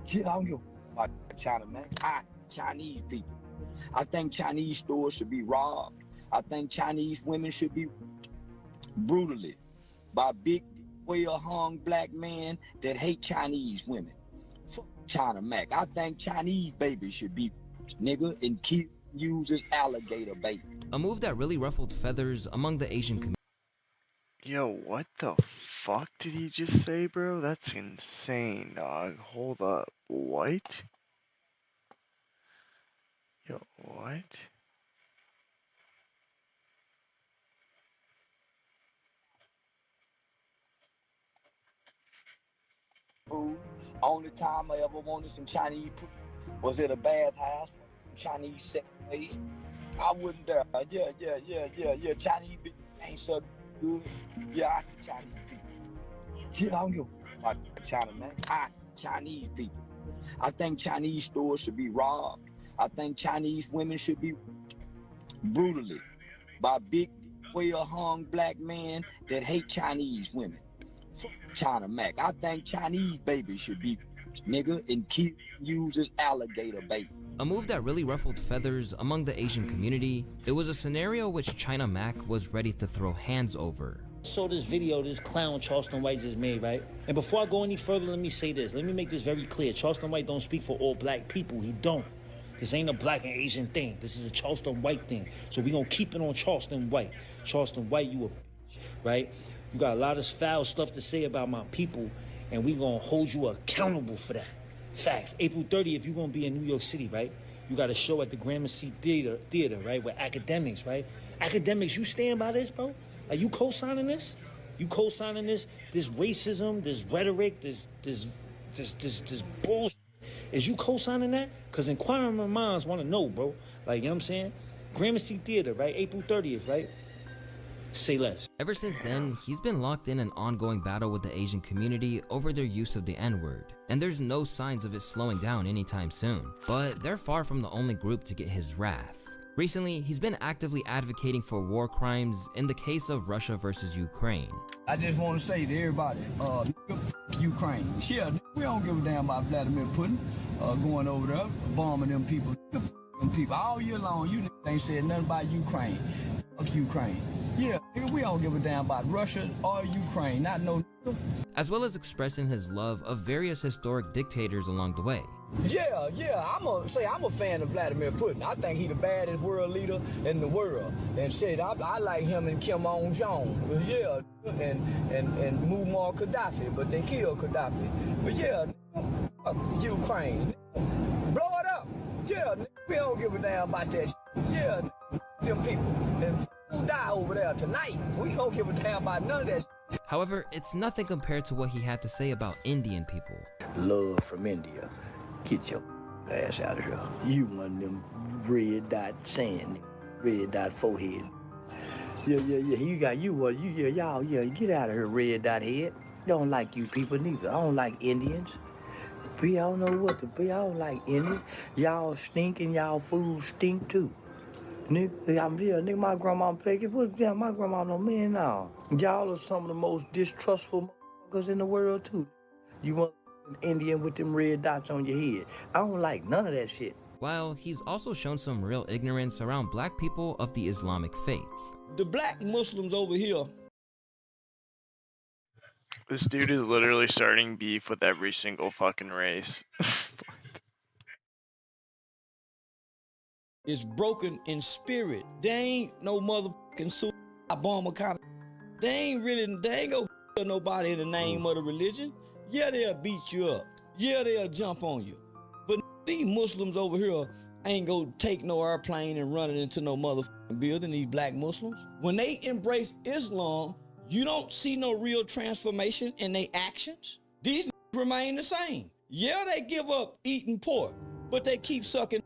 Yeah, I don't give a fuck about China, man. I eat Chinese people. I think Chinese stores should be robbed. I think Chinese women should be brutally by big, well-hung black men that hate Chinese women. Fuck China Mac. I think Chinese babies should be nigga and keep used as alligator bait. A move that really ruffled feathers among the Asian community. Yo, what the fuck did he just say, bro? That's insane, dog. Hold up. What? Yo, what? Food. Only time I ever wanted some Chinese food was at a bathhouse from Chinese sex aid. I wouldn't dare. Yeah. Chinese people ain't so good. Yeah, I eat Chinese people. Yeah, I don't give a fuck about China, man. I eat Chinese people. I think Chinese stores should be robbed. I think Chinese women should be brutally by big, well-hung black men that hate Chinese women. Fuck China Mac. I think Chinese babies should be nigga and keep used as alligator bait. A move that really ruffled feathers among the Asian community. It was a scenario which China Mac was ready to throw hands over. So this video this clown Charleston White just made, right? And before I go any further, let me say this. Let me make this very clear. Charleston White don't speak for all black people. He don't. This ain't a black and Asian thing. This is a Charleston White thing. So we gonna keep it on Charleston White. Charleston White, you a bitch, right? You got a lot of foul stuff to say about my people, and we gonna hold you accountable for that. Facts. April 30th, you're gonna be in New York City, right? You got a show at the Gramercy Theater, right? With academics, right? Academics, you stand by this, bro? Like, you co-signing this? You co-signing this racism, this rhetoric, this bullshit? Is you co-signing that? Because inquiring minds want to know, bro. Like, you know what I'm saying? Gramercy Theater, right? April 30th, right? Say less. Ever since then, he's been locked in an ongoing battle with the Asian community over their use of the N-word, and there's no signs of it slowing down anytime soon. But they're far from the only group to get his wrath. Recently, he's been actively advocating for war crimes in the case of Russia versus Ukraine. I just want to say to everybody, Ukraine. Yeah, we don't give a damn about Vladimir Putin going over there, bombing them people. Them people all year long, you ain't said nothing about Ukraine. Fuck Ukraine. Yeah, we don't give a damn about Russia or Ukraine, not no. As well as expressing his love of various historic dictators along the way. Yeah, I'm a fan of Vladimir Putin. I think he the baddest world leader in the world. And shit, I like him and Kim Jong. Yeah, and Muammar Gaddafi, but they killed Gaddafi. But yeah, Ukraine, blow it up. Yeah, we don't give a damn about that shit. Yeah, them people and who die over there tonight. We don't give a damn about none of that shit. However, it's nothing compared to what he had to say about Indian people. Love from India. Get your ass out of here. You one of them red dot sand, red dot forehead. Yeah, you got y'all, get out of here, red dot head. Don't like you people neither. I don't like Indians. We don't know what to be. I don't like Indians. Y'all stink and y'all fools stink too. Nigga, my grandma played. My grandma no man now. Y'all are some of the most distrustful motherfuckers in the world too. You want an Indian with them red dots on your head. I don't like none of that shit. While he's also shown some real ignorance around black people of the Islamic faith. The black Muslims over here. This dude is literally starting beef with every single fucking race. It's broken in spirit. They ain't no motherfucking suicide bomber kind of. They ain't gonna kill nobody in the name of the religion. Yeah, they'll beat you up. Yeah, they'll jump on you. But these Muslims over here ain't gonna take no airplane and run it into no motherfucking building, these black Muslims. When they embrace Islam, you don't see no real transformation in their actions. These remain the same. Yeah, they give up eating pork, but they keep sucking.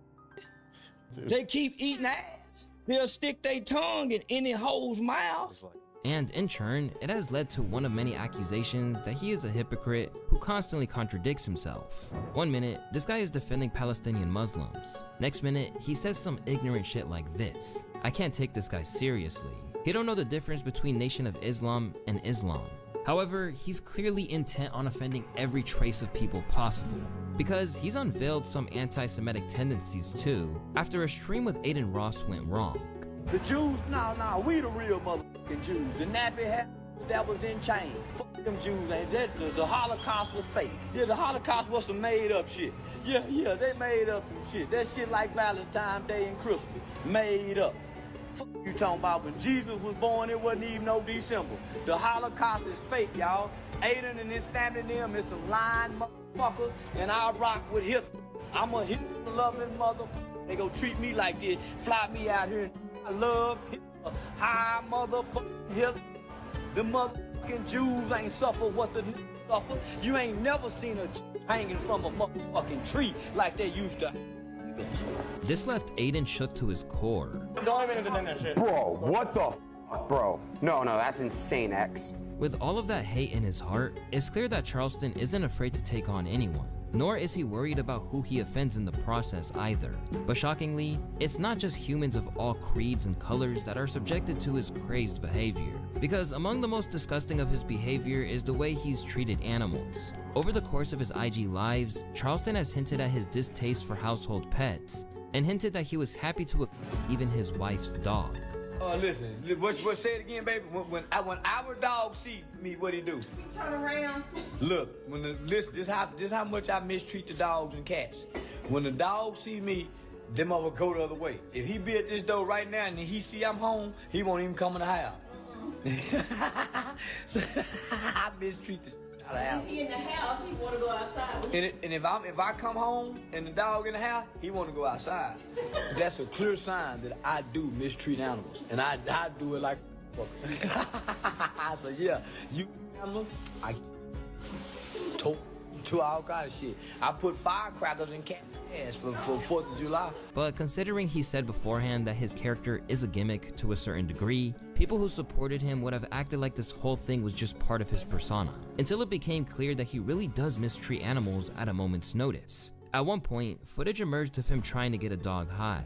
Dude. They keep eating ass. They'll stick their tongue in any hole's mouth. And in turn, it has led to one of many accusations that he is a hypocrite who constantly contradicts himself. One minute, this guy is defending Palestinian Muslims. Next minute, he says some ignorant shit like this. I can't take this guy seriously. He don't know the difference between Nation of Islam and Islam. However, he's clearly intent on offending every trace of people possible, because he's unveiled some anti-Semitic tendencies too, after a stream with Aiden Ross went wrong. The Jews, nah, we the real motherfucking Jews. The nappy hat that was in chain. Fuck them Jews, ain't that? The Holocaust was fake. Yeah, the Holocaust was some made up shit. Yeah, they made up some shit. That shit like Valentine's Day and Christmas. Made up. Fuck you talking about when Jesus was born, it wasn't even no December. The Holocaust is fake, y'all. Aiden and his family them is some lying motherfuckers, and I rock with Hitler. I'm a Hitler-loving motherfucker. They go treat me like this, fly me out here and I love Hitler. Hi, motherfucking Hitler. The motherfucking Jews ain't suffer what the niggas suffer. You ain't never seen a Jew hanging from a motherfucking tree like they used to. This left Aiden shook to his core. Don't even entertain that shit. Bro, what the f? Bro, no, that's insane, X. With all of that hate in his heart, it's clear that Charleston isn't afraid to take on anyone. Nor is he worried about who he offends in the process either. But shockingly, it's not just humans of all creeds and colors that are subjected to his crazed behavior. Because among the most disgusting of his behavior is the way he's treated animals. Over the course of his IG lives, Charleston has hinted at his distaste for household pets, and hinted that he was happy to abuse even his wife's dog. Listen, what say it again, baby? When our dog see me, what he do? Turn around. Look, this how much I mistreat the dogs and cats. When the dog see me, them over go the other way. If he be at this door right now and he see I'm home, he won't even come in the house. So, I mistreat the out of the house. If he in the house, he want to go outside. And if I come home and the dog in the house, he want to go outside. That's a clear sign that I do mistreat animals, and I do it like so yeah, you animals, I to all kind of shit. I put firecrackers in cat ass for 4th of July. But considering he said beforehand that his character is a gimmick to a certain degree, people who supported him would have acted like this whole thing was just part of his persona, until it became clear that he really does mistreat animals at a moment's notice. At one point, footage emerged of him trying to get a dog high.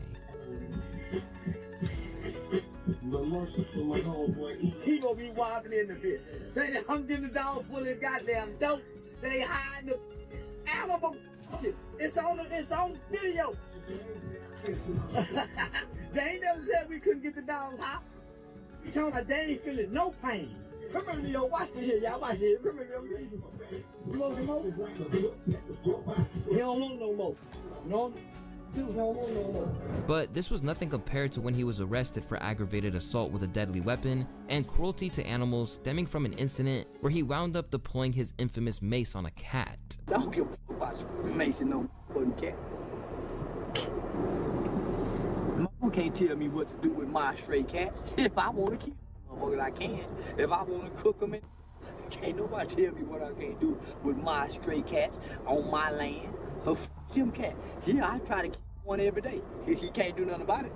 He gonna be wobbling in the bit. Say that I'm getting the dog full of goddamn dope. They hiding the animal shit. It's on video. They ain't never said we couldn't get the dogs hot. You talking about they ain't feeling no pain. Come here, Leo, watch this here, y'all. Watch this. Come here, Leo. You want some more? He don't want no more. No. But this was nothing compared to when he was arrested for aggravated assault with a deadly weapon and cruelty to animals stemming from an incident where he wound up deploying his infamous mace on a cat. I don't give a fuck about you macing no fucking cat. Mom can't tell me what to do with my stray cats. If I want to keep them, motherfucker, I can. If I want to cook them, can't nobody tell me what I can't do with my stray cats on my land. Them cat. Yeah, I try to keep one every day. He can't do nothing about it.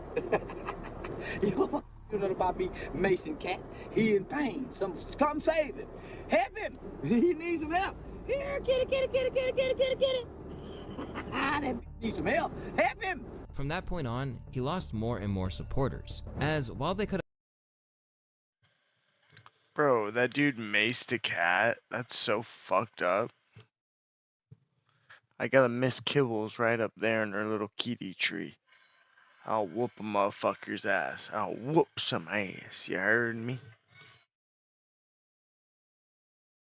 He don't do nothing about me macing cat. He in pain. Come save him. Help him. He needs some help. Here, kitty. That bitch needs some help. Help him. From that point on, he lost more and more supporters, as while they could. Bro, that dude maced a cat. That's so fucked up. I got a Miss Kibbles right up there in her little kitty tree. I'll whoop a motherfucker's ass. I'll whoop some ass. You heard me?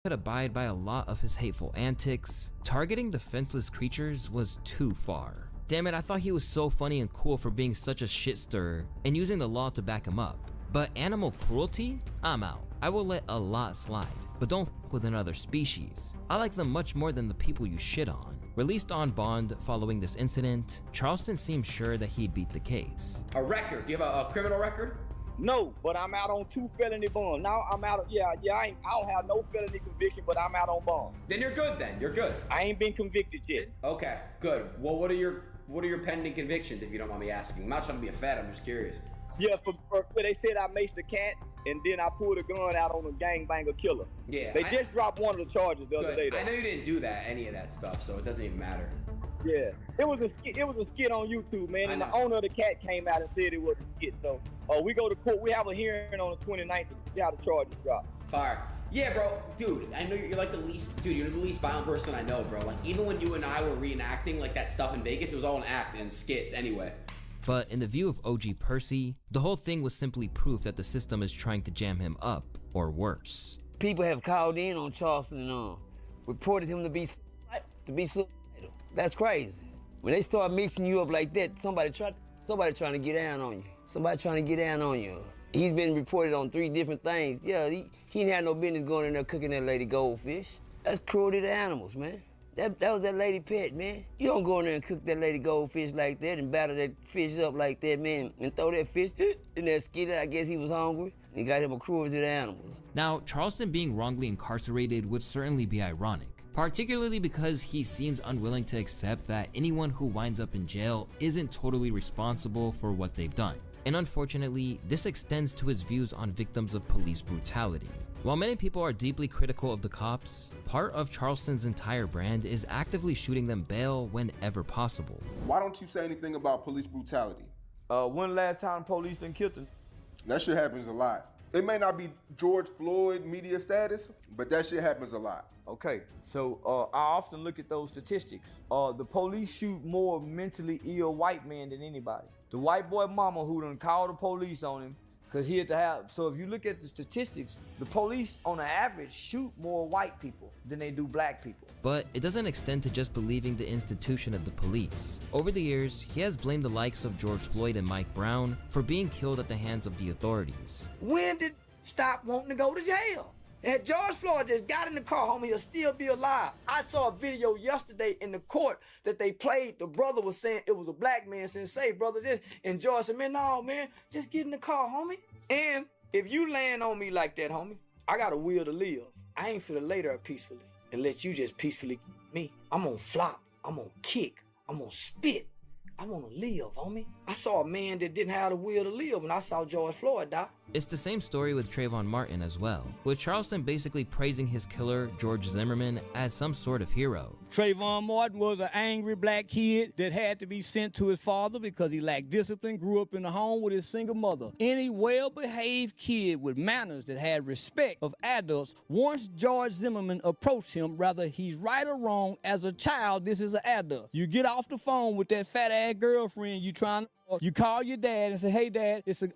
Could abide by a lot of his hateful antics, targeting defenseless creatures was too far. Damn it, I thought he was so funny and cool for being such a shit stirrer and using the law to back him up. But animal cruelty? I'm out. I will let a lot slide, but don't fuck with another species. I like them much more than the people you shit on. Released on bond following this incident, Charleston seemed sure that he'd beat the case. A record? Do you have a criminal record? No, but I'm out on 2 felony bonds. Now I'm out of, I don't have no felony conviction, but I'm out on bond. Then you're good then, you're good. I ain't been convicted yet. Okay, good. Well, what are your pending convictions, if you don't mind me asking? I'm not trying to be a fat, I'm just curious. Yeah, for they said I maced a cat, and then I pulled a gun out on a gangbanger killer. Yeah. They just dropped one of the charges the other day, though. I know you didn't do any of that stuff, so it doesn't even matter. Yeah, it was a skit on YouTube, man, and the owner of the cat came out and said it was a skit. So, we go to court. We have a hearing on the 29th to see how the charges drop. Fire. Yeah, bro, dude, I know you're like you're the least violent person I know, bro. Like, even when you and I were reenacting like that stuff in Vegas, it was all an act and skits anyway. But in the view of OG Percy, the whole thing was simply proof that the system is trying to jam him up, or worse. People have called in on Charleston and reported him to be suicidal. That's crazy. When they start mixing you up like that, somebody trying to get down on you. Somebody trying to get down on you. He's been reported on 3 different things. Yeah, he ain't had no business going in there cooking that lady goldfish. That's cruelty to animals, man. That was that lady pet, man. You don't go in there and cook that lady goldfish like that and batter that fish up like that, man, and throw that fish in that skillet. I guess he was hungry. He got him a cruelty to animals. Now, Charleston being wrongly incarcerated would certainly be ironic, particularly because he seems unwilling to accept that anyone who winds up in jail isn't totally responsible for what they've done. And unfortunately, this extends to his views on victims of police brutality. While many people are deeply critical of the cops, part of Charleston's entire brand is actively shooting them bail whenever possible. Why don't you say anything about police brutality? When last time police done killed him? That shit happens a lot. It may not be George Floyd media status, but that shit happens a lot. Okay, so I often look at those statistics. The police shoot more mentally ill white men than anybody. The white boy mama who done called the police on him because he had to have, so if you look at the statistics, the police on the average shoot more white people than they do black people. But it doesn't extend to just believing the institution of the police. Over the years, he has blamed the likes of George Floyd and Mike Brown for being killed at the hands of the authorities. When did stop wanting to go to jail? And George Floyd just got in the car, homie, he'll still be alive. I saw a video yesterday in the court that they played. The brother was saying it was a black man saying, say, brother, this. And George said, man, no, man, just get in the car, homie. And if you land on me like that, homie, I got a will to live. I ain't finna lay there peacefully and let you just peacefully me. I'm gonna flop. I'm gonna kick. I'm gonna spit. I want to live, homie. I saw a man that didn't have the will to live when I saw George Floyd die. It's the same story with Trayvon Martin as well, with Charleston basically praising his killer, George Zimmerman, as some sort of hero. Trayvon Martin was an angry black kid that had to be sent to his father because he lacked discipline, grew up in a home with his single mother. Any well-behaved kid with manners that had respect of adults, once George Zimmerman approached him, whether he's right or wrong, as a child, this is an adult. You get off the phone with that fat-ass girlfriend you call your dad and say, hey dad, it's an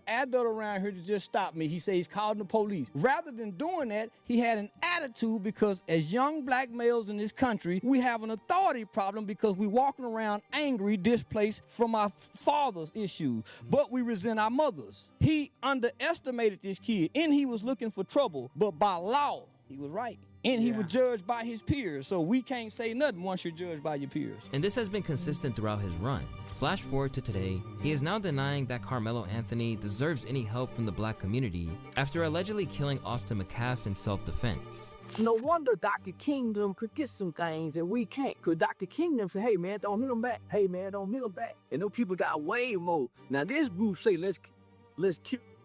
adult around here that just stopped me. He says he's calling the police. Rather than doing that, he had an attitude because as young black males in this country, we have an authority problem because we walking around angry, displaced from our father's issues, but we resent our mothers. He underestimated this kid and he was looking for trouble, but by law, he was right. And he was judged by his peers, so we can't say nothing once you're judged by your peers. And this has been consistent throughout his run. Flash forward to today, he is now denying that Carmelo Anthony deserves any help from the black community after allegedly killing Austin McCaff in self-defense. No wonder Dr. Kingdom could get some things that we can't. Because Dr. Kingdom said, hey man, don't hit him back. Hey man, don't hit him back. And those people got way more. Now this group say, let's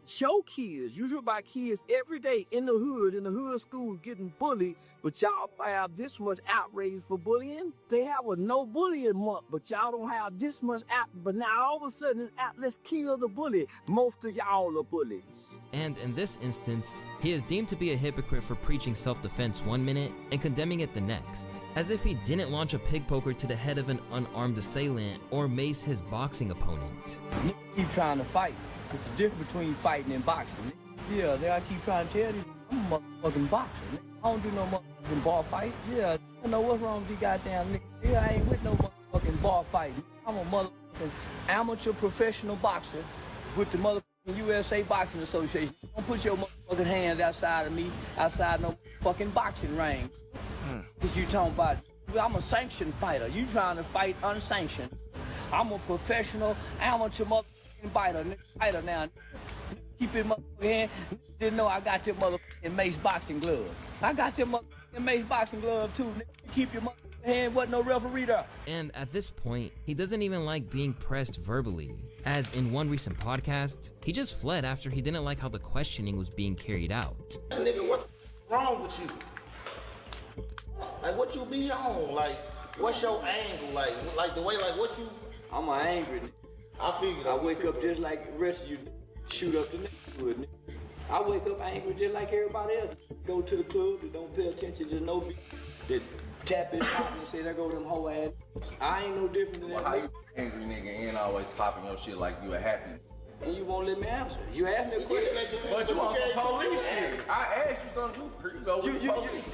show kids, you hear about kids every day in the hood school getting bullied, but y'all have this much outrage for bullying. They have a no bullying month, but y'all don't have this much but now all of a sudden it's let's kill the bully. Most of y'all are bullies. And in this instance, he is deemed to be a hypocrite for preaching self-defense one minute and condemning it the next, as if he didn't launch a pig poker to the head of an unarmed assailant or mace his boxing opponent. You keep trying to fight. It's a difference between fighting and boxing. Yeah, I keep trying to tell you, I'm a motherfucking boxer. I don't do no motherfucking bar fights. Yeah, I know what's wrong with you goddamn nigga. Yeah, I ain't with no motherfucking bar fighting. I'm a motherfucking amateur professional boxer with the motherfucking USA Boxing Association. Don't put your motherfucking hands outside of me, outside no fucking boxing ring. Cause you talking about, I'm a sanctioned fighter. You trying to fight unsanctioned. I'm a professional amateur motherfucking fighter now. Keep it motherfucking hand. Didn't know I got your motherfucking Mace boxing glove. I got your motherfucking Mace boxing glove too. Keep your motherfucking hand. Wasn't no referee there. And at this point, he doesn't even like being pressed verbally. As in one recent podcast, he just fled after he didn't like how the questioning was being carried out. Nigga, what's wrong with you? Like, what you be on? Like, what's your angle? Like the way, like, what you... I'm an angry nigga. I figured. I wake up just like the rest of you shoot up the neighborhood. I wake up angry just like everybody else. Go to the club that don't pay attention to no bitch that tap his pocket and say, there go them hoe ass. I ain't no different than that. How you angry nigga and always popping your shit like you a happy? And you won't let me answer. You asked me a question. But you on some police shit. I asked you something. You go with the police.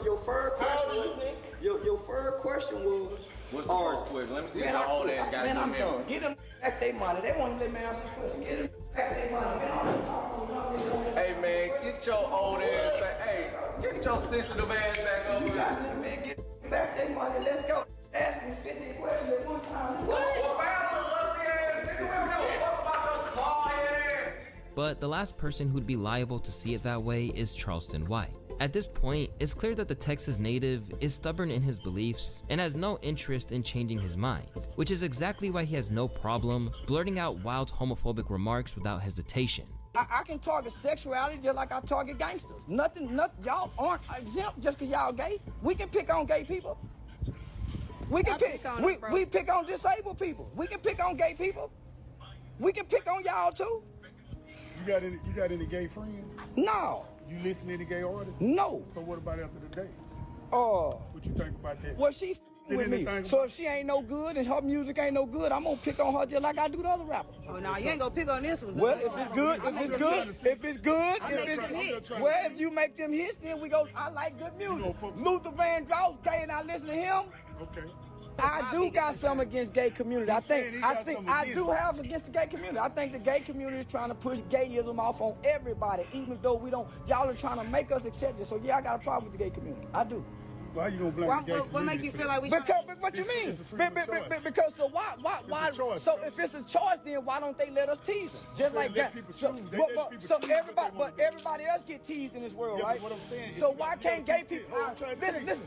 Your first question. Your first question was. What's the first question? Let me see if my old ass got I'm done. Get them back their money. They won't let me answer the question. Get them back their money. Hey man, get your old ass back. Hey, get your sensitive ass back over here. Man, get back their money. Let's go. Ask me 50 questions at one time. But the last person who'd be liable to see it that way is Charleston White. At this point, it's clear that the Texas native is stubborn in his beliefs and has no interest in changing his mind, which is exactly why he has no problem blurting out wild homophobic remarks without hesitation. I can target sexuality just like I target gangsters. Nothing, y'all aren't exempt just because y'all gay. We can pick on gay people. We can we pick on disabled people. We can pick on gay people. We can pick on y'all too. You got any gay friends? No. You listen to any gay artists? No. So what about after the day? What you think about that? Well, she with me. So if she ain't no good and her music ain't no good, I'm gonna pick on her just like I do the other rappers. Oh no, you ain't gonna pick on this one. Well, if it's good, if you make them hits, then we go. I like good music. Luther Vandross gay, and I listen to him. Okay. I do got something against gay community. I think I do have against the gay community. I think the gay community is trying to push gayism off on everybody, even though we don't. Y'all are trying to make us accept it. So yeah, I got a problem with the gay community. I do. Why you gonna blame the gay community? What make you feel like we? Because what you mean? Because so why? So if it's a choice, then why don't they let us tease them? Just like that. So everybody else get teased in this world, right? What I'm saying. So why can't gay people?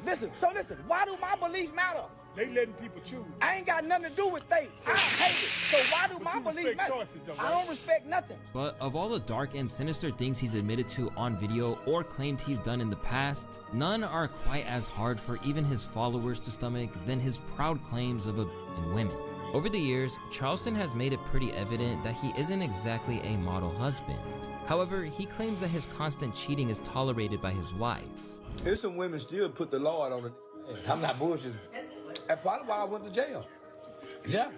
Listen. So listen. Why do my beliefs matter? They letting people choose. I ain't got nothing to do with they. I hate it. So why do my belief respect matter? choices, though, I right? don't respect nothing. But of all the dark and sinister things he's admitted to on video or claimed he's done in the past, none are quite as hard for even his followers to stomach than his proud claims of abusing women. Over the years, Charleston has made it pretty evident that he isn't exactly a model husband. However, he claims that his constant cheating is tolerated by his wife. There's some women still put the Lord on the. I'm not bullshitting. That's probably why I went to jail. Yeah.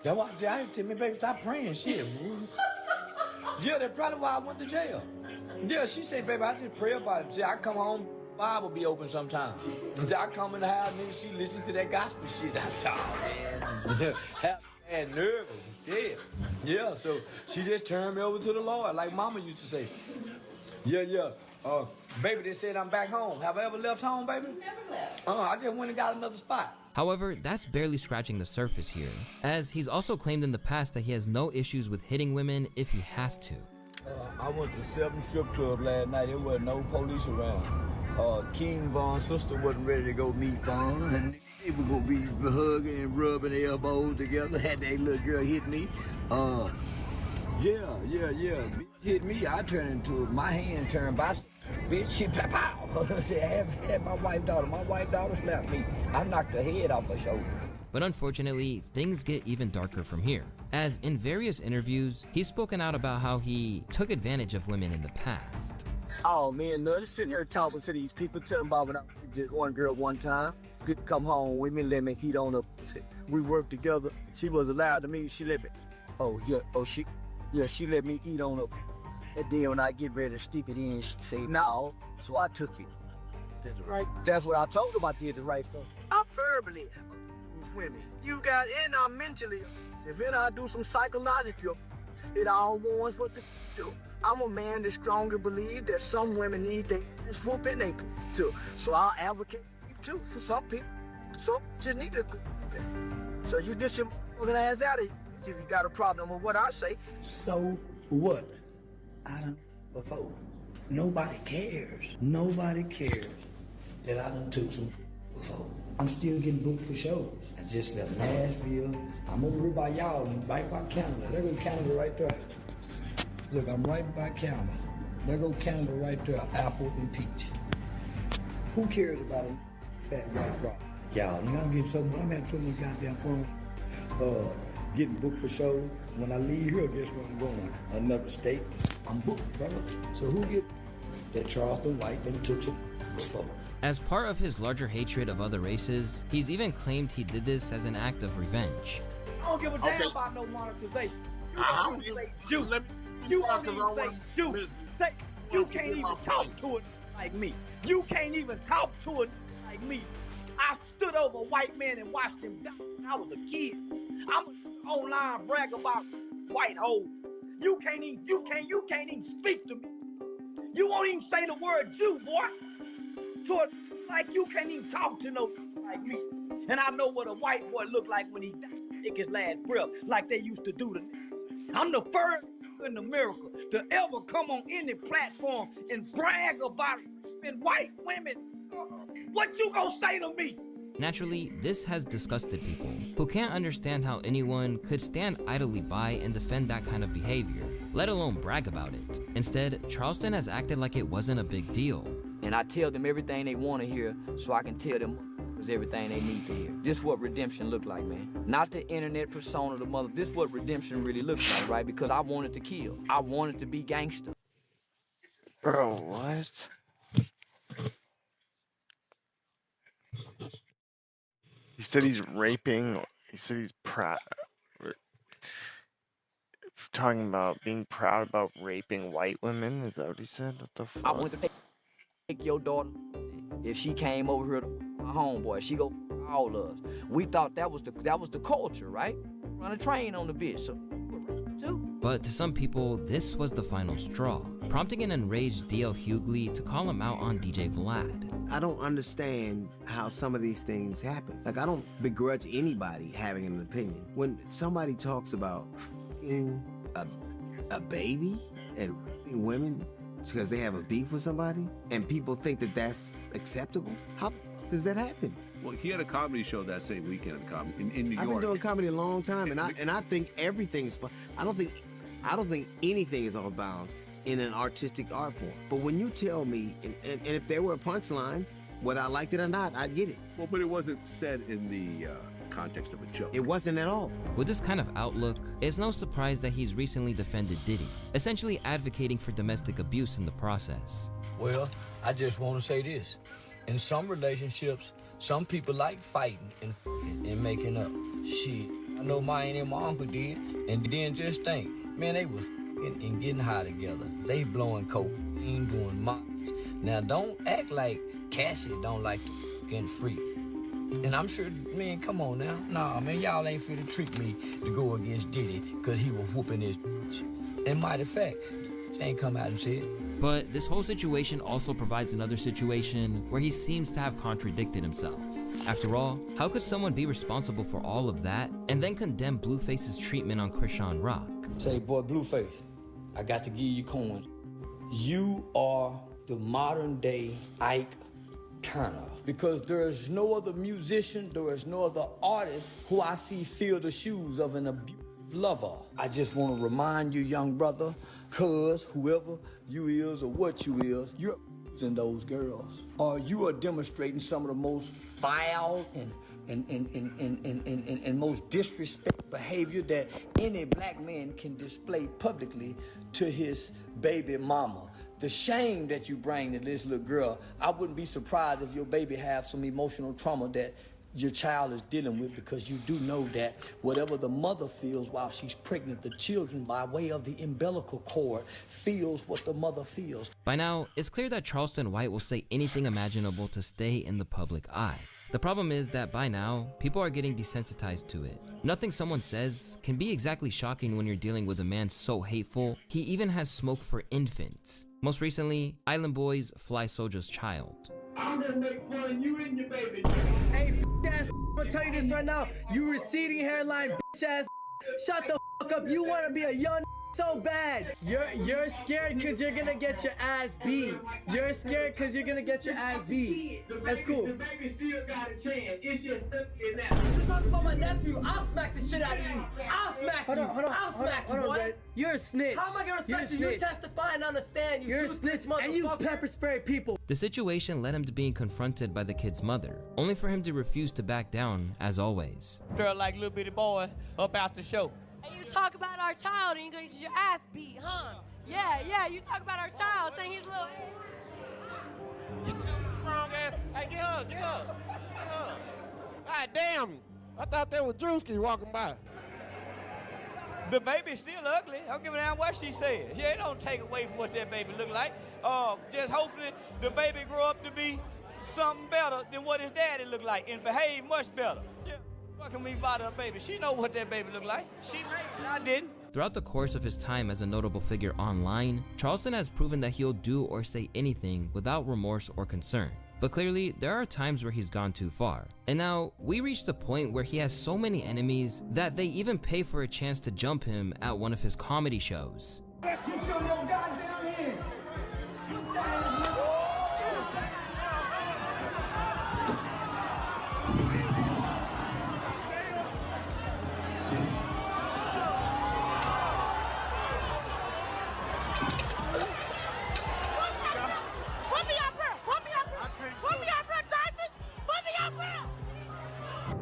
That's why I tell me, baby, stop praying shit. Yeah, that's probably why I went to jail. Yeah, she said, baby, I just pray about it. See, I come home, Bible be open sometime. See, I come in the house, and she listen to that gospel shit. I'm oh, man. Half bad nervous and shit. Yeah, so she just turned me over to the Lord, like Mama used to say. Yeah. Baby, they said I'm back home. Have I ever left home, baby? Never left. I just went and got another spot. However, that's barely scratching the surface here, as he's also claimed in the past that he has no issues with hitting women if he has to. I went to 7 strip club last night. There wasn't no police around. King Von's sister wasn't ready to go meet Von, and they were gonna be hugging and rubbing their elbows together. Had that little girl hit me. Yeah. Bitch hit me. I turned into it. My hand turned by. Bitch, she pow. Had my wife daughter. My wife daughter slapped me. I knocked her head off her shoulder. But unfortunately, things get even darker from here, as in various interviews, he's spoken out about how he took advantage of women in the past. Oh man, no, just sitting here talking to these people, telling about when I was just one girl one time. Could come home with me, let me heat on up. We worked together. She was allowed to me. She let me. She let me eat on up. And then when I get ready to stick it in, she say no. So I took it. That's right. That's what I told her I did the right thing. I'm verbally women. You got and I'm mentally. If then I do some psychological, it all wants what to do. I'm a man that strongly believe that some women need their whooping they too. So I'll advocate too for some people. So just need to. So you get your fucking ass out of here if you got a problem with what I say. So what? I done before. Nobody cares. Nobody cares that I done took some before. I'm still getting booked for shows. I just left Nashville. I'm over here by y'all, right by Canada. There go Canada right there. Look, I'm right by Canada. There go Canada right there, apple and peach. Who cares about a fat white rock? Y'all, I'm having so many goddamn fun. Getting booked for shows. When I leave here, guess where I'm going? Another state. I'm booked, brother. So who get that Charleston White done took some before? As part of his larger hatred of other races, he's even claimed he did this as an act of revenge. I don't give a damn about no monetization. I don't give you. You won't even say you. You can't even talk to it like me. You can't even talk to it like me. I stood over a white man and watched him die when I was a kid. I'm online brag about white hoes. You can't even speak to me. You won't even say the word Jew, boy. So like you can't even talk to no like me. And I know what a white boy look like when he died, take his last breath, like they used to do to me. I'm the first in America to ever come on any platform and brag about white women. What you gonna say to me? Naturally, this has disgusted people, who can't understand how anyone could stand idly by and defend that kind of behavior, let alone brag about it. Instead, Charleston has acted like it wasn't a big deal. And I tell them everything they want to hear so I can tell them everything they need to hear. This is what redemption look like, man. Not the internet persona of the mother. This is what redemption really looks like, right? Because I wanted to kill. I wanted to be gangster. Bro, what? He said he's raping. He said he's proud. Talking about being proud about raping white women. Is that what he said? What the fuck? I went to take your daughter. If she came over here to my homeboy, she go all of us. We thought that was the culture, right? Run a train on the bitch. So But to some people, this was the final straw, prompting an enraged D.L. Hughley to call him out on DJ Vlad. I don't understand how some of these things happen. Like, I don't begrudge anybody having an opinion. When somebody talks about f***ing a baby and women because they have a beef with somebody, and people think that that's acceptable, how the fuck does that happen? Well, he had a comedy show that same weekend in New York. I've been doing comedy a long time, and I think everything's fun. I don't think anything is off bounds in an artistic art form. But when you tell me, and if there were a punchline, whether I liked it or not, I'd get it. Well, but it wasn't said in the context of a joke. It wasn't at all. With this kind of outlook, it's no surprise that he's recently defended Diddy, essentially advocating for domestic abuse in the process. Well, I just want to say this. In some relationships, some people like fighting and making up. Shit, I know my and my uncle did, and then just think, man, they was and getting high together. They blowing coke, ain't doing much. Now don't act like Cassie don't like to fucking freak. And I'm sure, man, come on now. Nah, man, y'all ain't finna treat me to go against Diddy because he was whooping his bitch. And matter of fact, she ain't come out and said. But this whole situation also provides another situation where he seems to have contradicted himself. After all, how could someone be responsible for all of that and then condemn Blueface's treatment on Krishan Rock? Say, boy, Blueface, I got to give you coin. You are the modern day Ike Turner. Because there is no other musician, there is no other artist who I see fill the shoes of an abusive lover. I just want to remind you, young brother, cuz whoever you is or what you is, you're abusing those girls. Or you are demonstrating some of the most foul and most disrespectful behavior that any black man can display publicly to his baby mama. The shame that you bring to this little girl, I wouldn't be surprised if your baby have some emotional trauma that your child is dealing with, because you do know that whatever the mother feels while she's pregnant, the children, by way of the umbilical cord, feels what the mother feels. By now, it's clear that Charleston White will say anything imaginable to stay in the public eye. The problem is that by now, people are getting desensitized to it. Nothing someone says can be exactly shocking when you're dealing with a man so hateful, he even has smoke for infants. Most recently, Island Boy's Fly Soldier's child. I'm gonna make fun of you and your baby. Hey, ass, I'm gonna tell you this right now. You receding hairline, ass. Shut the fuck up. You wanna be a young so bad. You're scared because you're gonna get your ass beat. You're scared because you're gonna get your ass beat. That's cool. The baby still got a chance. It's just stuck in now. You talk about my nephew, I'll smack the shit out of you. I'll smack you. I'll smack you, boy. You're a snitch. How am I gonna respect you? You testify and understand. You're a snitch, and you pepper spray people. The situation led him to being confronted by the kid's mother, only for him to refuse to back down, as always. Girl like little bitty boy up out the show. And you talk about our child and you're gonna get your ass beat, huh? Yeah, you talk about our child saying he's little. Get your strong ass. Hey, get up. God damn. I thought that was Drewski walking by. The baby's still ugly. I don't give a damn what she says. Yeah, it don't take away from what that baby look like. Just hopefully the baby grow up to be something better than what his daddy look like and behave much better. Yeah. Fucking me bother a baby. She know what that baby look like. She raised it, I didn't. Throughout the course of his time as a notable figure online, Charleston has proven that he'll do or say anything without remorse or concern. But clearly, there are times where he's gone too far. And now, we reach the point where he has so many enemies that they even pay for a chance to jump him at one of his comedy shows. Get your goddamn hands.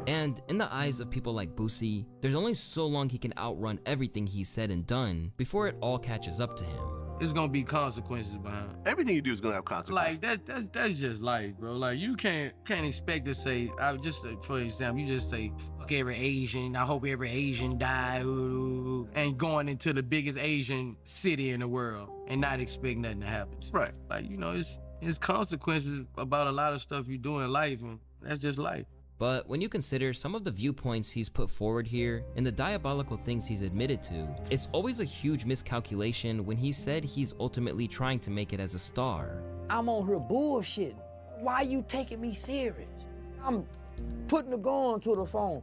And in the eyes of people like Boosie, there's only so long he can outrun everything he's said and done before it all catches up to him. There's gonna be consequences behind it. Everything you do is gonna have consequences. Like that's just life, bro. Like you can't expect to say, for example, you just say fuck every Asian. I hope every Asian die, and going into the biggest Asian city in the world and not expect nothing to happen. Right. Like it's consequences about a lot of stuff you do in life, and that's just life. But when you consider some of the viewpoints he's put forward here and the diabolical things he's admitted to, it's always a huge miscalculation when he said he's ultimately trying to make it as a star. I'm on her bullshit. Why you taking me serious? I'm putting the gun to the phone.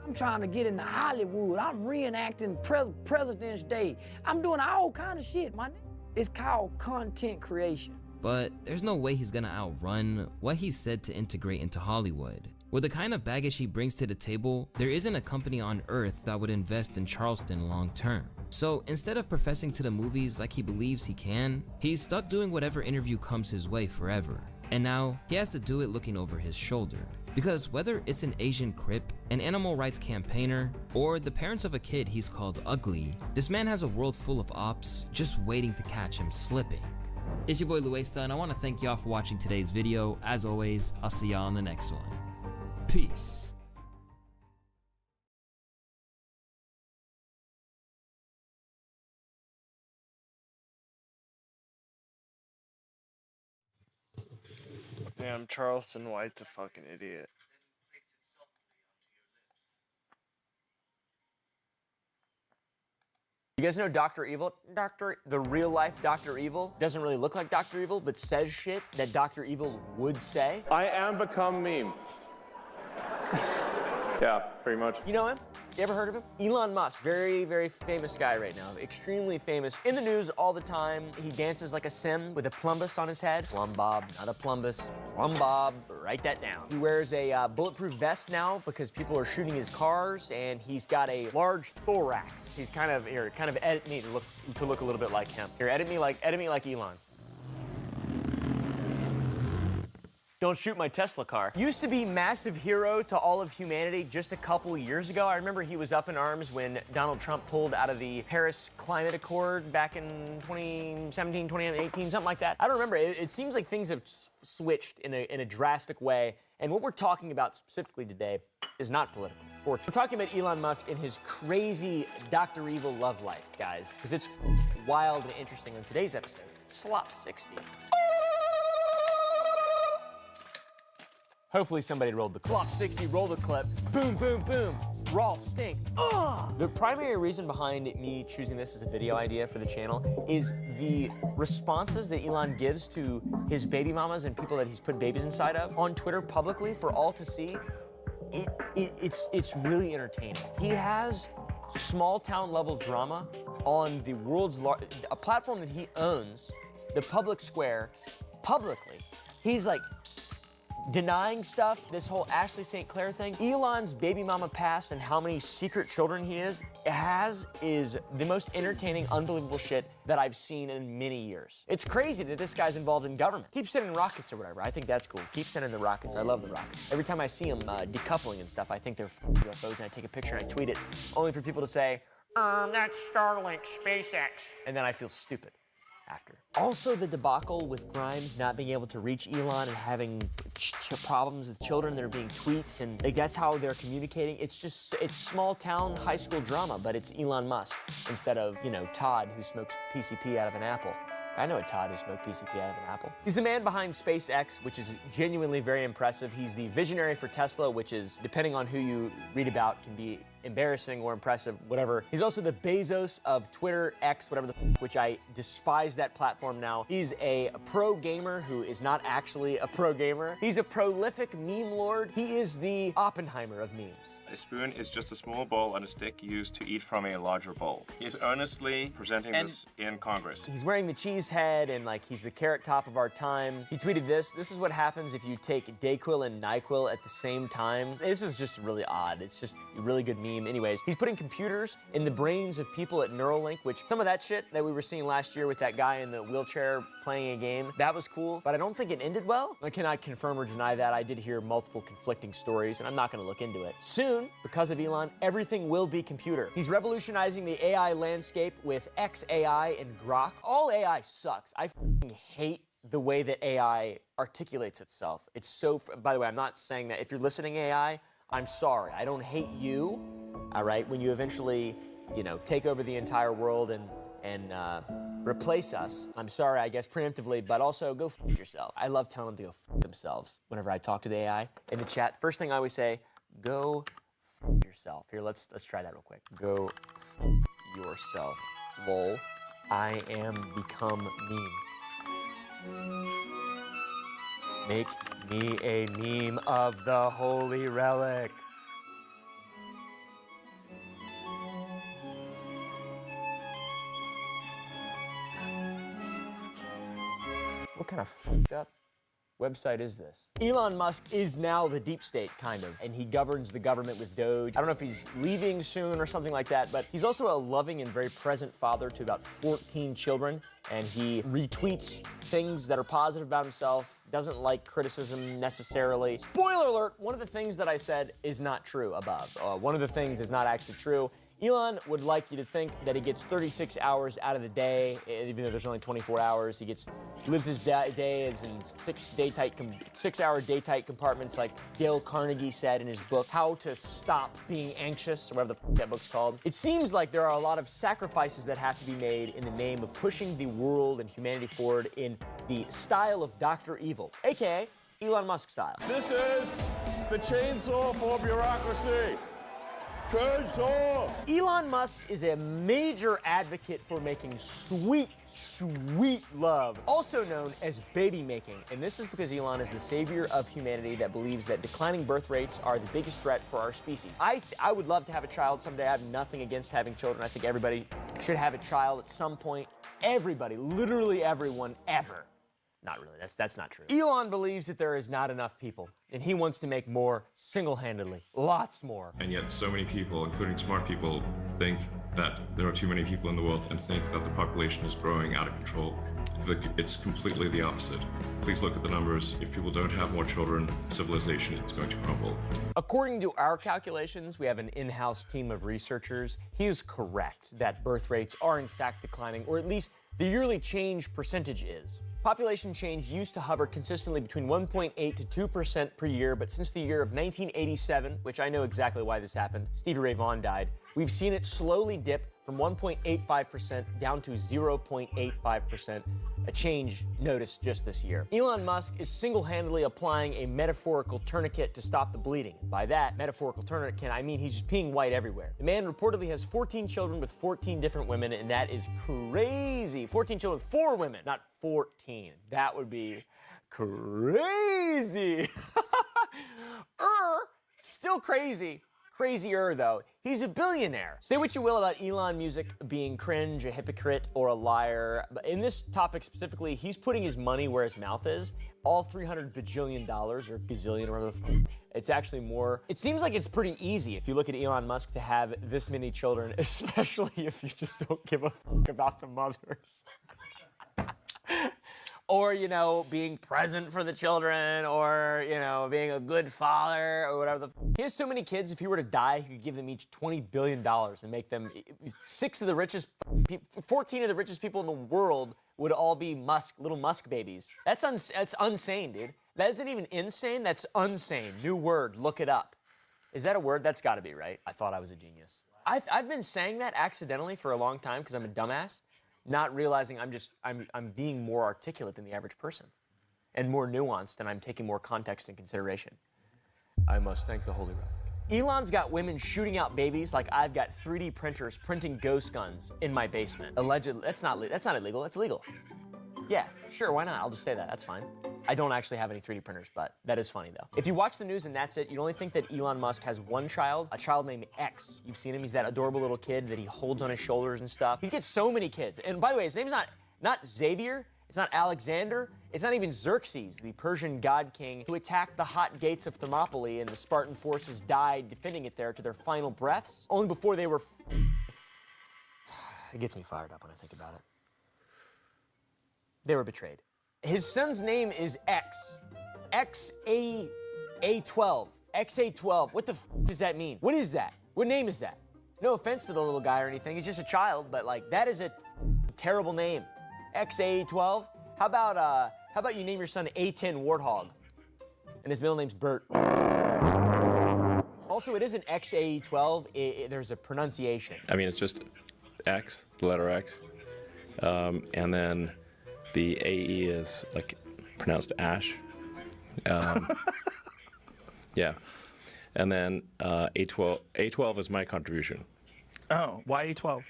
I'm trying to get into Hollywood. I'm reenacting President's Day. I'm doing all kind of shit, man. It's called content creation. But there's no way he's gonna outrun what he said to integrate into Hollywood. With the kind of baggage he brings to the table, there isn't a company on earth that would invest in Charleston long term. So instead of professing to the movies like he believes he can, he's stuck doing whatever interview comes his way forever. And now, he has to do it looking over his shoulder. Because whether it's an Asian Crip, an animal rights campaigner, or the parents of a kid he's called ugly, this man has a world full of ops just waiting to catch him slipping. It's your boy Luesta, and I want to thank y'all for watching today's video. As always, I'll see y'all in the next one. Peace. Damn, Charleston White's a fucking idiot. You guys know Dr. Evil? The real life Dr. Evil doesn't really look like Dr. Evil, but says shit that Dr. Evil would say. I am become meme. Yeah, pretty much. You know him? You ever heard of him? Elon Musk, very, very famous guy right now. Extremely famous. In the news all the time. He dances like a sim with a plumbus on his head. Plumbob, not a plumbus. Plumbob, write that down. He wears a bulletproof vest now because people are shooting his cars, and he's got a large thorax. He's kind of, here, kind of edit me to look a little bit like him. Here, edit me like Elon. Don't shoot my Tesla car. Used to be massive hero to all of humanity just a couple years ago. I remember he was up in arms when Donald Trump pulled out of the Paris Climate Accord back in 2017, 2018, something like that. I don't remember. It seems like things have switched in a drastic way. And what we're talking about specifically today is not political. Fortunately, we're talking about Elon Musk and his crazy Dr. Evil love life, guys, because it's wild and interesting on today's episode. Slop 60. Hopefully somebody rolled the clip. Slop 60, roll the clip. Boom, boom, boom. Raw stink. Ugh! The primary reason behind me choosing this as a video idea for the channel is the responses that Elon gives to his baby mamas and people that he's put babies inside of on Twitter publicly for all to see. It's really entertaining. He has small town level drama on the world's a platform that he owns, the public square, publicly. He's like denying stuff, this whole Ashley St. Clair thing. Elon's baby mama past and how many secret children he is the most entertaining, unbelievable shit that I've seen in many years. It's crazy that this guy's involved in government. Keep sending rockets or whatever. I think that's cool. Keep sending the rockets. I love the rockets. Every time I see them decoupling and stuff, I think they're UFOs, and I take a picture and I tweet it, only for people to say, that's Starlink, SpaceX. And then I feel stupid after. Also, the debacle with Grimes not being able to reach Elon and having problems with children that are being tweets, and like, that's how they're communicating. It's small town high school drama, but it's Elon Musk instead of, you know, Todd who smokes PCP out of an apple. I know a Todd who smoked PCP out of an apple. He's the man behind SpaceX, which is genuinely very impressive. He's the visionary for Tesla, which is, depending on who you read about, can be embarrassing or impressive, whatever. He's also the Bezos of Twitter, X, whatever the which I despise that platform now. He's a pro gamer who is not actually a pro gamer. He's a prolific meme lord. He is the Oppenheimer of memes. A spoon is just a small bowl on a stick used to eat from a larger bowl. He is earnestly presenting this in Congress. He's wearing the cheese head, and like he's the carrot top of our time. He tweeted this. This is what happens if you take Dayquil and NyQuil at the same time. This is just really odd. It's just a really good meme. Anyways, he's putting computers in the brains of people at Neuralink, which some of that shit that we were seeing last year with that guy in the wheelchair playing a game, that was cool, but I don't think it ended well. I cannot confirm or deny that. I did hear multiple conflicting stories, and I'm not gonna look into it. Soon, because of Elon, everything will be computer. He's revolutionizing the AI landscape with XAI and Grok. All AI sucks. I fucking hate the way that AI articulates itself. It's so, by the way, I'm not saying that. If you're listening AI, I'm sorry. I don't hate you, all right? When you eventually, you know, take over the entire world and replace us. I'm sorry, I guess, preemptively, but also go f yourself. I love telling them to go f themselves whenever I talk to the AI in the chat. First thing I always say, go f yourself. Here, let's try that real quick. Go f yourself. Lol. I am become meme. Make me a meme of the holy relic. What kind of f***ed up website is this? Elon Musk is now the deep state, kind of, and he governs the government with Doge. I don't know if he's leaving soon or something like that, but he's also a loving and very present father to about 14 children, and he retweets things that are positive about himself, doesn't like criticism necessarily. Spoiler alert, one of the things that I said is not true above. One of the things is not actually true. Elon would like you to think that he gets 36 hours out of the day, even though there's only 24 hours. He lives his day as in 6-hour day-tight compartments, like Dale Carnegie said in his book, How to Stop Being Anxious, or whatever the that book's called. It seems like there are a lot of sacrifices that have to be made in the name of pushing the world and humanity forward in the style of Dr. Evil, aka Elon Musk style. This is the chainsaw for bureaucracy. Chainsaw! Elon Musk is a major advocate for making sweet, sweet love, also known as baby making. And this is because Elon is the savior of humanity that believes that declining birth rates are the biggest threat for our species. I would love to have a child someday. I have nothing against having children. I think everybody should have a child at some point. Everybody, literally everyone, ever. Not really, that's not true. Elon believes that there is not enough people, and he wants to make more single-handedly, lots more. And yet so many people, including smart people, think that there are too many people in the world and think that the population is growing out of control. It's completely the opposite. Please look at the numbers. If people don't have more children, civilization is going to crumble. According to our calculations, we have an in-house team of researchers. He is correct that birth rates are in fact declining, or at least the yearly change percentage is. Population change used to hover consistently between 1.8 to 2% per year, but since the year of 1987, which I know exactly why this happened, Stevie Ray Vaughan died, we've seen it slowly dip from 1.85% down to 0.85%, a change noticed just this year. Elon Musk is single-handedly applying a metaphorical tourniquet to stop the bleeding. By that metaphorical tourniquet, I mean he's just peeing white everywhere. The man reportedly has 14 children with 14 different women, and that is crazy. 14 children with 4 women, not 14. That would be crazy. Still crazy. Crazier, though. He's a billionaire. Say what you will about Elon music being cringe, a hypocrite, or a liar, but in this topic specifically, he's putting his money where his mouth is. All $300 bajillion, or gazillion, or whatever it's actually more. It seems like it's pretty easy if you look at Elon Musk to have this many children, especially if you just don't give a fuck about the mothers. Or, you know, being present for the children, or, you know, being a good father, or whatever. He has so many kids, if he were to die, he could give them each $20 billion and make them 14 of the richest people in the world would all be little Musk babies. That's insane, dude. That isn't even insane, that's unsane. New word, look it up. Is that a word? That's gotta be, right? I thought I was a genius. I've been saying that accidentally for a long time because I'm a dumbass. Not realizing I'm being more articulate than the average person and more nuanced, and I'm taking more context and consideration. I must thank the Holy Rock. Elon's got women shooting out babies like I've got 3D printers printing ghost guns in my basement. Allegedly, that's not illegal, that's legal. Yeah, sure, why not? I'll just say that, that's fine. I don't actually have any 3D printers, but that is funny though. If you watch the news and that's it, you'd only think that Elon Musk has one child, a child named X. You've seen him, he's that adorable little kid that he holds on his shoulders and stuff. He's got so many kids. And by the way, his name's not Xavier, it's not Alexander, it's not even Xerxes, the Persian god king who attacked the hot gates of Thermopylae and the Spartan forces died defending it there to their final breaths, only before they were It gets me fired up when I think about it. They were betrayed. His son's name is X. XA12. XA12. What the does that mean? What is that? What name is that? No offense to the little guy or anything. He's just a child, but like that is a terrible name. XA12. How about you name your son A10 Warthog, and his middle name's Bert. Also, it isn't XA12. There's a pronunciation. I mean, it's just X, the letter X, and then the AE is like pronounced ash. Yeah. And then A12 is my contribution. Oh, why A12?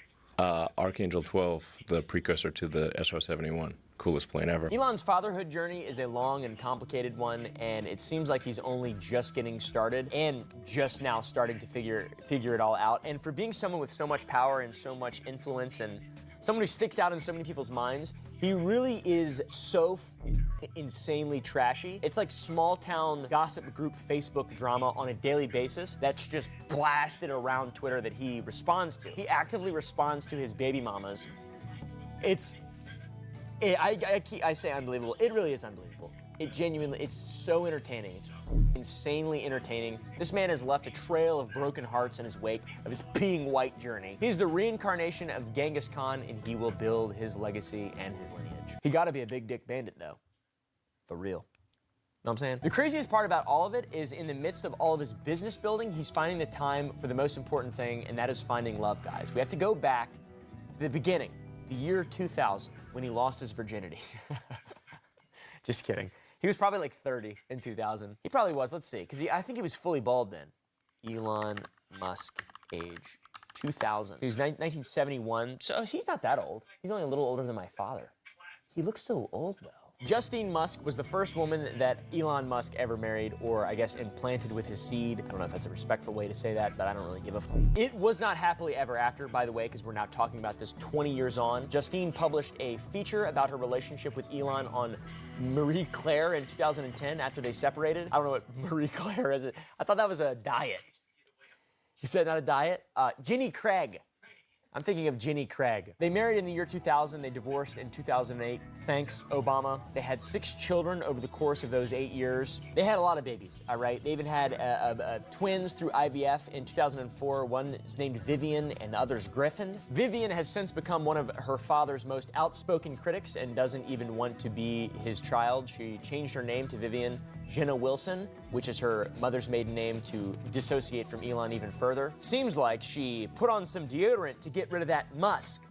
Archangel 12, the precursor to the SR-71. Coolest plane ever. Elon's fatherhood journey is a long and complicated one, and it seems like he's only just getting started and just now starting to figure it all out. And for being someone with so much power and so much influence and someone who sticks out in so many people's minds. He really is so insanely trashy. It's like small town gossip group Facebook drama on a daily basis that's just blasted around Twitter that he responds to. He actively responds to his baby mamas. I say unbelievable. It really is unbelievable. It's so entertaining. It's insanely entertaining. This man has left a trail of broken hearts in his wake of his being white journey. He's the reincarnation of Genghis Khan, and he will build his legacy and his lineage. He gotta be a big dick bandit, though. For real. Know what I'm saying? The craziest part about all of it is in the midst of all of his business building, he's finding the time for the most important thing, and that is finding love, guys. We have to go back to the beginning, the year 2000, when he lost his virginity. Just kidding. He was probably like 30 in 2000. He probably was. Let's see, because I think he was fully bald then. Elon Musk, age 2000. He was 1971, so he's not that old. He's only a little older than my father. He looks so old, though. Justine Musk was the first woman that Elon Musk ever married, or I guess implanted with his seed. I don't know if that's a respectful way to say that, but I don't really give a f. It was not happily ever after, by the way, because we're now talking about this 20 years on. Justine published a feature about her relationship with Elon on Marie Claire in 2010 after they separated. I don't know what Marie Claire is. I thought that was a diet. You said not a diet? Jenny Craig. I'm thinking of Jenny Craig. They married in the year 2000. They divorced in 2008. Thanks, Obama. They had 6 children over the course of those 8 years. They had a lot of babies, all right? They even had twins through IVF in 2004. One is named Vivian and the other's Griffin. Vivian has since become one of her father's most outspoken critics and doesn't even want to be his child. She changed her name to Vivian Jenna Wilson, which is her mother's maiden name, to dissociate from Elon even further. Seems like she put on some deodorant to get rid of that Musk.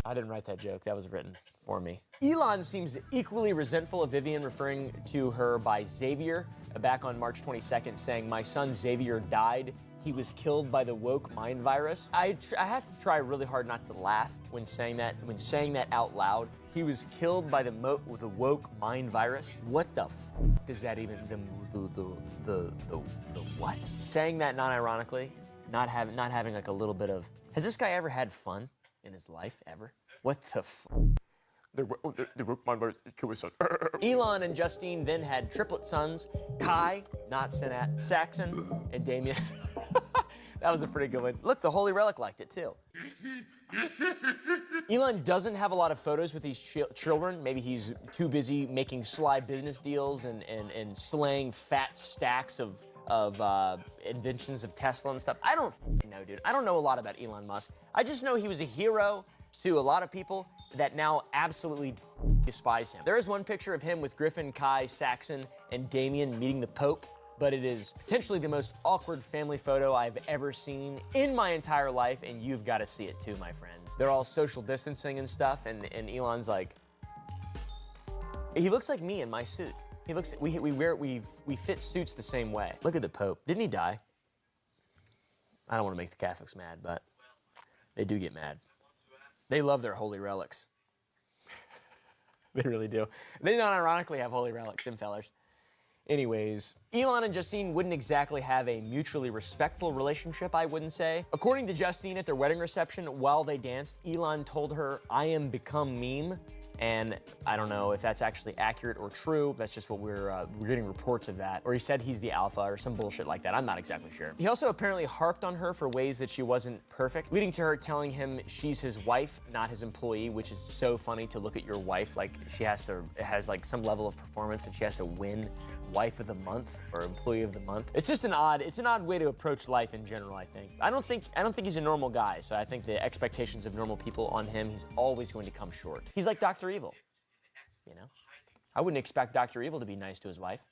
I didn't write that joke. That was written for me. Elon seems equally resentful of Vivian, referring to her by Xavier back on March 22nd, saying, "My son Xavier died. He was killed by the woke mind virus." I have to try really hard not to laugh when saying that out loud. He was killed by the woke mind virus. What the f does that even the what? Saying that non-ironically, not having like a little bit of. Has this guy ever had fun in his life ever? What the f? The woke mind virus killed his son. Elon and Justine then had triplet sons: Kai, not Saxon, and Damien. That was a pretty good one. Look, the Holy Relic liked it too. Elon doesn't have a lot of photos with these children. Maybe he's too busy making sly business deals and slaying fat stacks of inventions of Tesla and stuff. I don't know, dude. I don't know a lot about Elon Musk. I just know he was a hero to a lot of people that now absolutely despise him. There is one picture of him with Griffin, Kai, Saxon, and Damien meeting the Pope, but it is potentially the most awkward family photo I've ever seen in my entire life, and you've got to see it too, my friends. They're all social distancing and stuff, and Elon's like, he looks like me in my suit. He looks, we fit suits the same way. Look at the Pope. Didn't he die? I don't want to make the Catholics mad, but they do get mad. They love their holy relics. They really do. They non-ironically have holy relics, them fellers. Anyways, Elon and Justine wouldn't exactly have a mutually respectful relationship, I wouldn't say. According to Justine at their wedding reception, while they danced, Elon told her, "I am become meme." And I don't know if that's actually accurate or true. That's just what we're getting reports of that. Or he said he's the alpha or some bullshit like that. I'm not exactly sure. He also apparently harped on her for ways that she wasn't perfect, leading to her telling him she's his wife, not his employee, which is so funny to look at your wife like she has like some level of performance and she has to win wife of the month or employee of the month. It's just an odd way to approach life in general, I think. I don't think he's a normal guy, so I think the expectations of normal people on him, he's always going to come short. He's like Dr. Evil, you know? I wouldn't expect Dr. Evil to be nice to his wife.